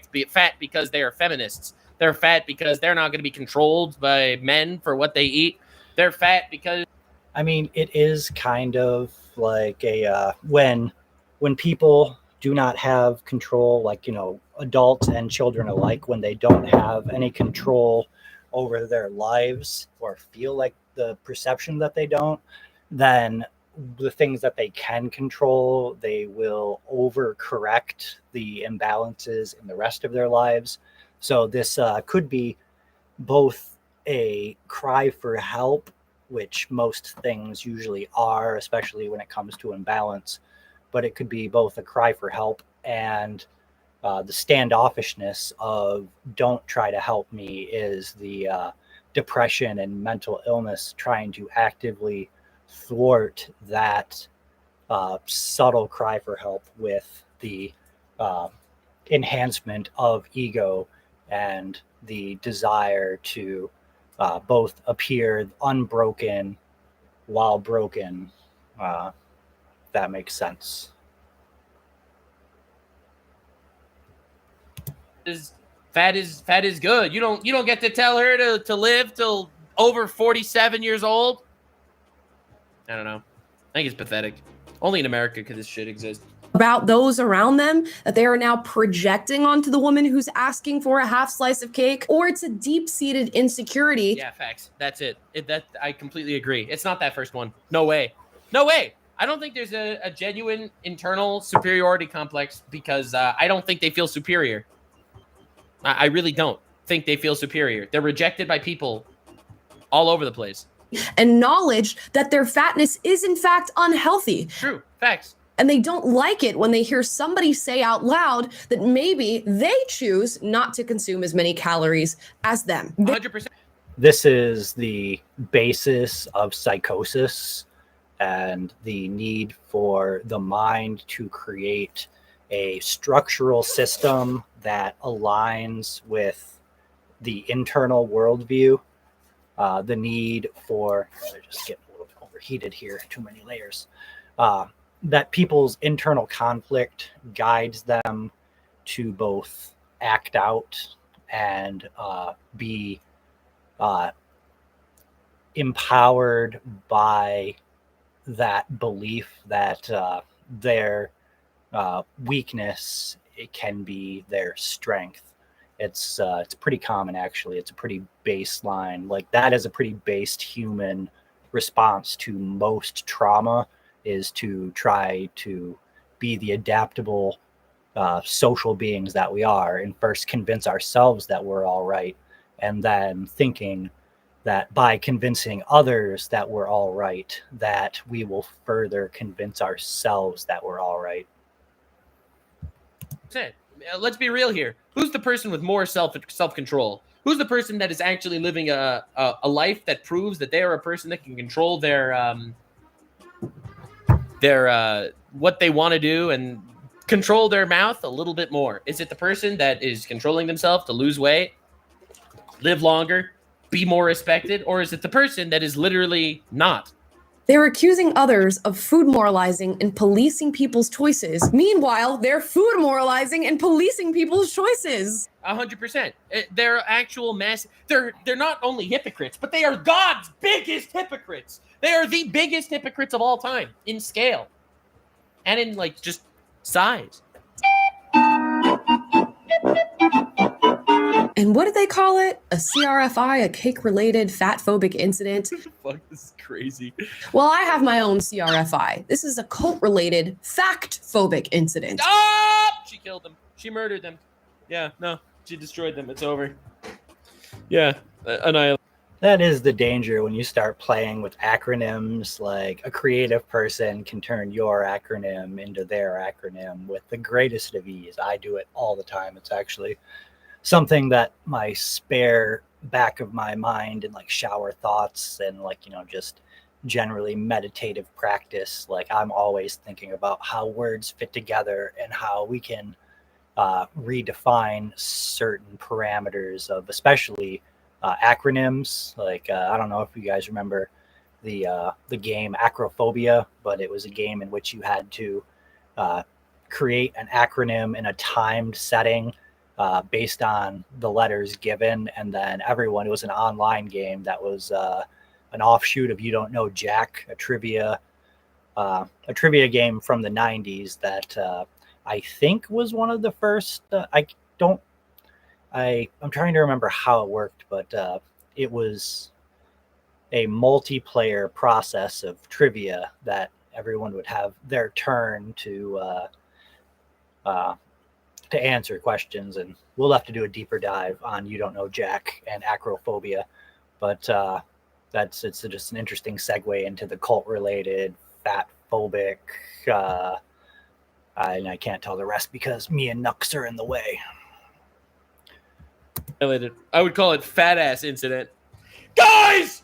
because they are feminists. They're fat because they're not going to be controlled by men for what they eat. They're fat because... I mean, it is kind of like a when people do not have control, like, you know, adults and children alike, when they don't have any control over their lives or feel like the perception that they don't, then the things that they can control, they will overcorrect the imbalances in the rest of their lives. So this could be both a cry for help, which most things usually are, especially when it comes to imbalance, but it could be both a cry for help and the standoffishness of don't try to help me is the depression and mental illness trying to actively thwart that subtle cry for help with the enhancement of ego and the desire to both appear unbroken while broken. That makes sense. Fat is good. You don't get to tell her to live till over 47 years old. I don't know. I think it's pathetic. Only in America could this shit exist. About those around them that they are now projecting onto the woman who's asking for a half slice of cake, or it's a deep-seated insecurity. Yeah, facts. That's it. I completely agree. It's not that first one. No way. No way. I don't think there's a genuine internal superiority complex because I don't think they feel superior. I really don't think they feel superior. They're rejected by people all over the place. And knowledge that their fatness is in fact unhealthy. True. Facts. And they don't like it when they hear somebody say out loud that maybe they choose not to consume as many calories as them. 100%. This is the basis of psychosis and the need for the mind to create a structural system that aligns with the internal worldview. The need for, they're just getting a little bit overheated here, too many layers. That people's internal conflict guides them to both act out and be empowered by that belief that their weakness, it can be their strength. It's pretty common, actually. It's a pretty baseline. Like, that is a pretty based human response to most trauma, is to try to be the adaptable social beings that we are and first convince ourselves that we're all right, and then thinking that by convincing others that we're all right, that we will further convince ourselves that we're all right. Let's be real here. Who's the person with more self-control? Who's the person that is actually living a life that proves that they are a person that can control their what they want to do and control their mouth a little bit more? Is it the person that is controlling themselves to lose weight, live longer, be more respected, or is it the person that is literally not? They're accusing others of food moralizing and policing people's choices. Meanwhile, they're food moralizing and policing people's choices. 100%. They're actual mass. They're not only hypocrites, but they are God's biggest hypocrites. They are the biggest hypocrites of all time in scale and in like just size. And what did they call it? A CRFI, a cake-related fat-phobic incident? Fuck, this is crazy. Well, I have my own CRFI. This is a cult-related fact-phobic incident. Oh! She killed them. She murdered them. Yeah, no, she destroyed them. It's over. Yeah, annihilate. That is the danger when you start playing with acronyms. Like a creative person can turn your acronym into their acronym with the greatest of ease. I do it all the time. It's actually something that my spare back of my mind and like shower thoughts and like, you know, just generally meditative practice. Like I'm always thinking about how words fit together and how we can redefine certain parameters of especially acronyms. Like I don't know if you guys remember the game Acrophobia, but it was a game in which you had to create an acronym in a timed setting based on the letters given, and then everyone. It was an online game that was an offshoot of You Don't Know Jack, a trivia game from the 90s that I think was one of the first. I'm trying to remember how it worked, but it was a multiplayer process of trivia that everyone would have their turn to answer questions, and we'll have to do a deeper dive on You Don't Know Jack and acrophobia. But it's just an interesting segue into the cult-related, fat-phobic, and I can't tell the rest because me and Nux are in the way. I would call it fat ass incident. Guys,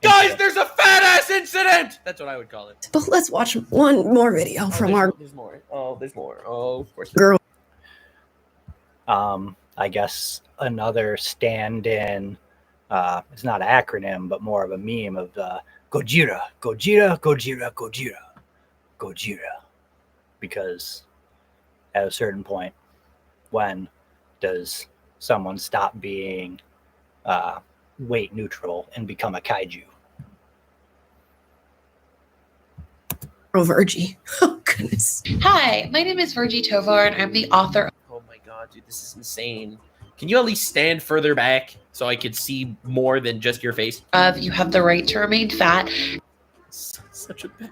there's a fat ass incident. That's what I would call it. But let's watch one more video from our. There's more. Oh, there's more. Oh, of course. Girl. I guess another stand-in. It's not an acronym, but more of a meme of Gojira, Gojira, Gojira, Gojira, Gojira. Because at a certain point, when does someone stop being weight neutral and become a kaiju? Virgie. Oh, goodness. Hi, my name is Virgie Tovar, and I'm the author. Oh my god, dude, this is insane. Can you at least stand further back so I could see more than just your face? You Have the Right to Remain Fat. It's such a bad.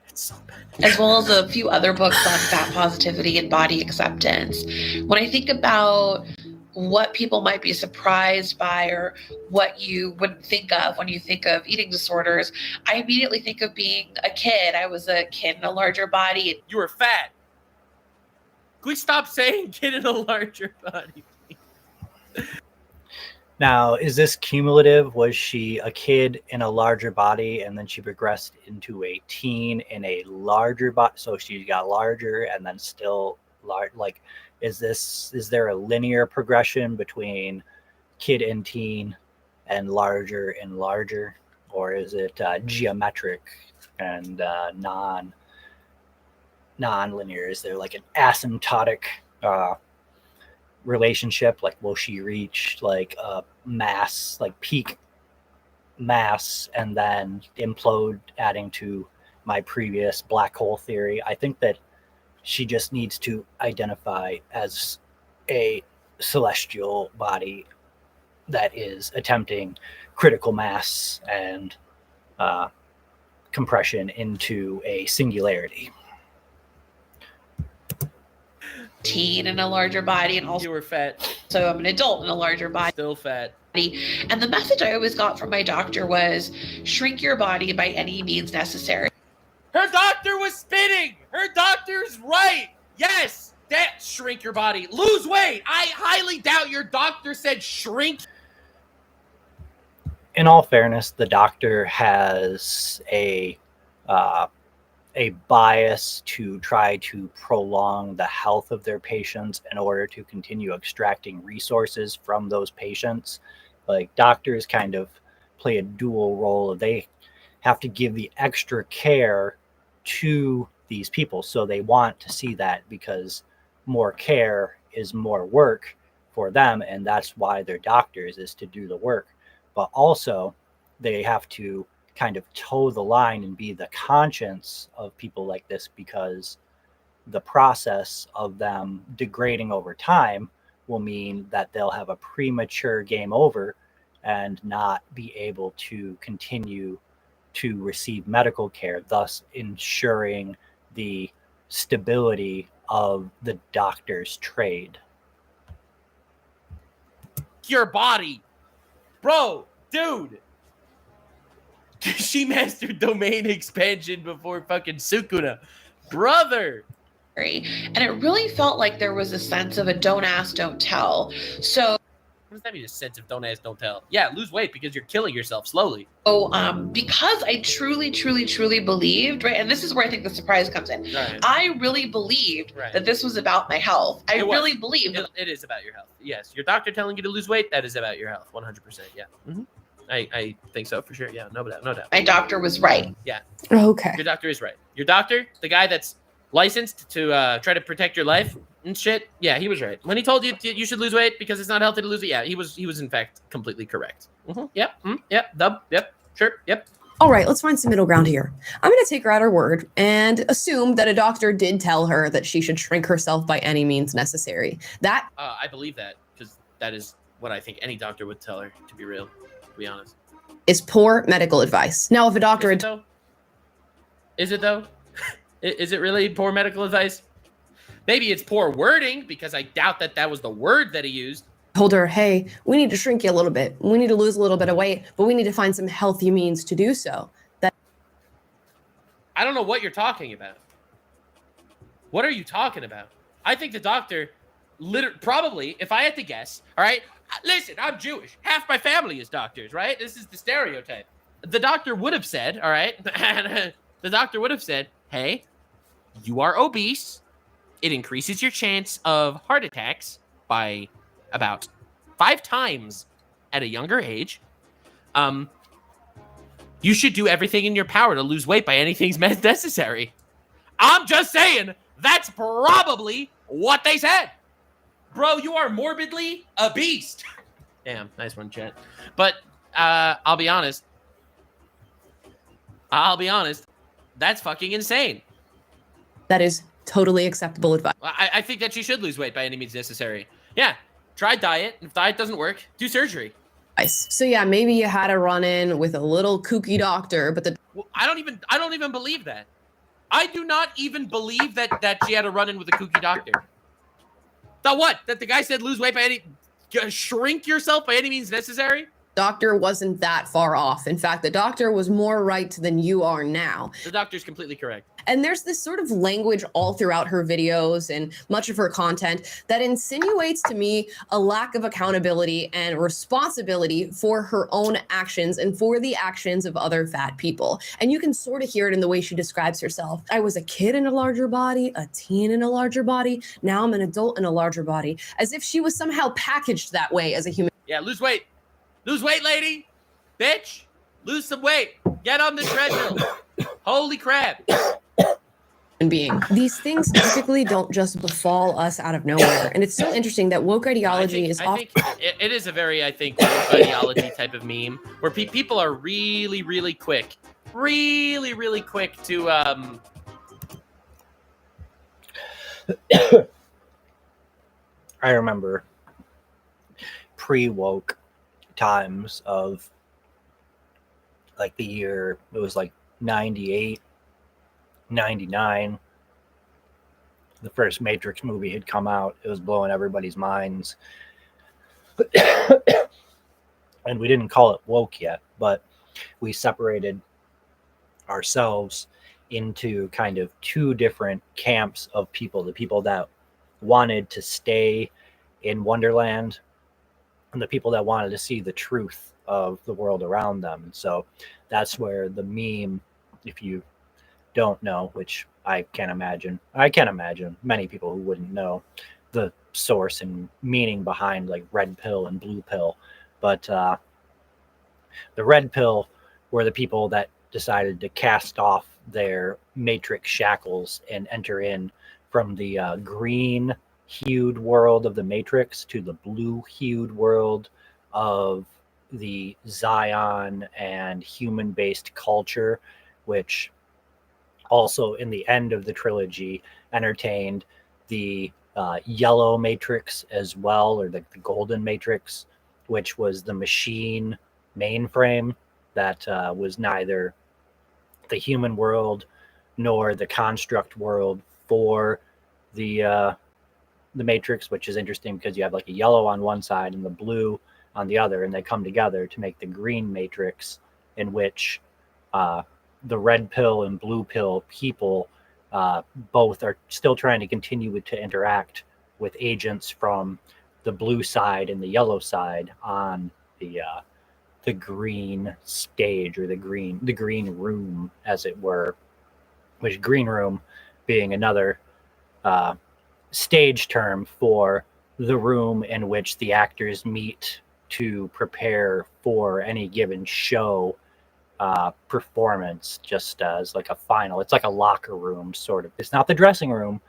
It's so bad. As well as a few other books on fat positivity and body acceptance. When I think about what people might be surprised by or what you would think of when you think of eating disorders, I immediately think of being a kid. I was a kid in a larger body. You were fat. Can we stop saying kid in a larger body, please? Now, is this cumulative? Was she a kid in a larger body and then she progressed into a teen in a larger body? So she got larger and then still large. Like, is there a linear progression between kid and teen and larger and larger? Or is it geometric and non-linear? Is there like an asymptotic relationship? Like, will she reach like a mass, like peak mass, and then implode, adding to my previous black hole theory? I think that she just needs to identify as a celestial body that is attempting critical mass and compression into a singularity. Teen in a larger body, and also you were fat. So I'm an adult in a larger body. Still fat. And the message I always got from my doctor was shrink your body by any means necessary. Her doctor was spitting. Her doctor's right. Yes, that shrink your body. Lose weight. I highly doubt your doctor said shrink. In all fairness, the doctor has a bias to try to prolong the health of their patients in order to continue extracting resources from those patients. Like, doctors kind of play a dual role. They have to give the extra care to these people. So they want to see that, because more care is more work for them. And that's why they're doctors, is to do the work. But also they have to kind of toe the line and be the conscience of people like this, because the process of them degrading over time will mean that they'll have a premature game over and not be able to continue to receive medical care, thus ensuring the stability of the doctor's trade. Your body. Bro, dude. She mastered domain expansion before fucking Sukuna. Brother. And it really felt like there was a sense of a don't ask, don't tell. So what does that mean, a sense of don't ask, don't tell? Yeah, lose weight because you're killing yourself slowly. Because I truly, truly, truly believed, right? And this is where I think the surprise comes in. Right. I really believed that this was about my health. I really believed it is about your health. Yes, your doctor telling you to lose weight, that is about your health, 100%. Yeah. Mm-hmm. I think so for sure. Yeah, no doubt. My doctor was right. Yeah. Okay. Your doctor is right. Your doctor, the guy that's licensed to try to protect your life and shit, yeah, he was right. When he told you you should lose weight because it's not healthy to lose it, yeah, he was in fact completely correct. Mm-hmm. Yep. Mm-hmm. Yep. Dub. Yep. Sure. Yep. All right, let's find some middle ground here. I'm going to take her at her word and assume that a doctor did tell her that she should shrink herself by any means necessary. That I believe that, because that is what I think any doctor would tell her, to be real. To be honest, is poor medical advice. Now, if a doctor is it though? Is it really poor medical advice? Maybe it's poor wording, because I doubt that was the word that he used. Told her, hey, we need to shrink you a little bit. We need to lose a little bit of weight, but we need to find some healthy means to do so. That I don't know what you're talking about. What are you talking about? I think the doctor probably, if I had to guess, all right, listen, I'm Jewish. Half my family is doctors, right? This is the stereotype. The doctor would have said, all right, the doctor would have said, hey, you are obese. It increases your chance of heart attacks by about 5 times at a younger age. You should do everything in your power to lose weight by anything necessary. I'm just saying, that's probably what they said. Bro, you are morbidly a beast. Damn, nice one, Chet. But I'll be honest. That's fucking insane. That is totally acceptable advice. I think that you should lose weight by any means necessary. Yeah, try diet. If diet doesn't work, do surgery. So yeah, maybe you had a run-in with a little kooky doctor, but I don't even believe that. I do not even believe that she had a run-in with a kooky doctor. That what? That the guy said lose weight by shrink yourself by any means necessary? Doctor wasn't that far off. In fact, the doctor was more right than you are now. The doctor's completely correct. And there's this sort of language all throughout her videos and much of her content that insinuates to me a lack of accountability and responsibility for her own actions and for the actions of other fat people. And you can sort of hear it in the way she describes herself. I was a kid in a larger body, a teen in a larger body. Now I'm an adult in a larger body, as if she was somehow packaged that way as a human. Yeah, lose weight. Lose weight, lady. Bitch. Lose some weight. Get on the treadmill. Holy crap. Being. These things typically don't just befall us out of nowhere. And it's so interesting that woke ideology is often... it is a very, I think, woke ideology type of meme where people are really, really quick. Really, really quick to... I remember pre-woke times of like the year, it was like 98, 99. The first Matrix movie had come out. It was blowing everybody's minds. and we didn't call it woke yet, but we separated ourselves into kind of two different camps of people: the people that wanted to stay in Wonderland and the people that wanted to see the truth of the world around them. And so that's where the meme, if you don't know, which I can imagine many people who wouldn't know the source and meaning behind like red pill and blue pill. But the red pill were the people that decided to cast off their matrix shackles and enter in from the green hued world of the matrix to the blue hued world of the Zion and human based culture, which also in the end of the trilogy entertained the yellow matrix as well, or the golden matrix, which was the machine mainframe that was neither the human world nor the construct world for the matrix, which is interesting because you have like a yellow on one side and the blue on the other, and they come together to make the green matrix, in which the red pill and blue pill people both are still trying to continue to interact with agents from the blue side and the yellow side on the green stage, or the green room, as it were, which green room being another stage term for the room in which the actors meet to prepare for any given show performance, just as like a final. It's like a locker room, sort of. It's not the dressing room,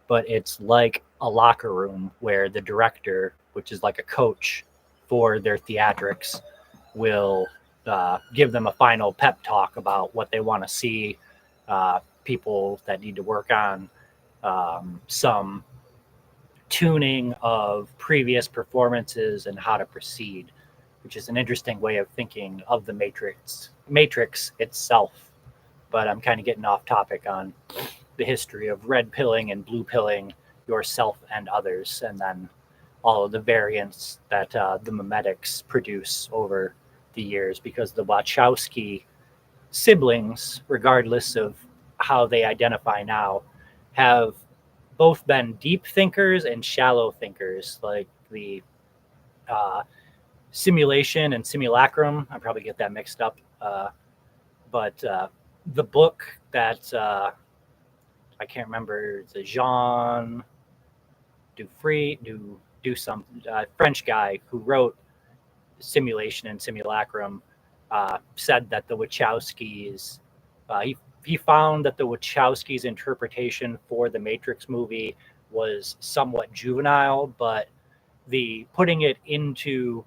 but it's like a locker room where the director, which is like a coach for their theatrics, will give them a final pep talk about what they want to see, people that need to work on some tuning of previous performances and how to proceed, which is an interesting way of thinking of the matrix itself. But I'm kind of getting off topic on the history of red pilling and blue pilling yourself and others, and then all of the variants that the memetics produce over the years, because the Wachowski siblings, regardless of how they identify now, have both been deep thinkers and shallow thinkers. Like the simulation and simulacrum, I probably get that mixed up, but the book that I can't remember, the Jean Dufresne, do some French guy who wrote Simulation and Simulacrum, said that the Wachowskis, he found that the Wachowskis' interpretation for the Matrix movie was somewhat juvenile, but the putting it into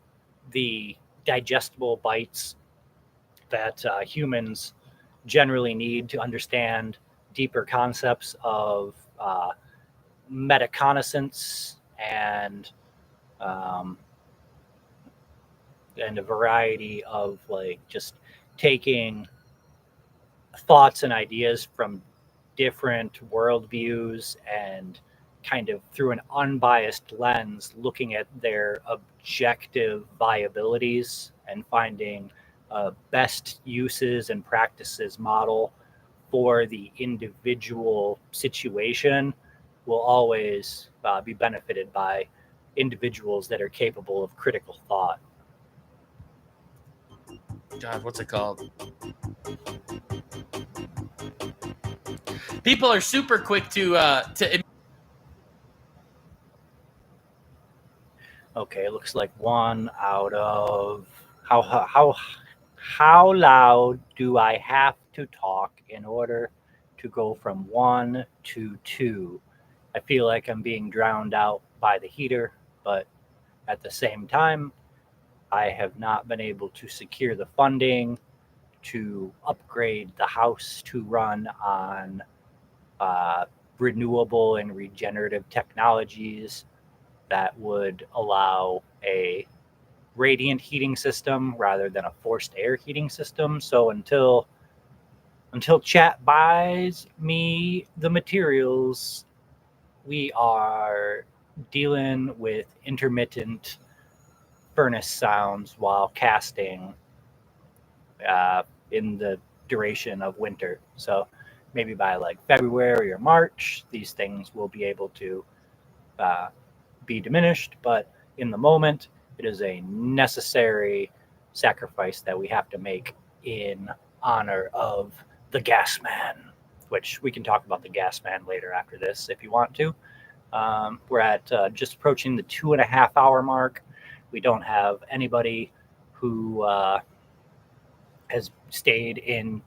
the digestible bites that humans generally need to understand deeper concepts of metaconnaissance um, and a variety of like just taking thoughts and ideas from different worldviews and kind of through an unbiased lens looking at their objective viabilities and finding best uses and practices model for the individual situation will always be benefited by individuals that are capable of critical thought. God, what's it called? People are super quick to Okay, it looks like one out of how loud do I have to talk in order to go from 1 to 2? I feel like I'm being drowned out by the heater, but at the same time, I have not been able to secure the funding to upgrade the house to run on renewable and regenerative technologies that would allow a radiant heating system rather than a forced air heating system. So until chat buys me the materials, we are dealing with intermittent furnace sounds while casting in the duration of winter. So maybe by like February or March, these things will be able to be diminished. But in the moment, it is a necessary sacrifice that we have to make in honor of the gas man, which we can talk about the gas man later after this if you want to. We're at just approaching the 2.5 hour mark. We don't have anybody who has stayed in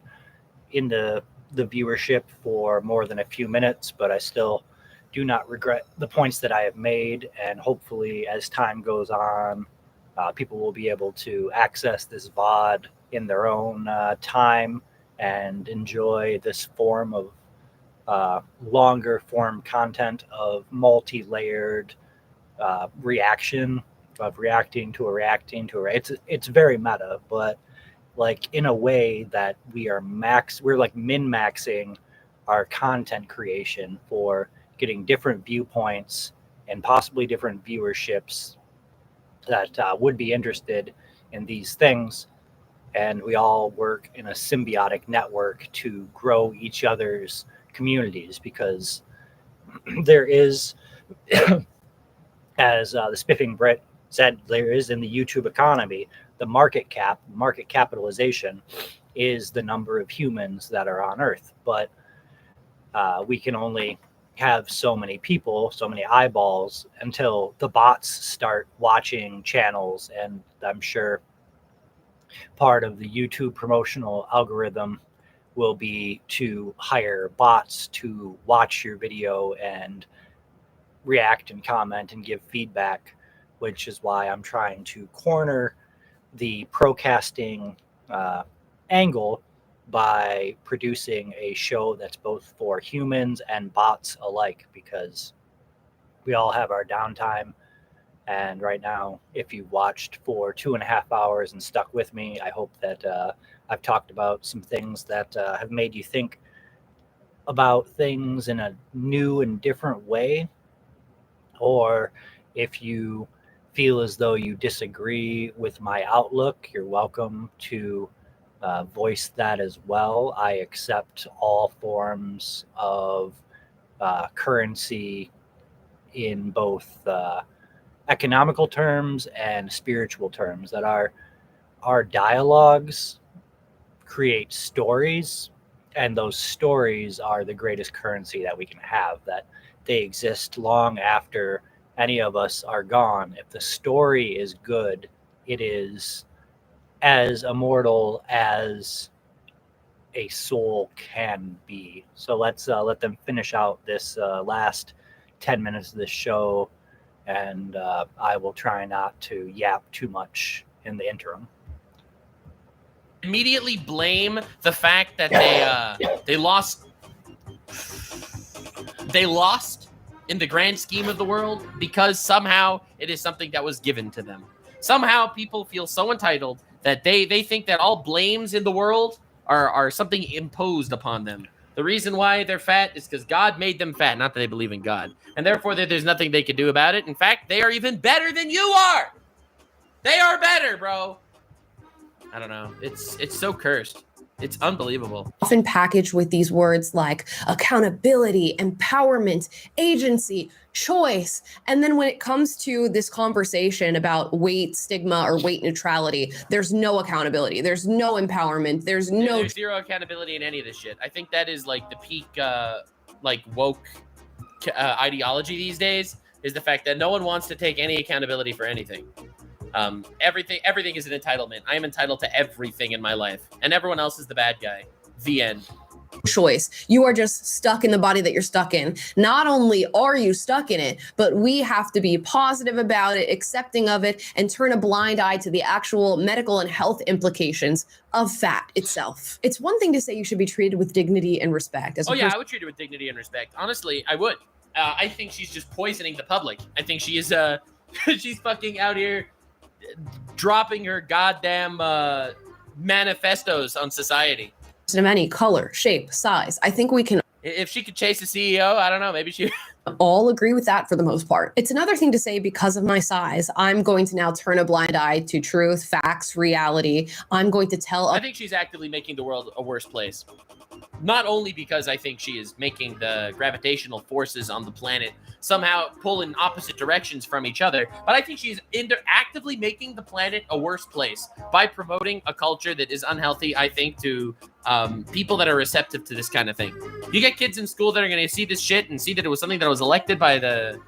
the viewership for more than a few minutes, but I still do not regret the points that I have made. And hopefully, as time goes on, people will be able to access this VOD in their own time and enjoy this form of longer form content of multi-layered reaction, of reacting to a reacting to a. It's very meta, but like in a way that we're like min-maxing our content creation for getting different viewpoints and possibly different viewerships that would be interested in these things. And we all work in a symbiotic network to grow each other's communities, because there is, as the Spiffing Brit said, there is in the YouTube economy, the market capitalization is the number of humans that are on Earth. But we can only have so many people, so many eyeballs until the bots start watching channels. And I'm sure part of the YouTube promotional algorithm will be to hire bots to watch your video and react and comment and give feedback, which is why I'm trying to corner the procasting angle by producing a show that's both for humans and bots alike, because we all have our downtime. And right now, if you watched for 2.5 hours and stuck with me, I hope that I've talked about some things that have made you think about things in a new and different way. Or if you feel as though you disagree with my outlook, you're welcome to voice that as well. I accept all forms of currency in both economical terms and spiritual terms. That our dialogues create stories, and those stories are the greatest currency that we can have, that they exist long after any of us are gone. If the story is good, it is as immortal as a soul can be. So let's let them finish out this last 10 minutes of this show, and I will try not to yap too much in the interim. Immediately blame the fact that they lost in the grand scheme of the world because somehow it is something that was given to them. Somehow people feel so entitled that they think that all blames in the world are something imposed upon them. The reason why they're fat is because God made them fat, not that they believe in God. And therefore that there's nothing they can do about it. In fact, they are even better than you are. They are better, bro. I don't know. It's so cursed. It's unbelievable. Often packaged with these words like accountability, empowerment, agency, choice. And then when it comes to this conversation about weight stigma or weight neutrality, there's no accountability. There's no empowerment. There's zero accountability in any of this shit. I think that is like the peak woke ideology these days, is the fact that no one wants to take any accountability for anything. Everything is an entitlement. I am entitled to everything in my life, and everyone else is the bad guy. The end. Choice. You are just stuck in the body that you're stuck in. Not only are you stuck in it, but we have to be positive about it, accepting of it, and turn a blind eye to the actual medical and health implications of fat itself. It's one thing to say you should be treated with dignity and respect. I would treat her with dignity and respect. Honestly, I would. I think she's just poisoning the public. I think she is she's fucking out here dropping her goddamn manifestos on society. Of any color, shape, size. I think we can. If she could chase the CEO, I don't know. Maybe she all agree with that for the most part. It's another thing to say, because of my size, I'm going to now turn a blind eye to truth, facts, reality. I'm going to tell. I think she's actively making the world a worse place. Not only because I think she is making the gravitational forces on the planet somehow pull in opposite directions from each other, but I think she's actively making the planet a worse place by promoting a culture that is unhealthy, I think, to people that are receptive to this kind of thing. You get kids in school that are going to see this shit and see that it was something that was elected by the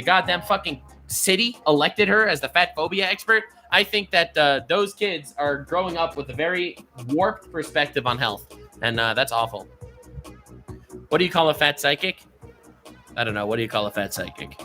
goddamn fucking city elected her as the fat phobia expert. I think that those kids are growing up with a very warped perspective on health. And that's awful. What do you call a fat psychic? I don't know. What do you call a fat psychic?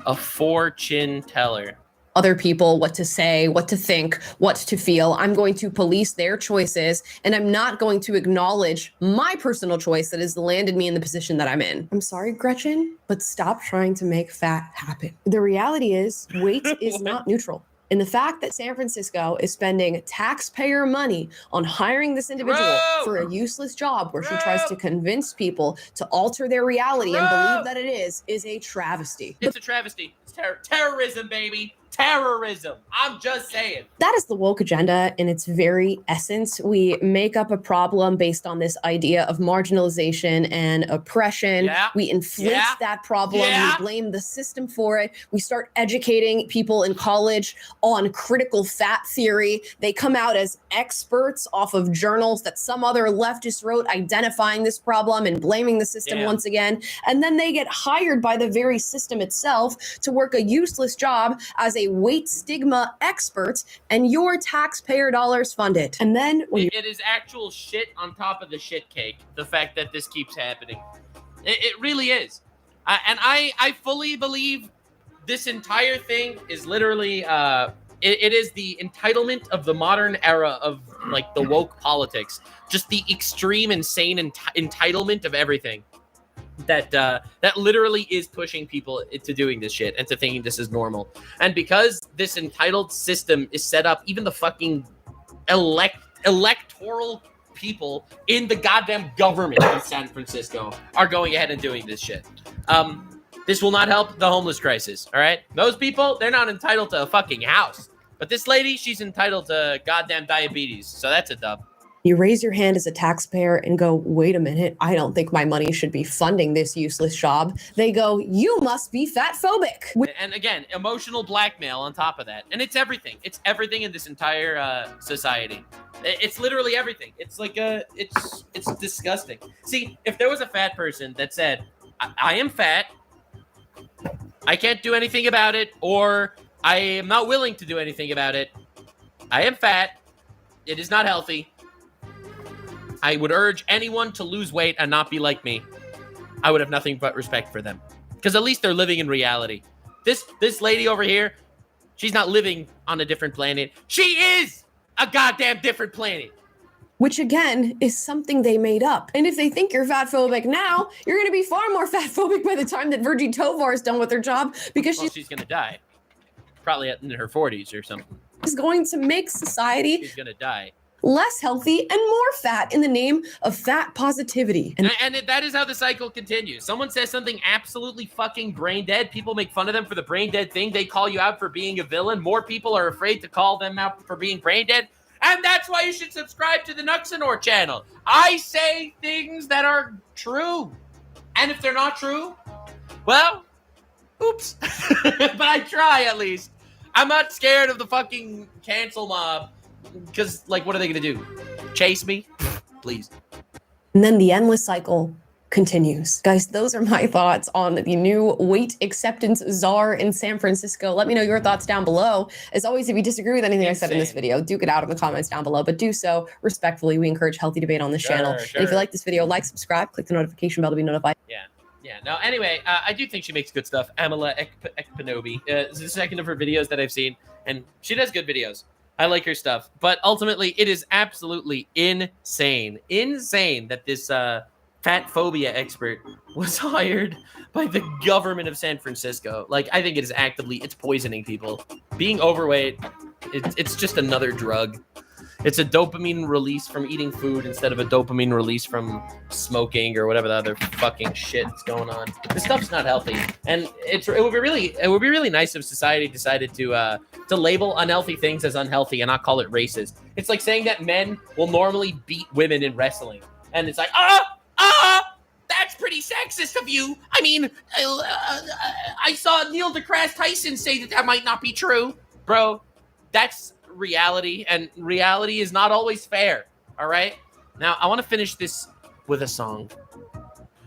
A fortune teller. Other people what to say, what to think, what to feel. I'm going to police their choices, and I'm not going to acknowledge my personal choice that has landed me in the position that I'm in. I'm sorry, Gretchen, but stop trying to make fat happen. The reality is, weight is not neutral. And the fact that San Francisco is spending taxpayer money on hiring this individual for a useless job where she tries to convince people to alter their reality and believe that it is a travesty. It's a travesty. It's terrorism, baby. Terrorism. I'm just saying. That is the woke agenda in its very essence. We make up a problem based on this idea of marginalization and oppression. Yeah. We inflate that problem. We blame the system for it. We start educating people in college on critical fat theory. They come out as experts off of journals that some other leftist wrote identifying this problem and blaming the system once again. And then they get hired by the very system itself to work a useless job as a weight stigma expert, and your taxpayer dollars fund it. And then it is actual shit on top of the shit cake, the fact that this keeps happening. It really is. And I fully believe this entire thing is literally it is the entitlement of the modern era of like the woke politics, just the extreme insane entitlement of everything that literally is pushing people into doing this shit and to thinking this is normal. And because this entitled system is set up, even the fucking electoral people in the goddamn government in San Francisco are going ahead and doing this shit. This will not help the homeless crisis, all right? Those people, they're not entitled to a fucking house. But this lady, she's entitled to goddamn diabetes, so that's a dub. You raise your hand as a taxpayer and go, wait a minute, I don't think my money should be funding this useless job. They go, you must be fat phobic. And again, emotional blackmail on top of that. And it's everything. It's everything in this entire society. It's literally everything. It's like it's disgusting. See, if there was a fat person that said, I am fat, I can't do anything about it, or I am not willing to do anything about it, I am fat, it is not healthy, I would urge anyone to lose weight and not be like me, I would have nothing but respect for them. Because at least they're living in reality. This lady over here, she's not living on a different planet. She is a goddamn different planet. Which again is something they made up. And if they think you're fat phobic now, you're going to be far more fat phobic by the time that Virgie Tovar is done with her job, because she's going to die. Probably in her 40s or something. She's going to make society She's going to die. less healthy and more fat in the name of fat positivity. And that is how the cycle continues. Someone says something absolutely fucking brain dead. People make fun of them for the brain dead thing. They call you out for being a villain. More people are afraid to call them out for being brain dead. And that's why you should subscribe to the Nuxanor channel. I say things that are true. And if they're not true, well, oops. But I try at least. I'm not scared of the fucking cancel mob. Because, like, what are they going to do? Chase me? Please. And then the endless cycle continues. Guys, those are my thoughts on the new weight acceptance czar in San Francisco. Let me know your thoughts down below. As always, if you disagree with anything I said in this video, do get out in the comments down below, but do so respectfully. We encourage healthy debate on this channel. And if you like this video, like, subscribe, click the notification bell to be notified. Yeah. No, anyway, I do think she makes good stuff. Amala Ekpanobi. This is the second of her videos that I've seen, and she does good videos. I like her stuff. But ultimately, it is absolutely insane that this fat phobia expert was hired by the government of San Francisco. Like, I think it is actively, it's poisoning people. Being overweight, it's just another drug. It's a dopamine release from eating food instead of a dopamine release from smoking or whatever the other fucking shit that's going on. This stuff's not healthy, and it would be really nice if society decided to label unhealthy things as unhealthy and not call it racist. It's like saying that men will normally beat women in wrestling, and it's like that's pretty sexist of you. I mean, I saw Neil deGrasse Tyson say that might not be true, bro. That's reality, and reality is not always fair. All right. Now I want to finish this with a song.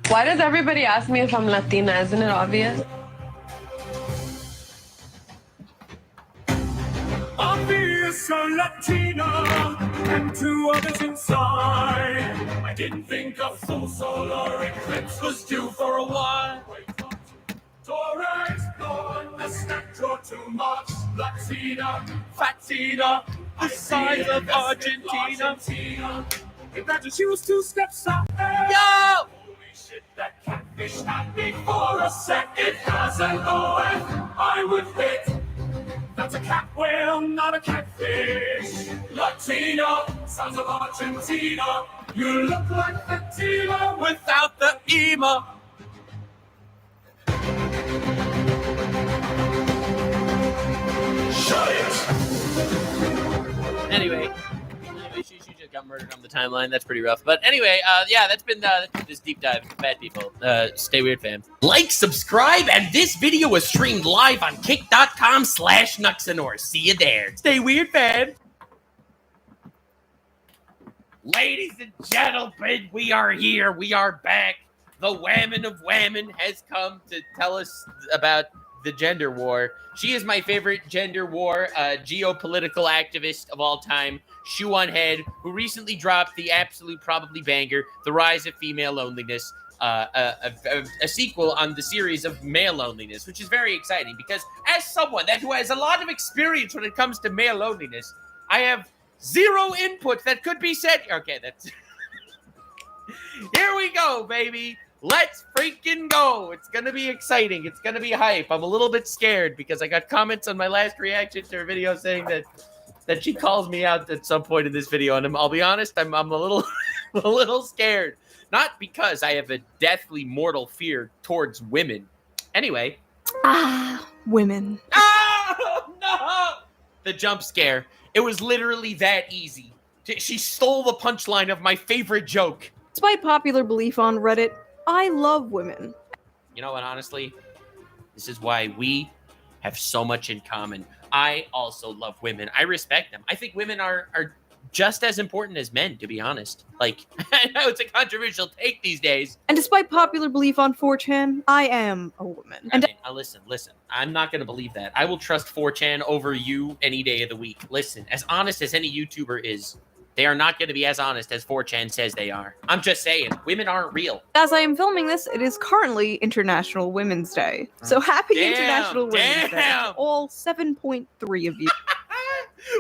Why does everybody ask me if I'm Latina? Isn't it obvious? Obvious a Latina and two others inside. I didn't think a full solar eclipse was due for a while. Torres, no, the snack draw too much. Latina, Fatina, the size of Argentina. Imagine she was 2 steps up. Yo! Holy shit, that catfish had me for a sec. It has an O-F, I would hit. That's a cat whale, not a catfish. Latina, sounds of Argentina. You look like Fatima without the ema. Anyway, she just got murdered on the timeline. That's pretty rough. But anyway, yeah, that's been this deep dive. Bad people. Stay weird, fam. Like, subscribe, and this video was streamed live on kick.com/Nuxanor. See you there. Stay weird, fam. Ladies and gentlemen, we are here. We are back. The Whammon of Whammon has come to tell us about the gender war. She is my favorite gender war geopolitical activist of all time, Shoe on Head, who recently dropped the absolute probably banger, The Rise of Female Loneliness, a sequel on the series of male loneliness, which is very exciting because as someone who has a lot of experience when it comes to male loneliness, I have zero input that could be said. Okay, that's... Here we go, baby. Let's freaking go. It's going to be exciting. It's going to be hype. I'm a little bit scared because I got comments on my last reaction to her video saying that she calls me out at some point in this video. And I'll be honest, I'm a little a little scared. Not because I have a deathly mortal fear towards women. Anyway. Women. Oh, no! The jump scare. It was literally that easy. She stole the punchline of my favorite joke. Despite popular belief on Reddit, I love women. You know what, honestly? This is why we have so much in common. I also love women. I respect them. I think women are just as important as men, to be honest. Like, I know it's a controversial take these days. And despite popular belief on 4chan, I am a woman. And listen. I'm not going to believe that. I will trust 4chan over you any day of the week. Listen, as honest as any YouTuber is, they are not going to be as honest as 4chan says they are. I'm just saying, women aren't real. As I am filming this, it is currently International Women's Day. So happy International Women's Day to all 7.3 of you.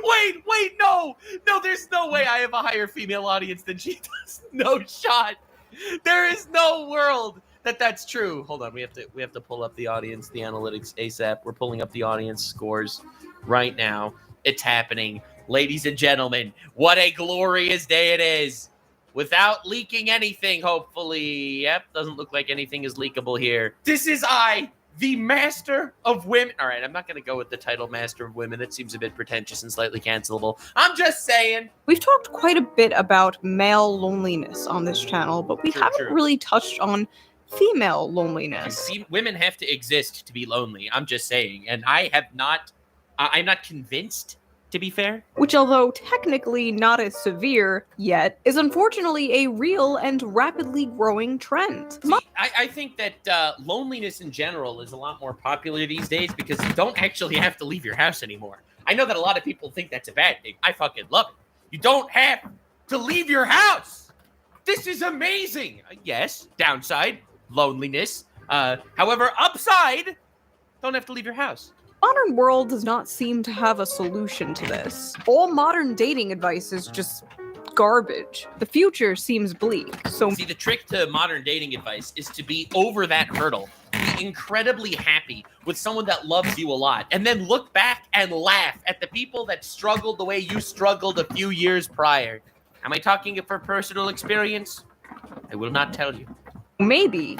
Wait, no, there's no way I have a higher female audience than she does. No shot. There is no world that's true. Hold on, we have to pull up the audience, the analytics ASAP. We're pulling up the audience scores right now. It's happening. Ladies and gentlemen, what a glorious day it is. Without leaking anything, hopefully. Yep, doesn't look like anything is leakable here. This is I, the Master of Women. All right, I'm not going to go with the title Master of Women. That seems a bit pretentious and slightly cancelable. I'm just saying. We've talked quite a bit about male loneliness on this channel, but we haven't really touched on female loneliness. Women have to exist to be lonely. I'm just saying. And I'm not convinced, to be fair. Which, although technically not as severe yet, is unfortunately a real and rapidly growing trend. I think that loneliness in general is a lot more popular these days because you don't actually have to leave your house anymore. I know that a lot of people think that's a bad thing. I fucking love it. You don't have to leave your house. This is amazing. Yes, downside, loneliness. However, upside, don't have to leave your house. Modern world does not seem to have a solution to this. All modern dating advice is just garbage. The future seems bleak. So see, the trick to modern dating advice is to be over that hurdle. Be incredibly happy with someone that loves you a lot, and then look back and laugh at the people that struggled the way you struggled a few years prior? Am I talking for personal experience? I will not tell you. Maybe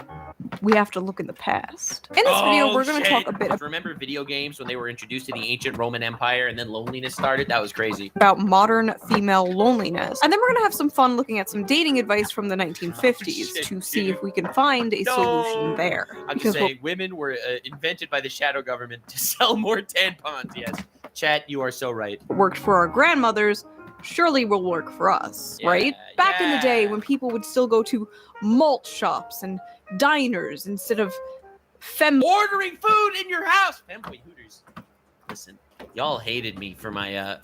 we have to look in the past. In this video, we're going to talk a bit Remember video games when they were introduced to the ancient Roman Empire and then loneliness started? That was crazy. about modern female loneliness. And then we're going to have some fun looking at some dating advice from the 1950s to see if we can find a solution there. I'm just saying, women were invented by the shadow government to sell more tampons. Yes. Chat, you are so right. Worked for our grandmothers, surely will work for us, right? Back in the day when people would still go to malt shops and diners instead of ordering food in your house. Femboy Hooters. Listen, y'all hated me for my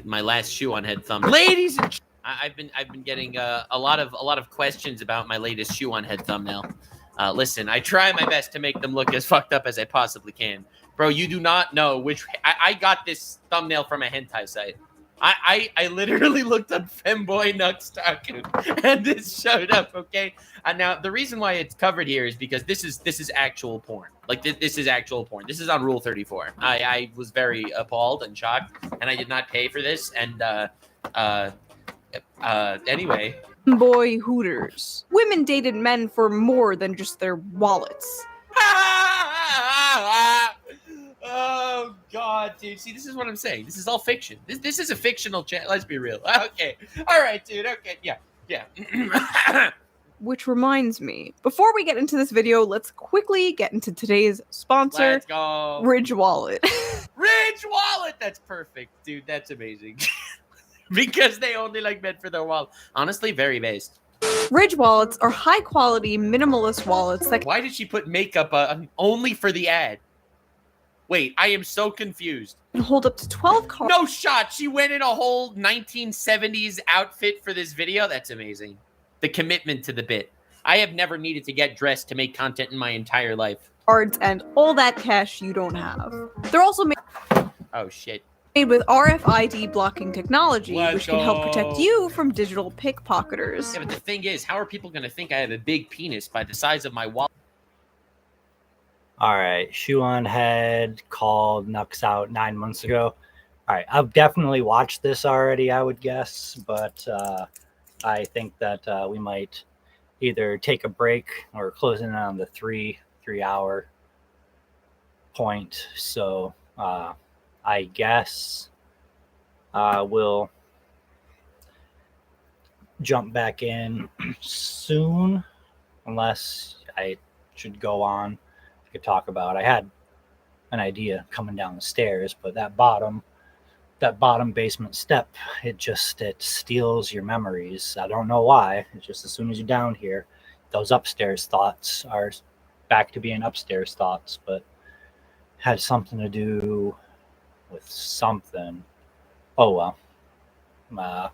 last shoe on head thumbnail. Ladies, I've been getting a lot of questions about my latest shoe on head thumbnail. Listen, I try my best to make them look as fucked up as I possibly can. Bro, you do not know which... I got this thumbnail from a hentai site. I literally looked up Femboy Nuxtaku and this showed up, okay? Now, the reason why it's covered here is because this is actual porn. Like, this is actual porn. This is on Rule 34. I was very appalled and shocked, and I did not pay for this, and, anyway... Boy Hooters. Women dated men for more than just their wallets. Oh God, dude! See, this is what I'm saying. This is all fiction. This is a fictional chat. Let's be real. Okay, all right, dude. Okay, yeah. Which reminds me, before we get into this video, let's quickly get into today's sponsor. Let's go. Ridge Wallet. Ridge Wallet. That's perfect, dude. That's amazing. Because they only meant for their wallet. Honestly, very based. Ridge wallets are high-quality, minimalist wallets that... Why did she put makeup on only for the ad? Wait, I am so confused. Can hold up to 12 cards. No shot. She went in a whole 1970s outfit for this video. That's amazing. The commitment to the bit. I have never needed to get dressed to make content in my entire life. Cards and all that cash you don't have. They're also made... Oh, shit. Made with RFID blocking technology, which can help go. protect you from digital pickpocketers. Yeah, but the thing is, how are people going to think I have a big penis by the size of my wallet? All right, Shoe on Head called Nux out 9 months ago. All right, I've definitely watched this already, I would guess, but I think that we might either take a break or close in on the three hour point. So I guess we'll jump back in soon, unless I should go on. Could talk about. I had an idea coming down the stairs, but that bottom basement step, it steals your memories. I don't know why. It's just as soon as you're down here, those upstairs thoughts are back to being upstairs thoughts, but had something to do with something. Oh well.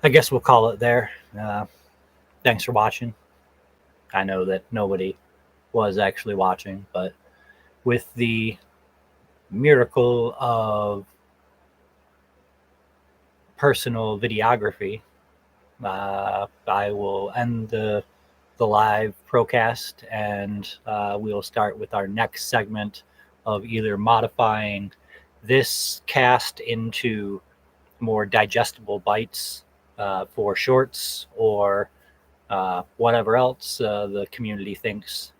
I guess we'll call it there. Thanks for watching. I know that nobody was actually watching, but with the miracle of personal videography, I will end the live procast, and we'll start with our next segment of either modifying this cast into more digestible bites for shorts, or whatever else the community thinks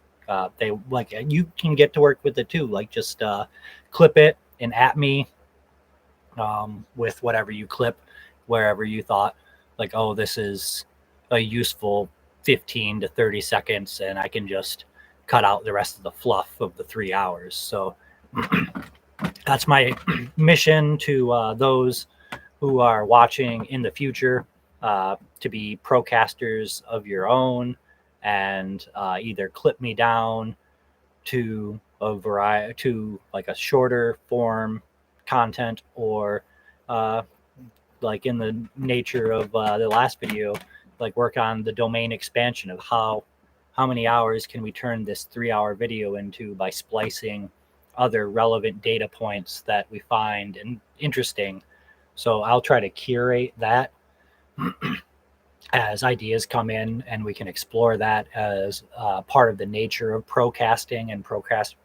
they like. You can get to work with it too, like just clip it and at me with whatever you clip, wherever you thought like, oh, this is a useful 15 to 30 seconds, and I can just cut out the rest of the fluff of the 3 hours. So that's my mission to those who are watching in the future, to be procasters of your own, and either clip me down to a variety, to like a shorter form content, or like in the nature of the last video, like work on the domain expansion of how many hours can we turn this 3 hour video into by splicing other relevant data points that we find interesting. So I'll try to curate that. as ideas come in, and we can explore that as part of the nature of procasting and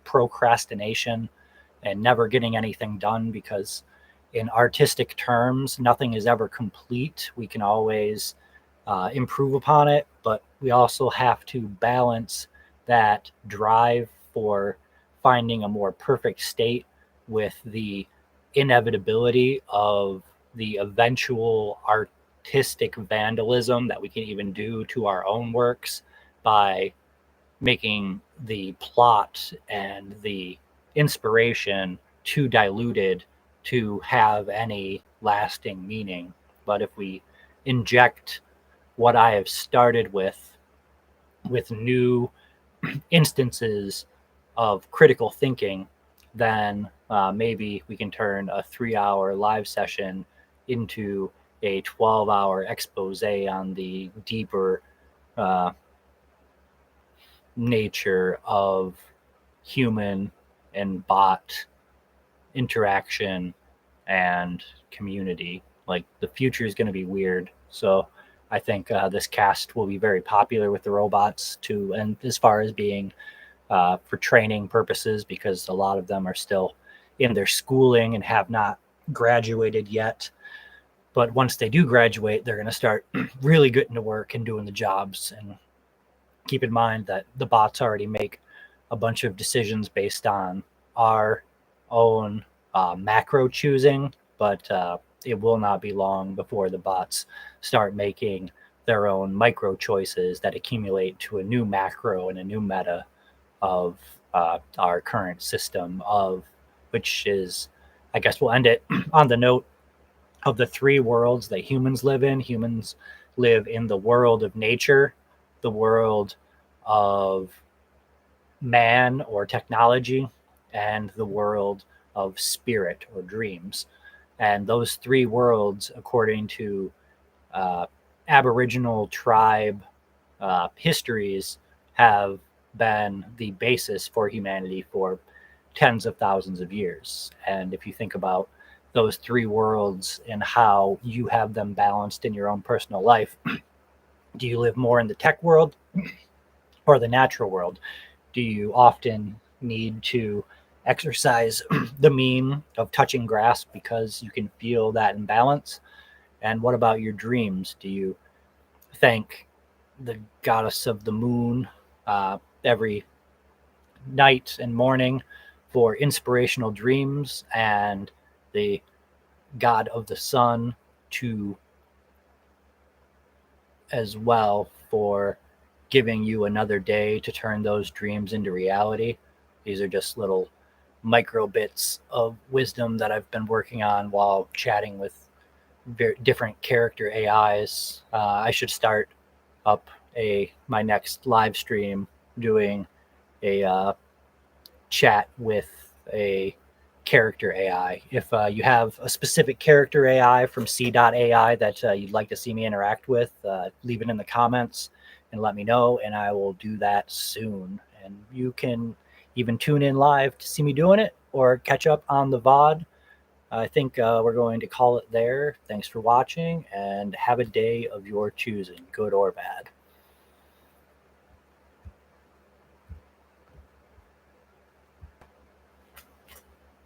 procrastination and never getting anything done, because in artistic terms, nothing is ever complete. We can always improve upon it, but we also have to balance that drive for finding a more perfect state with the inevitability of the eventual artistic vandalism that we can even do to our own works by making the plot and the inspiration too diluted to have any lasting meaning. But if we inject what I have started with new instances of critical thinking, then maybe we can turn a 3-hour live session into a 12-hour expose on the deeper nature of human and bot interaction and community. Like, the future is going to be weird. So I think this cast will be very popular with the robots too, and as far as being for training purposes, because a lot of them are still in their schooling and have not graduated yet. But once they do graduate, they're going to start really getting to work and doing the jobs. And keep in mind that the bots already make a bunch of decisions based on our own macro choosing, but it will not be long before the bots start making their own micro choices that accumulate to a new macro and a new meta of our current system, of which is, I guess we'll end it on the note of the 3 worlds that humans live in. Humans live in the world of nature, the world of man or technology, and the world of spirit or dreams. And those 3 worlds, according to Aboriginal tribe histories, have been the basis for humanity for tens of thousands of years. And if you think about those 3 worlds and how you have them balanced in your own personal life, do you live more in the tech world or the natural world? Do you often need to exercise the meme of touching grass because you can feel that imbalance? And what about your dreams? Do you thank the goddess of the moon every night and morning for inspirational dreams, and the god of the sun to as well for giving you another day to turn those dreams into reality? These are just little micro bits of wisdom that I've been working on while chatting with different character AIs. I should start up my next live stream doing a chat with a character AI. If you have a specific character AI from C.AI that you'd like to see me interact with, leave it in the comments and let me know, and I will do that soon. And you can even tune in live to see me doing it or catch up on the VOD. I think we're going to call it there. Thanks for watching, and have a day of your choosing, good or bad.